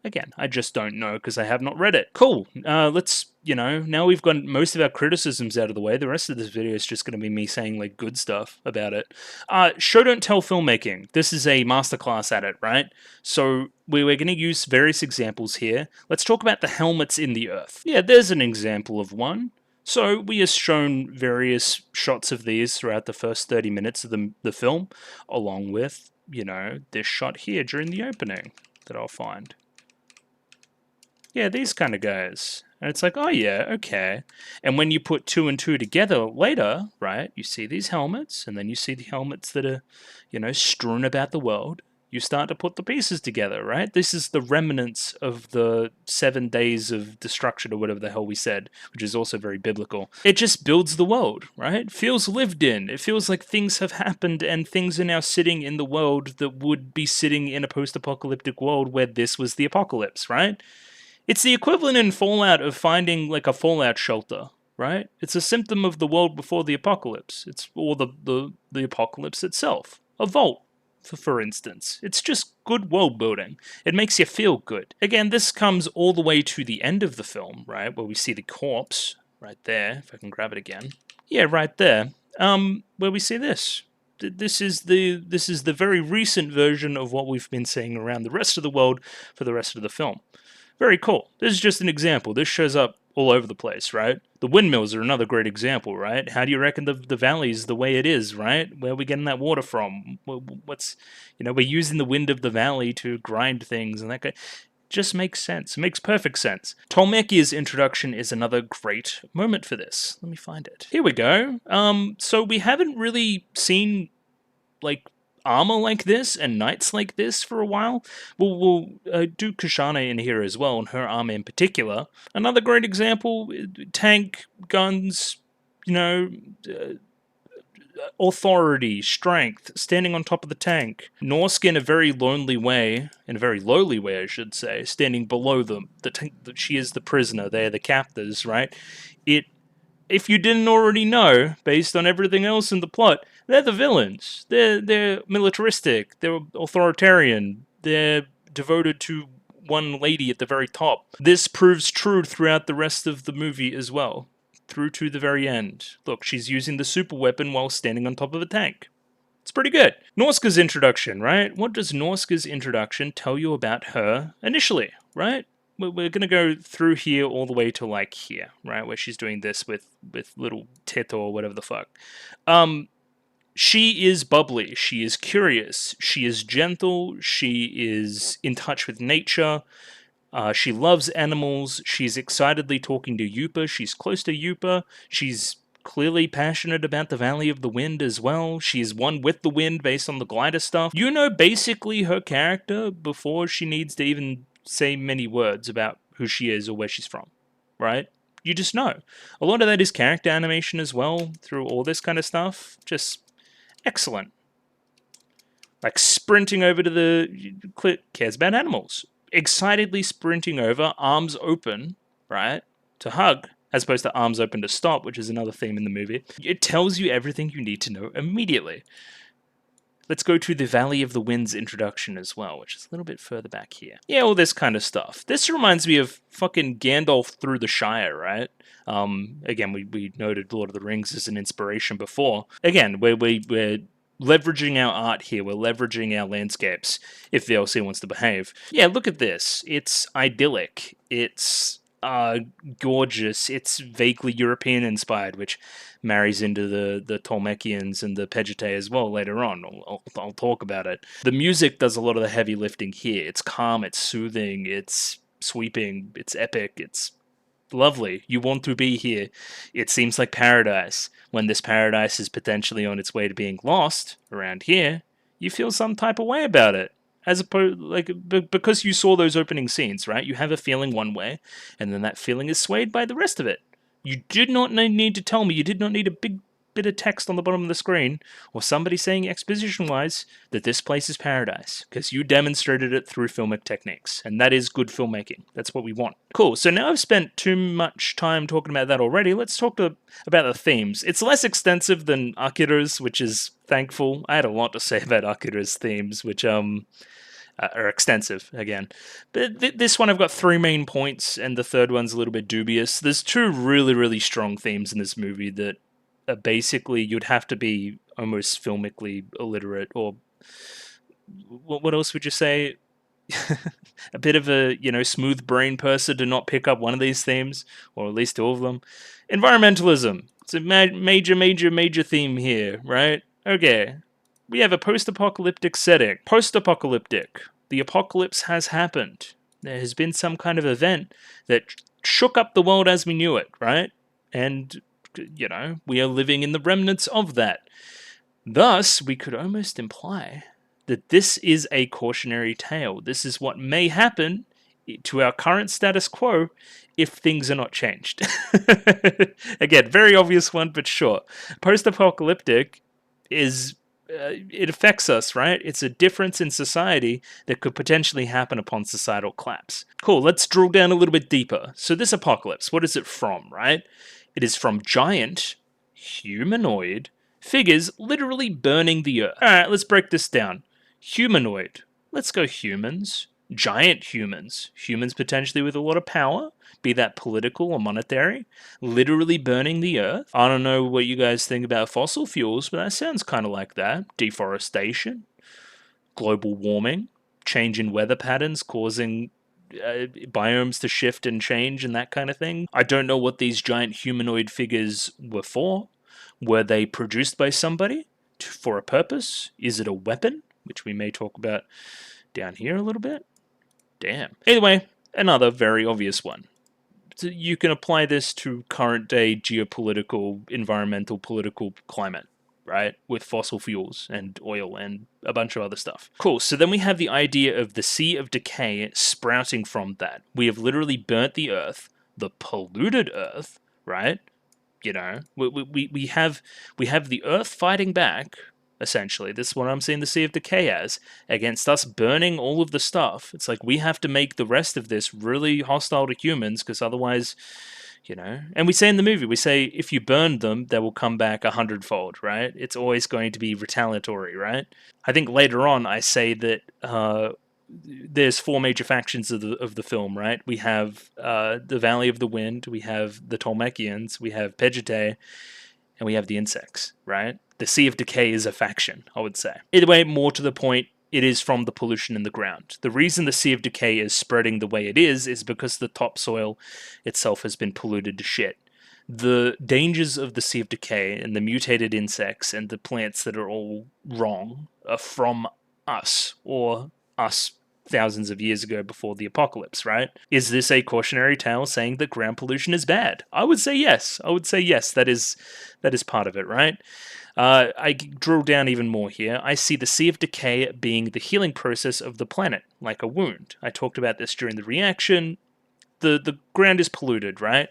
Again, I just don't know because I have not read it. Cool. Let's, now we've got most of our criticisms out of the way. The rest of this video is just going to be me saying, like, good stuff about it. Show don't tell filmmaking. This is a masterclass at it, right? So we're going to use various examples here. Let's talk about the helmets in the earth. Yeah, there's an example of one. So we are shown various shots of these throughout the first 30 minutes of the film, along with, this shot here during the opening that I'll find. Yeah, these kind of guys. And it's like, oh yeah, okay. And when you put two and two together later, right, you see these helmets, and then you see the helmets that are, strewn about the world. You start to put the pieces together, right? This is the remnants of the 7 days of destruction, or whatever the hell we said, which is also very biblical. It just builds the world, right? It feels lived in. It feels like things have happened and things are now sitting in the world that would be sitting in a post-apocalyptic world where this was the apocalypse, right? It's the equivalent in Fallout of finding, like, a fallout shelter, right? It's a symptom of the world before the apocalypse. Or the apocalypse itself. A vault, for instance. It's just good world building. It makes you feel good. Again, this comes all the way to the end of the film, right? Where we see the corpse right there. If I can grab it again. Yeah, right there. Where we see this. This is the very recent version of what we've been seeing around the rest of the world for the rest of the film. Very cool. This is just an example. This shows up all over the place, right? The windmills are another great example, right? How do you reckon the valley is the way it is, right? Where are we getting that water from? What's, we're using the wind of the valley to grind things and that kind. Just makes sense. It makes perfect sense. Tolmekia's introduction is another great moment for this. Let me find it. Here we go. So we haven't really seen, like, armor like this and knights like this for a while. We'll do Kushana in here as well, and her armor in particular. Another great example, tank, guns, authority, strength, standing on top of the tank. Nausicaä in a very lonely way, in a very lowly way I should say, standing below them. She is the prisoner, they're the captors, right? If you didn't already know, based on everything else in the plot, they're the villains. They're militaristic, they're authoritarian, they're devoted to one lady at the very top. This proves true throughout the rest of the movie as well, through to the very end. Look, she's using the super weapon while standing on top of a tank. It's pretty good. Nausicaä's introduction, right? What does Nausicaä's introduction tell you about her initially, right? We're going to go through here all the way to, like, here, right? Where she's doing this with little Tito or whatever the fuck. She is bubbly. She is curious. She is gentle. She is in touch with nature. She loves animals. She's excitedly talking to Yupa. She's close to Yupa. She's clearly passionate about the Valley of the Wind as well. She is one with the wind based on the glider stuff. You know basically her character before she needs to even say many words about who she is or where she's from, right? You just know. A lot of that is character animation as well, through all this kind of stuff. Just excellent. Like sprinting over to the... cares about animals. Excitedly sprinting over, arms open, right? To hug as opposed to arms open to stop, which is another theme in the movie. It tells you everything you need to know immediately. Let's go to the Valley of the Wind's introduction as well, which is a little bit further back here. Yeah, all this kind of stuff. This reminds me of fucking Gandalf through the Shire, right? Again, we noted Lord of the Rings as an inspiration before. Again, we're leveraging our art here. We're leveraging our landscapes, if VLC wants to behave. Yeah, look at this. It's idyllic. It's gorgeous. It's vaguely European-inspired, which marries into the Tolmekians and the Pejete as well later on. I'll talk about it. The music does a lot of the heavy lifting here. It's calm, it's soothing, it's sweeping, it's epic, it's lovely. You want to be here. It seems like paradise. When this paradise is potentially on its way to being lost around here, you feel some type of way about it. As opposed, because you saw those opening scenes, right? You have a feeling one way, and then that feeling is swayed by the rest of it. You did not need to tell me. You did not need a big bit of text on the bottom of the screen, or somebody saying exposition-wise that this place is paradise, because you demonstrated it through filmic techniques, and that is good filmmaking. That's what we want. Cool, so now I've spent too much time talking about that already. Let's talk about the themes. It's less extensive than Akira's, which is thankful. I had a lot to say about Akira's themes, which are extensive, again. But this one I've got 3 main points, and the third one's a little bit dubious. There's 2 really, really strong themes in this movie that are basically, you'd have to be almost filmically illiterate, or what else would you say? A bit of a, smooth brain person to not pick up one of these themes, or at least 2 of them. Environmentalism. It's a major theme here, right? Okay. We have a post-apocalyptic setting. Post-apocalyptic. The apocalypse has happened. There has been some kind of event that shook up the world as we knew it, right? And, we are living in the remnants of that. Thus, we could almost imply that this is a cautionary tale. This is what may happen to our current status quo if things are not changed. Again, very obvious one, but sure. Post-apocalyptic is... it affects us, right? It's a difference in society that could potentially happen upon societal collapse. Cool, let's drill down a little bit deeper. So this apocalypse, what is it from, right? It is from giant, humanoid figures literally burning the earth. Alright, let's break this down. Humanoid. Let's go humans. Giant humans. Humans potentially with a lot of power, be that political or monetary, literally burning the earth. I don't know what you guys think about fossil fuels, but that sounds kind of like that. Deforestation, global warming, change in weather patterns causing biomes to shift and change and that kind of thing. I don't know what these giant humanoid figures were for. Were they produced by somebody for a purpose? Is it a weapon? Which we may talk about down here a little bit. Damn. Anyway, another very obvious one. You can apply this to current day geopolitical, environmental, political climate, right? With fossil fuels and oil and a bunch of other stuff. Cool, so then we have the idea of the Sea of Decay sprouting from that. We have literally burnt the earth, the polluted earth, right? We have the earth fighting back, essentially. This is what I'm seeing the Sea of Decay as, against us burning all of the stuff. It's like we have to make the rest of this really hostile to humans, because otherwise, and we say in the movie, we say if you burn them, they will come back 100-fold, right? It's always going to be retaliatory, right? I think later on I say that there's 4 major factions of the film, right? We have the Valley of the Wind, we have the Tolmekians, we have Pejete, and we have the insects, right? The Sea of Decay is a faction, I would say. Either way, more to the point, it is from the pollution in the ground. The reason the Sea of Decay is spreading the way it is because the topsoil itself has been polluted to shit. The dangers of the Sea of Decay and the mutated insects and the plants that are all wrong are from us, or us thousands of years ago before the apocalypse, right? Is this a cautionary tale saying that ground pollution is bad? I would say yes. That is part of it, right? I drill down even more here. I see the Sea of Decay being the healing process of the planet, like a wound. I talked about this during the reaction. The ground is polluted, right?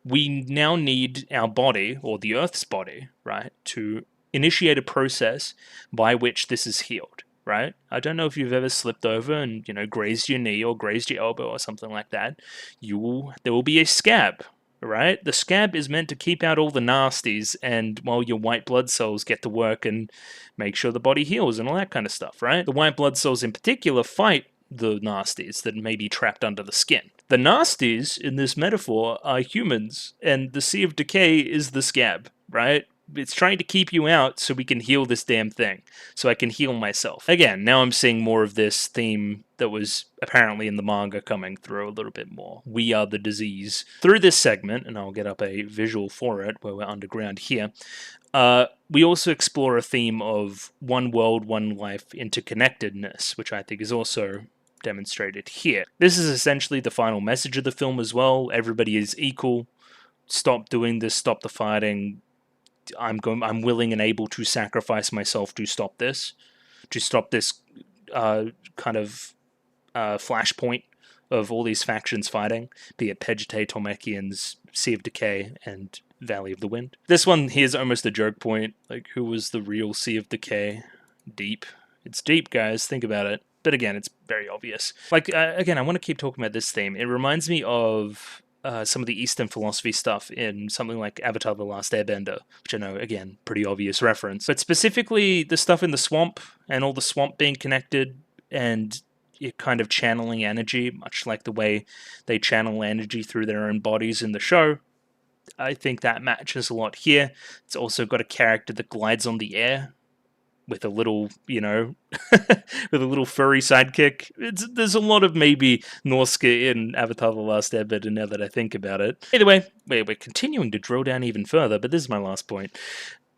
We now need our body, or the Earth's body, right, to initiate a process by which this is healed, right? I don't know if you've ever slipped over and, grazed your knee or grazed your elbow or something like that. There will be a scab, right? The scab is meant to keep out all the nasties, and while your white blood cells get to work and make sure the body heals and all that kind of stuff, right? The white blood cells in particular fight the nasties that may be trapped under the skin. The nasties in this metaphor are humans, and the Sea of Decay is the scab, right? It's trying to keep you out so we can heal this damn thing, so I can heal myself. Again, now I'm seeing more of this theme that was apparently in the manga coming through a little bit more. We are the disease. Through this segment, and I'll get up a visual for it where we're underground here, we also explore a theme of one world, one life interconnectedness, which I think is also demonstrated here. This is essentially the final message of the film as well. Everybody is equal. Stop doing this. Stop the fighting. I'm willing and able to sacrifice myself to stop this kind of flashpoint of all these factions fighting, be it Pejite, Tolmekians, Sea of Decay, and Valley of the Wind. This one here's almost a joke point. Like, who was the real Sea of Decay? Deep. It's deep, guys. Think about it. But again, it's very obvious. Like, again, I want to keep talking about this theme. It reminds me of some of the Eastern philosophy stuff in something like Avatar The Last Airbender, which I know, again, pretty obvious reference. But specifically, the stuff in the swamp and all the swamp being connected and it kind of channeling energy, much like the way they channel energy through their own bodies in the show. I think that matches a lot here. It's also got a character that glides on the air with a little, with a little furry sidekick. There's a lot of maybe Nausicaä in Avatar The Last Airbender now that I think about it. Either way, we're continuing to drill down even further, but this is my last point.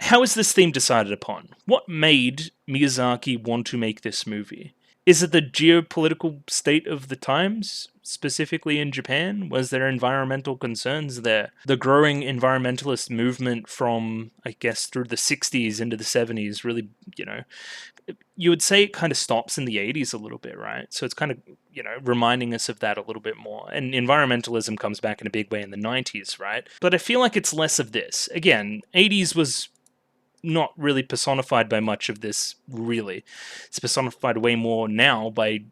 How is this theme decided upon? What made Miyazaki want to make this movie? Is it the geopolitical state of the times, specifically in Japan? Was there environmental concerns there? The growing environmentalist movement from, I guess, through the 60s into the 70s really, you would say it kind of stops in the 80s a little bit, right? So it's kind of, reminding us of that a little bit more. And environmentalism comes back in a big way in the 90s, right? But I feel like it's less of this. Again, 80s was not really personified by much of this, really. It's personified way more now by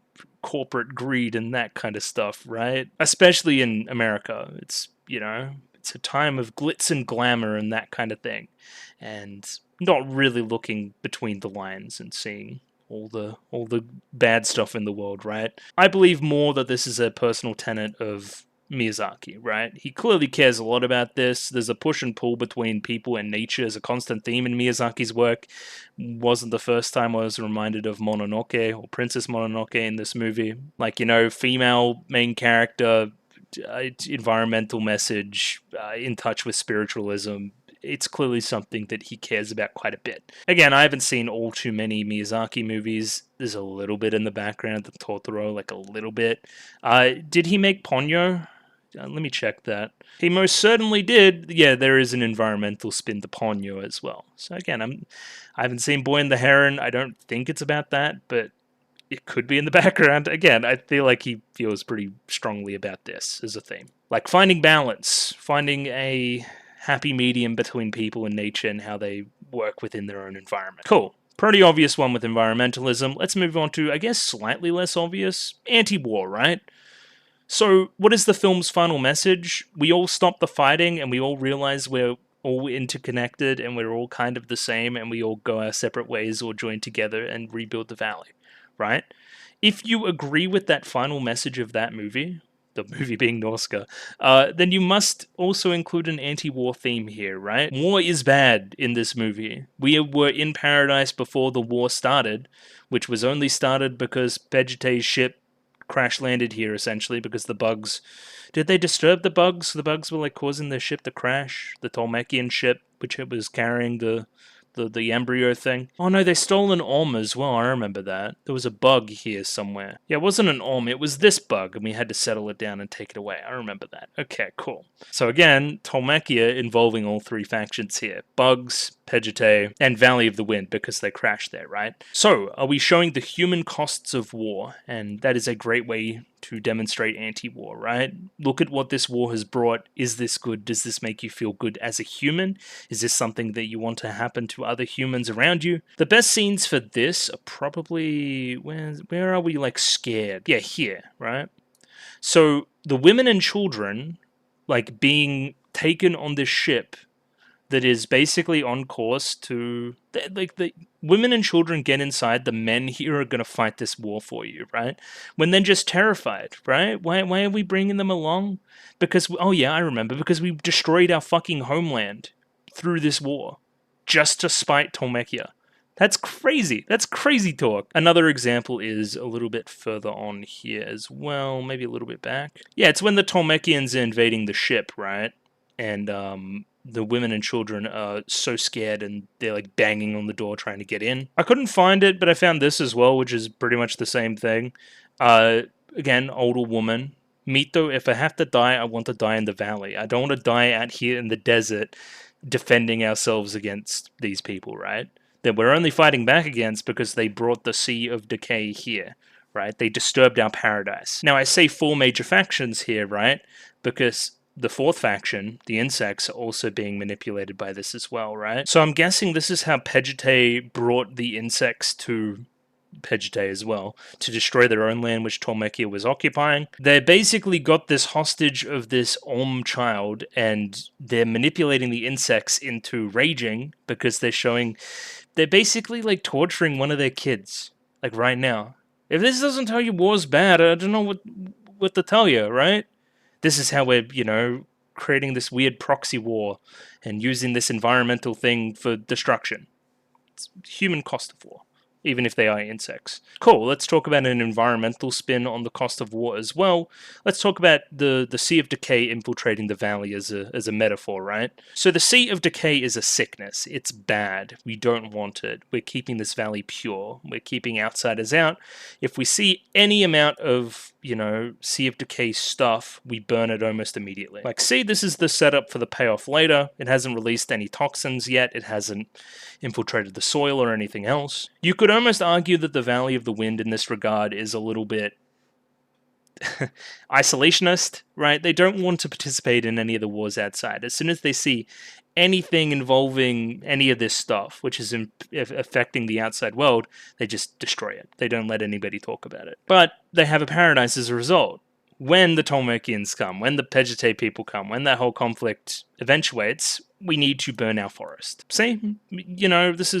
corporate greed and that kind of stuff, right? Especially in America. It's, it's a time of glitz and glamour and that kind of thing. And not really looking between the lines and seeing all the bad stuff in the world, right? I believe more that this is a personal tenet of Miyazaki, right? He clearly cares a lot about this. There's a push and pull between people and nature as a constant theme in Miyazaki's work. Wasn't the first time I was reminded of Mononoke or Princess Mononoke in this movie. Like, female main character, environmental message, in touch with spiritualism. It's clearly something that he cares about quite a bit. Again, I haven't seen all too many Miyazaki movies. There's a little bit in the background, the Totoro, like a little bit. Did he make Ponyo? Let me check that. He most certainly did. Yeah, there is an environmental spin to Ponyo as well. So again, I haven't seen Boy and the Heron. I don't think it's about that, but it could be in the background. Again, I feel like he feels pretty strongly about this as a theme. Like finding balance, finding a happy medium between people and nature and how they work within their own environment. Cool. Pretty obvious one with environmentalism. Let's move on to, I guess, slightly less obvious, anti-war, right? So, what is the film's final message? We all stop the fighting and we all realize we're all interconnected and we're all kind of the same and we all go our separate ways or join together and rebuild the valley, right? If you agree with that final message of that movie, the movie being Nausicaä, then you must also include an anti-war theme here, right? War is bad in this movie. We were in paradise before the war started, which was only started because Pejite's ship crash landed here, essentially, because the bugs... Did they disturb the bugs? The bugs were, causing their ship to crash? The Tolmekian ship, which it was carrying the embryo thing. Oh no, they stole an Orm as well, I remember that. There was a bug here somewhere. Yeah, it wasn't an Orm, it was this bug, and we had to settle it down and take it away. I remember that. Okay, cool. So again, Tolmekia involving all three factions here. Bugs, Pejite, and Valley of the Wind, because they crashed there, right? So, are we showing the human costs of war? And that is a great way to demonstrate anti-war, right? Look at what this war has brought. Is this good? Does this make you feel good as a human? Is this something that you want to happen to other humans around you? The best scenes for this are probably... Where are we, scared? Yeah, here, right? So, the women and children, being taken on this ship that is basically on course to, like, the women and children get inside, the men here are going to fight this war for you, right? When they're just terrified, right? Why are we bringing them along? Because, oh yeah, I remember, because we destroyed our fucking homeland through this war just to spite Tolmekia. That's crazy. That's crazy talk. Another example is a little bit further on here as well, maybe a little bit back. Yeah, it's when the Tolmekians are invading the ship, right? And the women and children are so scared and they're like banging on the door trying to get in. I couldn't find it, but I found this as well, which is pretty much the same thing. Again, older woman. Mito, if I have to die, I want to die in the valley. I don't want to die out here in the desert defending ourselves against these people, right? That we're only fighting back against because they brought the Sea of Decay here, right? They disturbed our paradise. Now, I say 4 major factions here, right? Because the 4th faction, the insects, are also being manipulated by this as well, right? So I'm guessing this is how Pejete brought the insects to Pejete as well, to destroy their own land which Tolmekia was occupying. They basically got this hostage of this child, and they're manipulating the insects into raging because they're basically like torturing one of their kids, like right now. If this doesn't tell you war's bad, I don't know what to tell you, right? This is how we're, creating this weird proxy war and using this environmental thing for destruction. It's human cost of war, even if they are insects. Cool, let's talk about an environmental spin on the cost of war as well. Let's talk about the Sea of Decay infiltrating the valley as a metaphor, right? So the Sea of Decay is a sickness. It's bad. We don't want it. We're keeping this valley pure. We're keeping outsiders out. If we see any amount of, Sea of Decay stuff, we burn it almost immediately. Like, see, this is the setup for the payoff later. It hasn't released any toxins yet. It hasn't infiltrated the soil or anything else. You could almost argue that the Valley of the Wind in this regard is a little bit isolationist, right? They don't want to participate in any of the wars outside. As soon as they see anything involving any of this stuff, which is affecting the outside world, they just destroy it. They don't let anybody talk about it. But they have a paradise as a result. When the Tolmekians come, when the Pejete people come, when that whole conflict eventuates, we need to burn our forest. See, this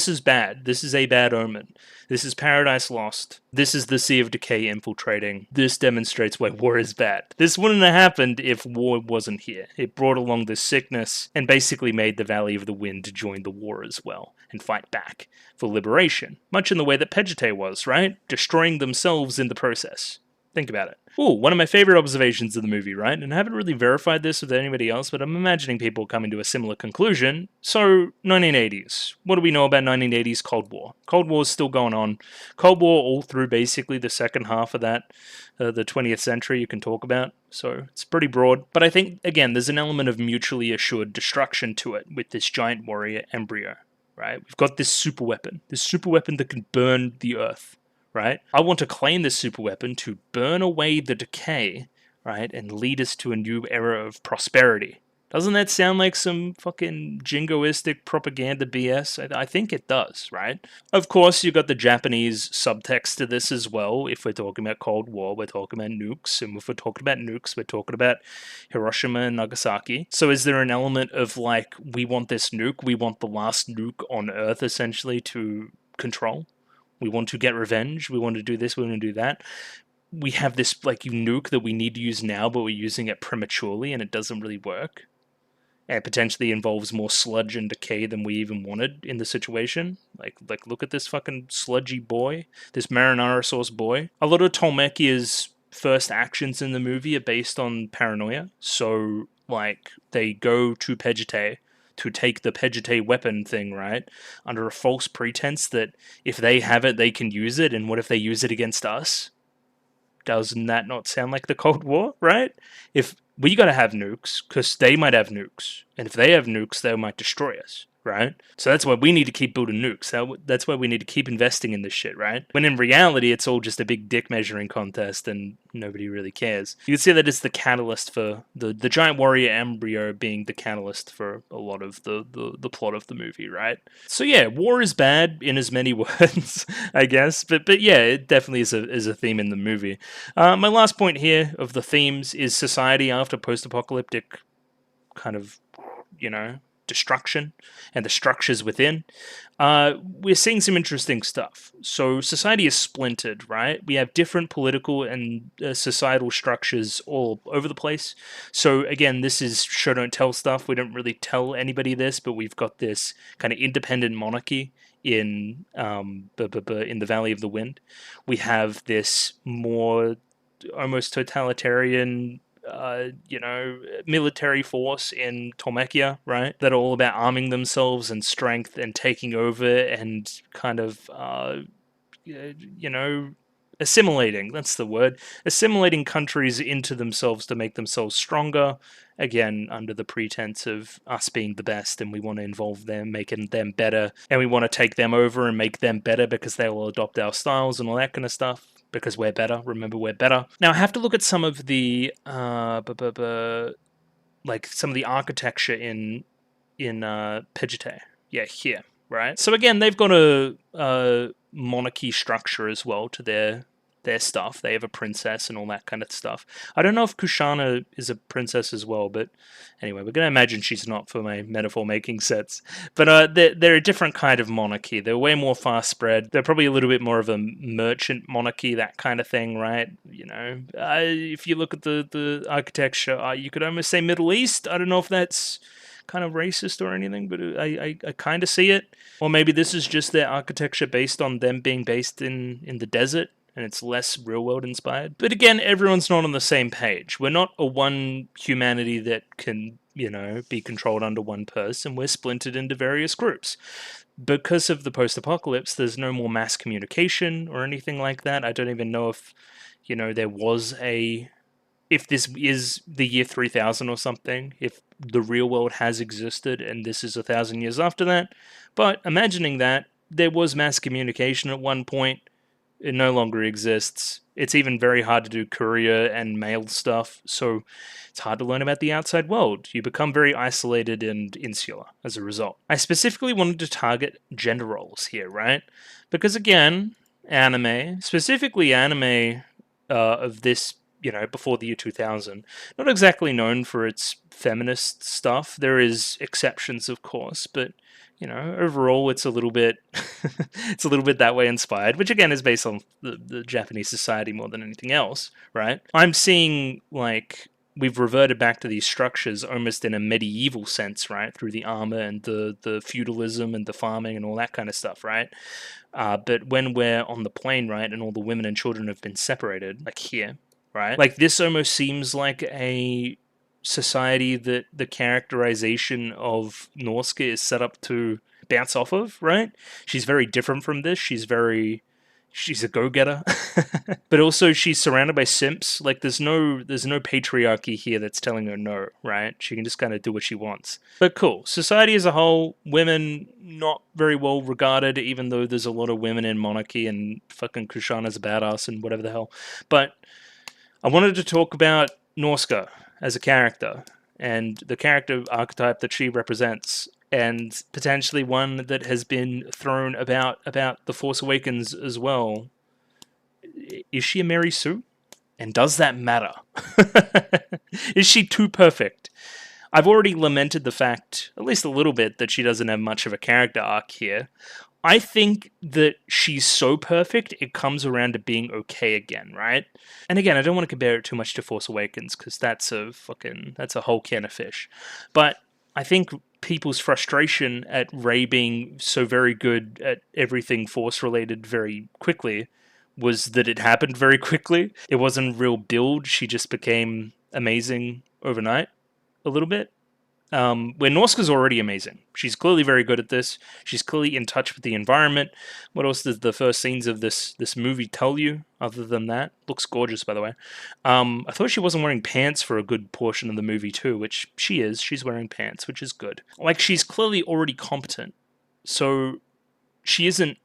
is bad. This is a bad omen. This is paradise lost. This is the Sea of Decay infiltrating. This demonstrates why war is bad. This wouldn't have happened if war wasn't here. It brought along this sickness and basically made the Valley of the Wind join the war as well and fight back for liberation, much in the way that Pejete was, right? Destroying themselves in the process. Think about it. Ooh, one of my favorite observations of the movie, right? And I haven't really verified this with anybody else, but I'm imagining people coming to a similar conclusion. So, 1980s. What do we know about 1980s Cold War? Cold War is still going on. Cold War all through basically the second half of that, the 20th century you can talk about. So, it's pretty broad. But I think, again, there's an element of mutually assured destruction to it with this giant warrior embryo, right? We've got this super weapon that can burn the earth. Right? I want to claim this super weapon to burn away the decay, right, and lead us to a new era of prosperity. Doesn't that sound like some fucking jingoistic propaganda BS? I think it does, right? Of course, you've got the Japanese subtext to this as well. If we're talking about Cold War, we're talking about nukes. And if we're talking about nukes, we're talking about Hiroshima and Nagasaki. So is there an element of, like, we want this nuke, we want the last nuke on Earth, essentially, to control? We want to get revenge. We want to do this. We want to do that. We have this like nuke that we need to use now, but we're using it prematurely, and it doesn't really work. And it potentially involves more sludge and decay than we even wanted in the situation. Like look at this fucking sludgy boy, this marinara sauce boy. A lot of Tolmekia's first actions in the movie are based on paranoia. So like they go to Pejete to take the Pejete weapon thing, right? Under a false pretense that if they have it, they can use it, and what if they use it against us? Doesn't that not sound like the Cold War, right? If we gotta have nukes, because they might have nukes, and if they have nukes, they might destroy us, right? So that's why we need to keep building nukes. That's why we need to keep investing in this shit, right? When in reality, it's all just a big dick measuring contest, and nobody really cares. You can see that it's the catalyst for the giant warrior embryo being the catalyst for a lot of the plot of the movie, right? So yeah, war is bad in as many words, I guess. But yeah, it definitely is a theme in the movie. My last point here of the themes is society after post-apocalyptic kind of, destruction and the structures within, we're seeing some interesting stuff. So society is splintered, right? We have different political and societal structures all over the place. So again, this is show don't tell stuff. We don't really tell anybody this, but we've got this kind of independent monarchy in in the Valley of the Wind. We have this more almost totalitarian military force in Tolmekia, right? That are all about arming themselves and strength and taking over and kind of, assimilating, that's the word, assimilating countries into themselves to make themselves stronger, again, under the pretense of us being the best, and we want to involve them, making them better, and we want to take them over and make them better because they will adopt our styles and all that kind of stuff. Because we're better. Remember, we're better. Now, I have to look at some of the like some of the architecture in Pejite. Yeah, here, right? So again, they've got a monarchy structure as well to their stuff. They have a princess and all that kind of stuff. I don't know if Kushana is a princess as well, but anyway, we're going to imagine she's not for my metaphor making sets. But they're a different kind of monarchy. They're way more far spread. They're probably a little bit more of a merchant monarchy, that kind of thing, right? If you look at the architecture, you could almost say Middle East. I don't know if that's kind of racist or anything, but I kind of see it. Or maybe this is just their architecture based on them being based in the desert, and it's less real-world inspired. But again, everyone's not on the same page. We're not a one humanity that can, be controlled under one person. We're splintered into various groups. Because of the post-apocalypse, there's no more mass communication or anything like that. I don't even know if, there was if this is the year 3000 or something, if the real world has existed and this is 1,000 years after that. But imagining that, there was mass communication at one point. It no longer exists. It's even very hard to do courier and mail stuff, so it's hard to learn about the outside world. You become very isolated and insular as a result. I specifically wanted to target gender roles here, right? Because again, anime, specifically anime of this, before the year 2000, not exactly known for its feminist stuff. There is exceptions, of course, but overall, it's a little bit, it's a little bit that way inspired, which again is based on the Japanese society more than anything else, right? I'm seeing we've reverted back to these structures almost in a medieval sense, right? Through the armor and the feudalism and the farming and all that kind of stuff, right? But when we're on the plain, right, and all the women and children have been separated, like here, right? This almost seems like a society that the characterization of Nausicaä is set up to bounce off of, right? She's very different from this. She's a go-getter. But also she's surrounded by simps. There's no patriarchy here that's telling her no, right? She can just kind of do what she wants. But cool. Society as a whole, women not very well regarded, even though there's a lot of women in monarchy and fucking Kushana's a badass and whatever the hell. But I wanted to talk about Nausicaä as a character and the character archetype that she represents, and potentially one that has been thrown about The Force Awakens as well. Is she a Mary Sue? And does that matter? Is she too perfect? I've already lamented the fact, at least a little bit, that she doesn't have much of a character arc here. I think that she's so perfect, it comes around to being okay again, right? And again, I don't want to compare it too much to Force Awakens, because that's a whole can of fish. But I think people's frustration at Rey being so very good at everything Force-related very quickly was that it happened very quickly. It wasn't a real build, she just became amazing overnight, a little bit. Where Nausicaä's already amazing. She's clearly very good at this. She's clearly in touch with the environment. What else does the first scenes of this movie tell you, other than that? Looks gorgeous, by the way. I thought she wasn't wearing pants for a good portion of the movie, too, which she is. She's wearing pants, which is good. She's clearly already competent. So, she isn't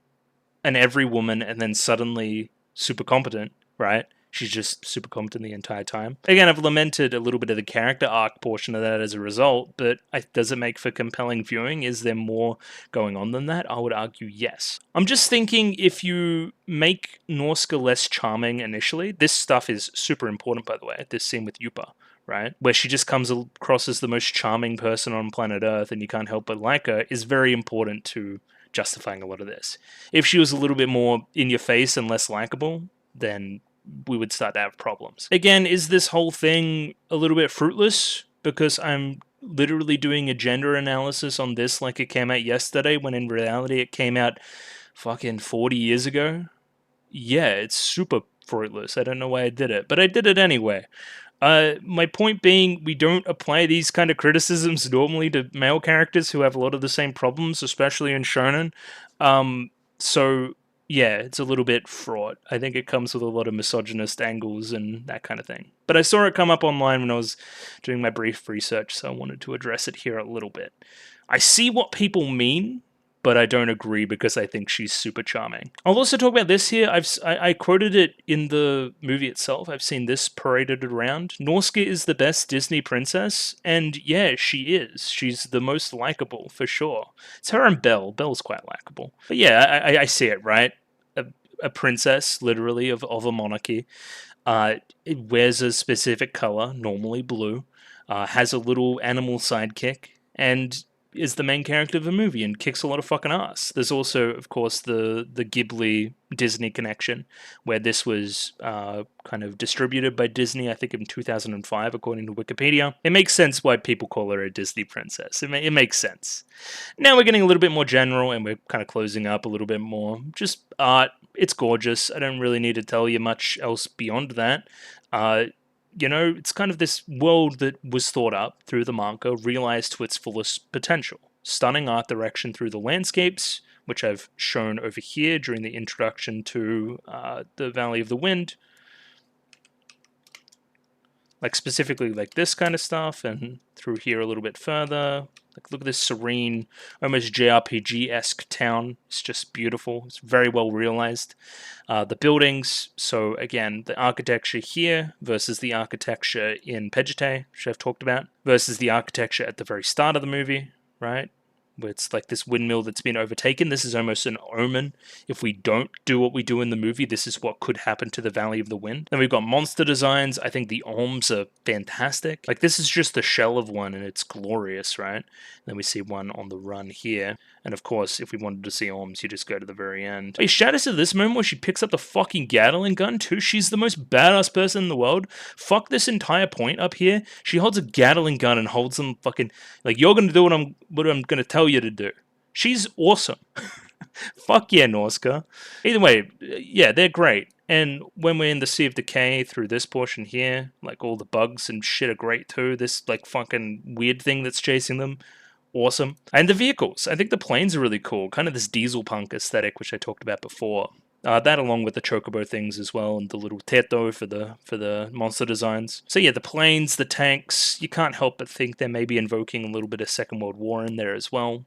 an every woman and then suddenly super competent, right? She's just super competent the entire time. Again, I've lamented a little bit of the character arc portion of that as a result, but does it make for compelling viewing? Is there more going on than that? I would argue yes. I'm just thinking if you make Nausicaä less charming initially, this stuff is super important, by the way, this scene with Yupa, right? Where she just comes across as the most charming person on planet Earth and you can't help but like her, is very important to justifying a lot of this. If she was a little bit more in your face and less likable, then we would start to have problems. Again, is this whole thing a little bit fruitless? Because I'm literally doing a gender analysis on this like it came out yesterday, when in reality it came out fucking 40 years ago? Yeah, it's super fruitless. I don't know why I did it, but I did it anyway. My point being, we don't apply these kind of criticisms normally to male characters who have a lot of the same problems, especially in shonen. So yeah, it's a little bit fraught. I think it comes with a lot of misogynist angles and that kind of thing. But I saw it come up online when I was doing my brief research, so I wanted to address it here a little bit. I see what people mean, but I don't agree because I think she's super charming. I'll also talk about this here. I quoted it in the movie itself. I've seen this paraded around. Nausicaä is the best Disney princess, and yeah, she is. She's the most likable, for sure. It's her and Belle. Belle's quite likable. But yeah, I see it, right? A princess, literally, of a monarchy. It wears a specific color, normally blue, has a little animal sidekick, and is the main character of a movie and kicks a lot of fucking ass. There's also, of course, the Ghibli Disney connection, where this was kind of distributed by Disney, I think in 2005, according to Wikipedia. It makes sense why people call her a Disney princess. It makes sense. Now we're getting a little bit more general, and we're kind of closing up a little bit more. Just art. It's gorgeous. I don't really need to tell you much else beyond that. It's kind of this world that was thought up through the manga, realized to its fullest potential. Stunning art direction through the landscapes, which I've shown over here during the introduction to the Valley of the Wind. Like specifically like this kind of stuff, and through here a little bit further. Like, look at this serene, almost JRPG-esque town. It's just beautiful. It's very well realized. The buildings, so again, the architecture here versus the architecture in Pejite, which I've talked about, versus the architecture at the very start of the movie, right? Where it's like this windmill that's been overtaken. This is almost an omen. If we don't do what we do in the movie, this is what could happen to the Valley of the Wind. Then we've got monster designs. I think the Orms are fantastic. Like, this is just the shell of one, and it's glorious, right? Then we see one on the run here. And of course, if we wanted to see Orms, you just go to the very end. Hey, shout out to this moment where she picks up the fucking Gatling gun too. She's the most badass person in the world. Fuck this entire point up here. She holds a Gatling gun and holds them fucking, like, you're gonna do what I'm gonna tell you to do. She's awesome. Fuck yeah, Nausicaä. Either way, yeah, they're great. And when we're in the Sea of Decay through this portion here, like, all the bugs and shit are great too. This, like, fucking weird thing that's chasing them, awesome. And the vehicles, I think the planes are really cool. Kind of this diesel punk aesthetic, which I talked about before. That along with the chocobo things as well, and the little teto for the monster designs. So yeah, the planes, the tanks, you can't help but think they're maybe invoking a little bit of Second World War in there as well.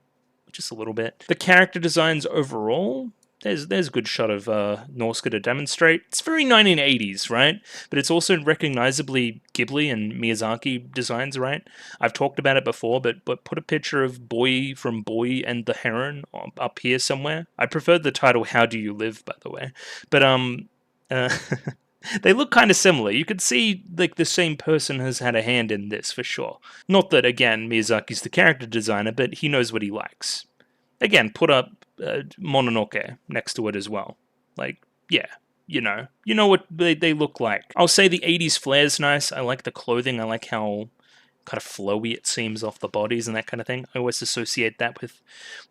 Just a little bit. The character designs overall, there's a good shot of Nausicaä to demonstrate. It's very 1980s, right? But it's also recognizably Ghibli and Miyazaki designs, right? I've talked about it before, but put a picture of Boy from Boy and the Heron up here somewhere. I prefer the title How Do You Live, by the way. But they look kind of similar. You could see, like, the same person has had a hand in this, for sure. Not that, again, Miyazaki's the character designer, but he knows what he likes. Again, put up Mononoke next to it as well. Like, yeah, you know what they look like. I'll say the 80s flair is nice. I like the clothing. I like how kind of flowy it seems off the bodies and that kind of thing. I always associate that with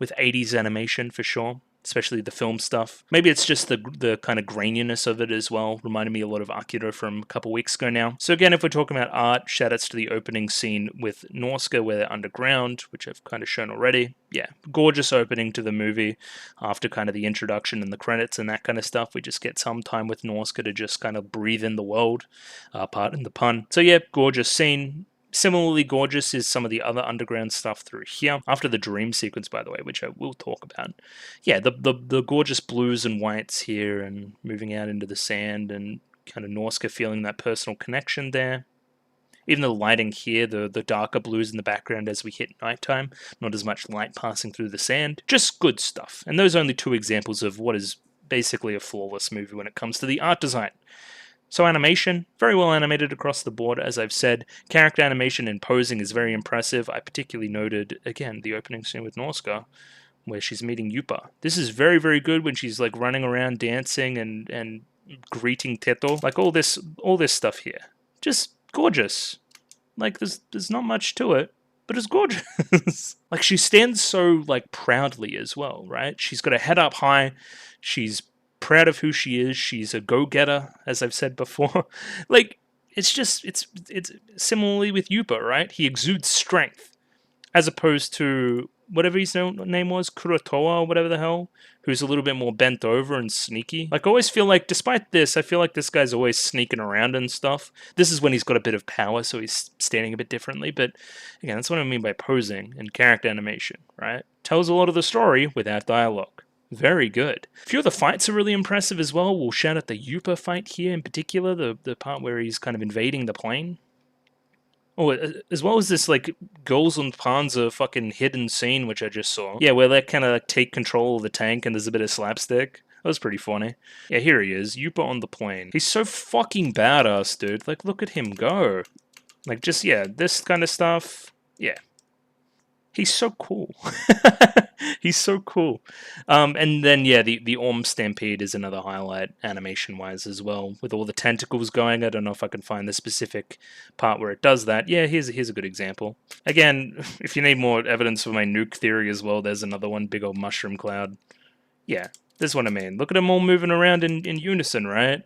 80s animation, for sure. Especially the film stuff. Maybe it's just the kind of graininess of it as well. Reminded me a lot of Akira from a couple weeks ago now. So again, if we're talking about art, shoutouts to the opening scene with Nausicaä where they're underground, which I've kind of shown already. Yeah, gorgeous opening to the movie. After kind of the introduction and the credits and that kind of stuff, we just get some time with Nausicaä to just kind of breathe in the world. Pardon the pun. So yeah, gorgeous scene. Similarly gorgeous is some of the other underground stuff through here. After the dream sequence, by the way, which I will talk about. Yeah, the gorgeous blues and whites here and moving out into the sand and kind of Nausicaä feeling that personal connection there. Even the lighting here, the darker blues in the background as we hit nighttime. Not as much light passing through the sand. Just good stuff. And those are only two examples of what is basically a flawless movie when it comes to the art design. So animation, very well animated across the board, as I've said. Character animation and posing is very impressive. I particularly noted, again, the opening scene with Nausicaä, where she's meeting Yupa. This is very, very good when she's like running around dancing and greeting Teto. Like all this stuff here. Just gorgeous. Like there's not much to it, but it's gorgeous. Like she stands so like proudly as well, right? She's got her head up high. She's proud of who she is. She's a go-getter, as I've said before. Like it's just it's similarly with Yupa, right? He exudes strength as opposed to whatever his name was, Kurotoa or whatever the hell, who's a little bit more bent over and sneaky. Like, I always feel like, despite this, I feel like this guy's always sneaking around and stuff. This is when he's got a bit of power, so he's standing a bit differently. But, again, that's what I mean by posing and character animation, right? Tells a lot of the story without dialogue. Very good. A few of the fights are really impressive as well. We'll shout out the Yupa fight here in particular, the part where he's kind of invading the plane. Oh, as well as this, like, Goals und Panzer fucking hidden scene, which I just saw. Yeah, where they kind of like, take control of the tank and there's a bit of slapstick. That was pretty funny. Yeah, here he is, Yupa on the plane. He's so fucking badass, dude. Like, look at him go. Like, just, yeah, this kind of stuff. Yeah. He's so cool. He's so cool. And then, yeah, the Orm Stampede is another highlight animation-wise as well, with all the tentacles going. I don't know if I can find the specific part where it does that. Yeah, here's a good example. Again, if you need more evidence for my nuke theory as well, there's another one, big old mushroom cloud. Yeah, this is what I mean. Look at them all moving around in unison, right?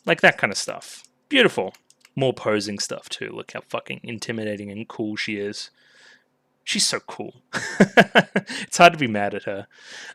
Like that kind of stuff. Beautiful. More posing stuff, too. Look how fucking intimidating and cool she is. She's so cool. It's hard to be mad at her.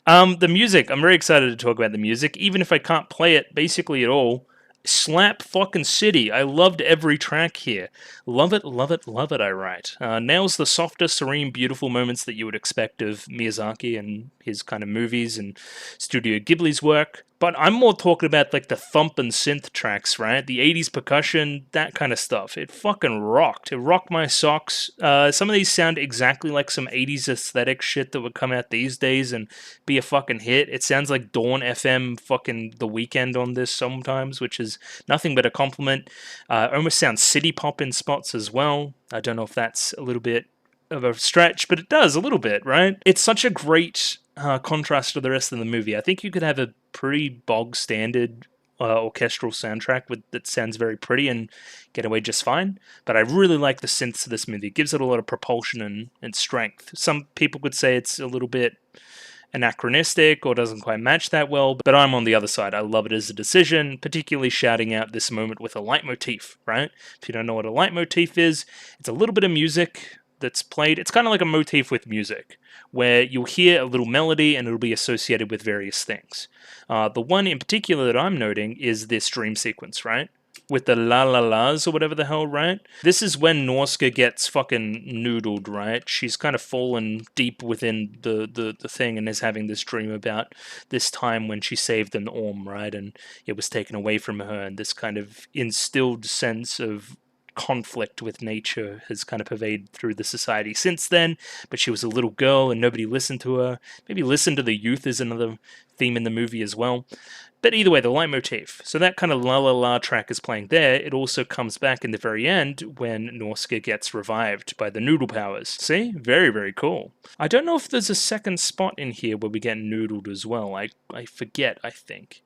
The music, I'm very excited to talk about the music, even if I can't play it basically at all. Slap fucking city. I loved every track here. Love it, love it, love it, I write. Nails the softer, serene, beautiful moments that you would expect of Miyazaki and his kind of movies and Studio Ghibli's work. But I'm more talking about like the thump and synth tracks, right? The 80s percussion, that kind of stuff. It fucking rocked. It rocked my socks. Some of these sound exactly like some 80s aesthetic shit that would come out these days and be a fucking hit. It sounds like Dawn FM fucking The Weekend on this sometimes, which is nothing but a compliment. Almost sounds city pop in spots as well. I don't know if that's a little bit of a stretch, but it does a little bit, right? It's such a great contrast to the rest of the movie. I think you could have a pretty bog standard orchestral soundtrack that sounds very pretty and get away just fine. But I really like the synths of this movie. It gives it a lot of propulsion and strength. Some people could say it's a little bit anachronistic or doesn't quite match that well, but I'm on the other side. I love it as a decision, particularly shouting out this moment with a leitmotif, right? If you don't know what a leitmotif is, it's a little bit of music that's played. It's kind of like a motif with music, where you'll hear a little melody and it'll be associated with various things. The one in particular that I'm noting is this dream sequence, right? With the la la las or whatever the hell, right? This is when Nausicaä gets fucking noodled, right? She's kind of fallen deep within the thing and is having this dream about this time when she saved an Orm, right? And it was taken away from her, and this kind of instilled sense of conflict with nature has kind of pervaded through the society since then, but she was a little girl and nobody listened to her. Maybe listen to the youth is another theme in the movie as well. But either way, the leitmotif. So that kind of la la la track is playing there. It also comes back in the very end when Nausicaä gets revived by the noodle powers. See? Very, very cool. I don't know if there's a second spot in here where we get noodled as well. I forget, I think.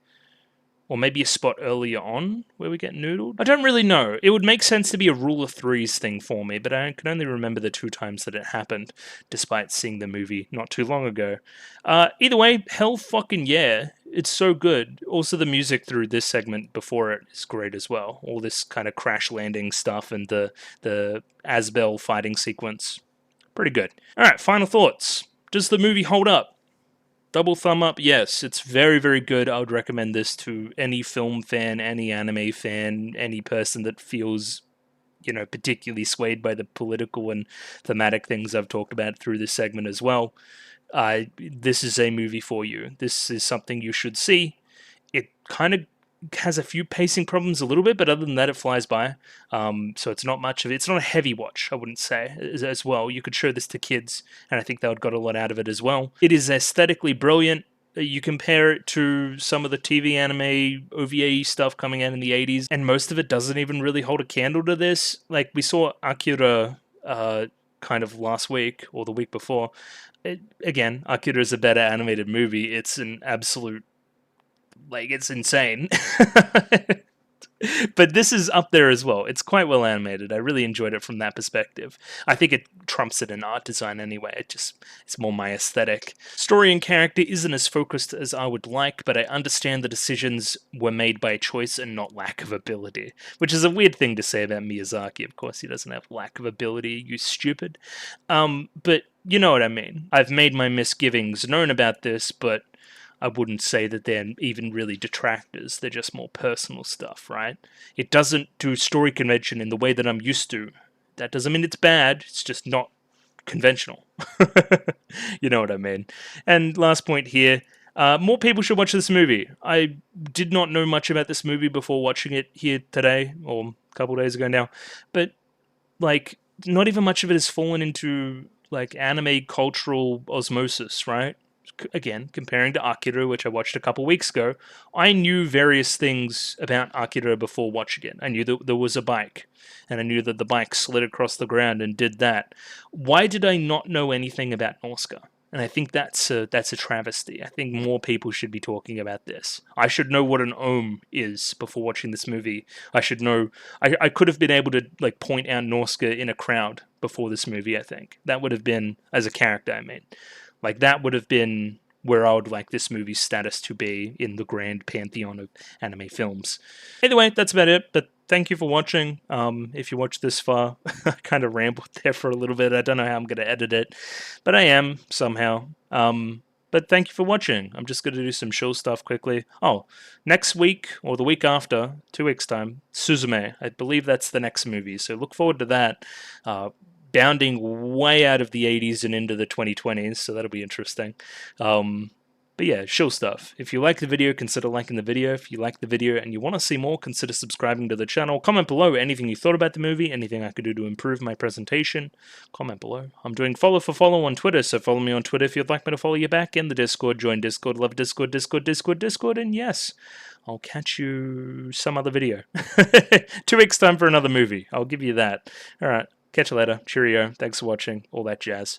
Or maybe a spot earlier on where we get noodled? I don't really know. It would make sense to be a rule of threes thing for me, but I can only remember the 2 times that it happened, despite seeing the movie not too long ago. Either way, hell fucking yeah. It's so good. Also, the music through this segment before it is great as well. All this kind of crash landing stuff and the Asbel fighting sequence. Pretty good. Alright, final thoughts. Does the movie hold up? Double thumb up, yes. It's very, very good. I would recommend this to any film fan, any anime fan, any person that feels, particularly swayed by the political and thematic things I've talked about through this segment as well. This is a movie for you. This is something you should see. It kind of has a few pacing problems a little bit, but other than that, it flies by. So it's not much of it. It's not a heavy watch, I wouldn't say, as well. You could show this to kids, and I think they would got a lot out of it as well. It is aesthetically brilliant. You compare it to some of the TV anime OVA stuff coming out in the 80s, and most of it doesn't even really hold a candle to this. Like, we saw Akira kind of last week or the week before. Again, Akira is a better animated movie. It's an absolute, like, it's insane. But this is up there as well. It's quite well animated. I really enjoyed it from that perspective. I think it trumps it in art design anyway. It's more my aesthetic. Story and character isn't as focused as I would like, but I understand the decisions were made by choice and not lack of ability, which is a weird thing to say about Miyazaki. Of course, he doesn't have lack of ability, you stupid. But you know what I mean. I've made my misgivings known about this, but I wouldn't say that they're even really detractors. They're just more personal stuff, right? It doesn't do story convention in the way that I'm used to. That doesn't mean it's bad. It's just not conventional. You know what I mean? And last point here. More people should watch this movie. I did not know much about this movie before watching it here today, or a couple days ago now. But, like, not even much of it has fallen into, like, anime cultural osmosis, right? Again, comparing to Akira, which I watched a couple weeks ago, I knew various things about Akira before watching it. I knew that there was a bike, and I knew that the bike slid across the ground and did that. Why did I not know anything about Nausicaä? And I think that's a travesty. I think more people should be talking about this. I should know what an ohm is before watching this movie. I should know. I could have been able to, like, point out Nausicaä in a crowd before this movie. I think that would have been, as a character, I mean. Like, that would have been where I would like this movie's status to be in the grand pantheon of anime films. Anyway, that's about it, but thank you for watching. If you watched this far, I kind of rambled there for a little bit. I don't know how I'm going to edit it, but I am, somehow. But thank you for watching. I'm just going to do some show stuff quickly. Oh, next week, or the week after, 2 weeks' time, Suzume. I believe that's the next movie, so look forward to that. Bounding way out of the 80s and into the 2020s, so that'll be interesting. But yeah, show stuff. If you like the video, consider liking the video. If you like the video and you want to see more, consider subscribing to the channel. Comment below anything you thought about the movie, anything I could do to improve my presentation. Comment below. I'm doing follow for follow on Twitter, so follow me on Twitter if you'd like me to follow you back. In the Discord, join Discord, love Discord, Discord, and yes, I'll catch you some other video. 2 weeks time for another movie. I'll give you that. Alright. Catch you later. Cheerio. Thanks for watching. All that jazz.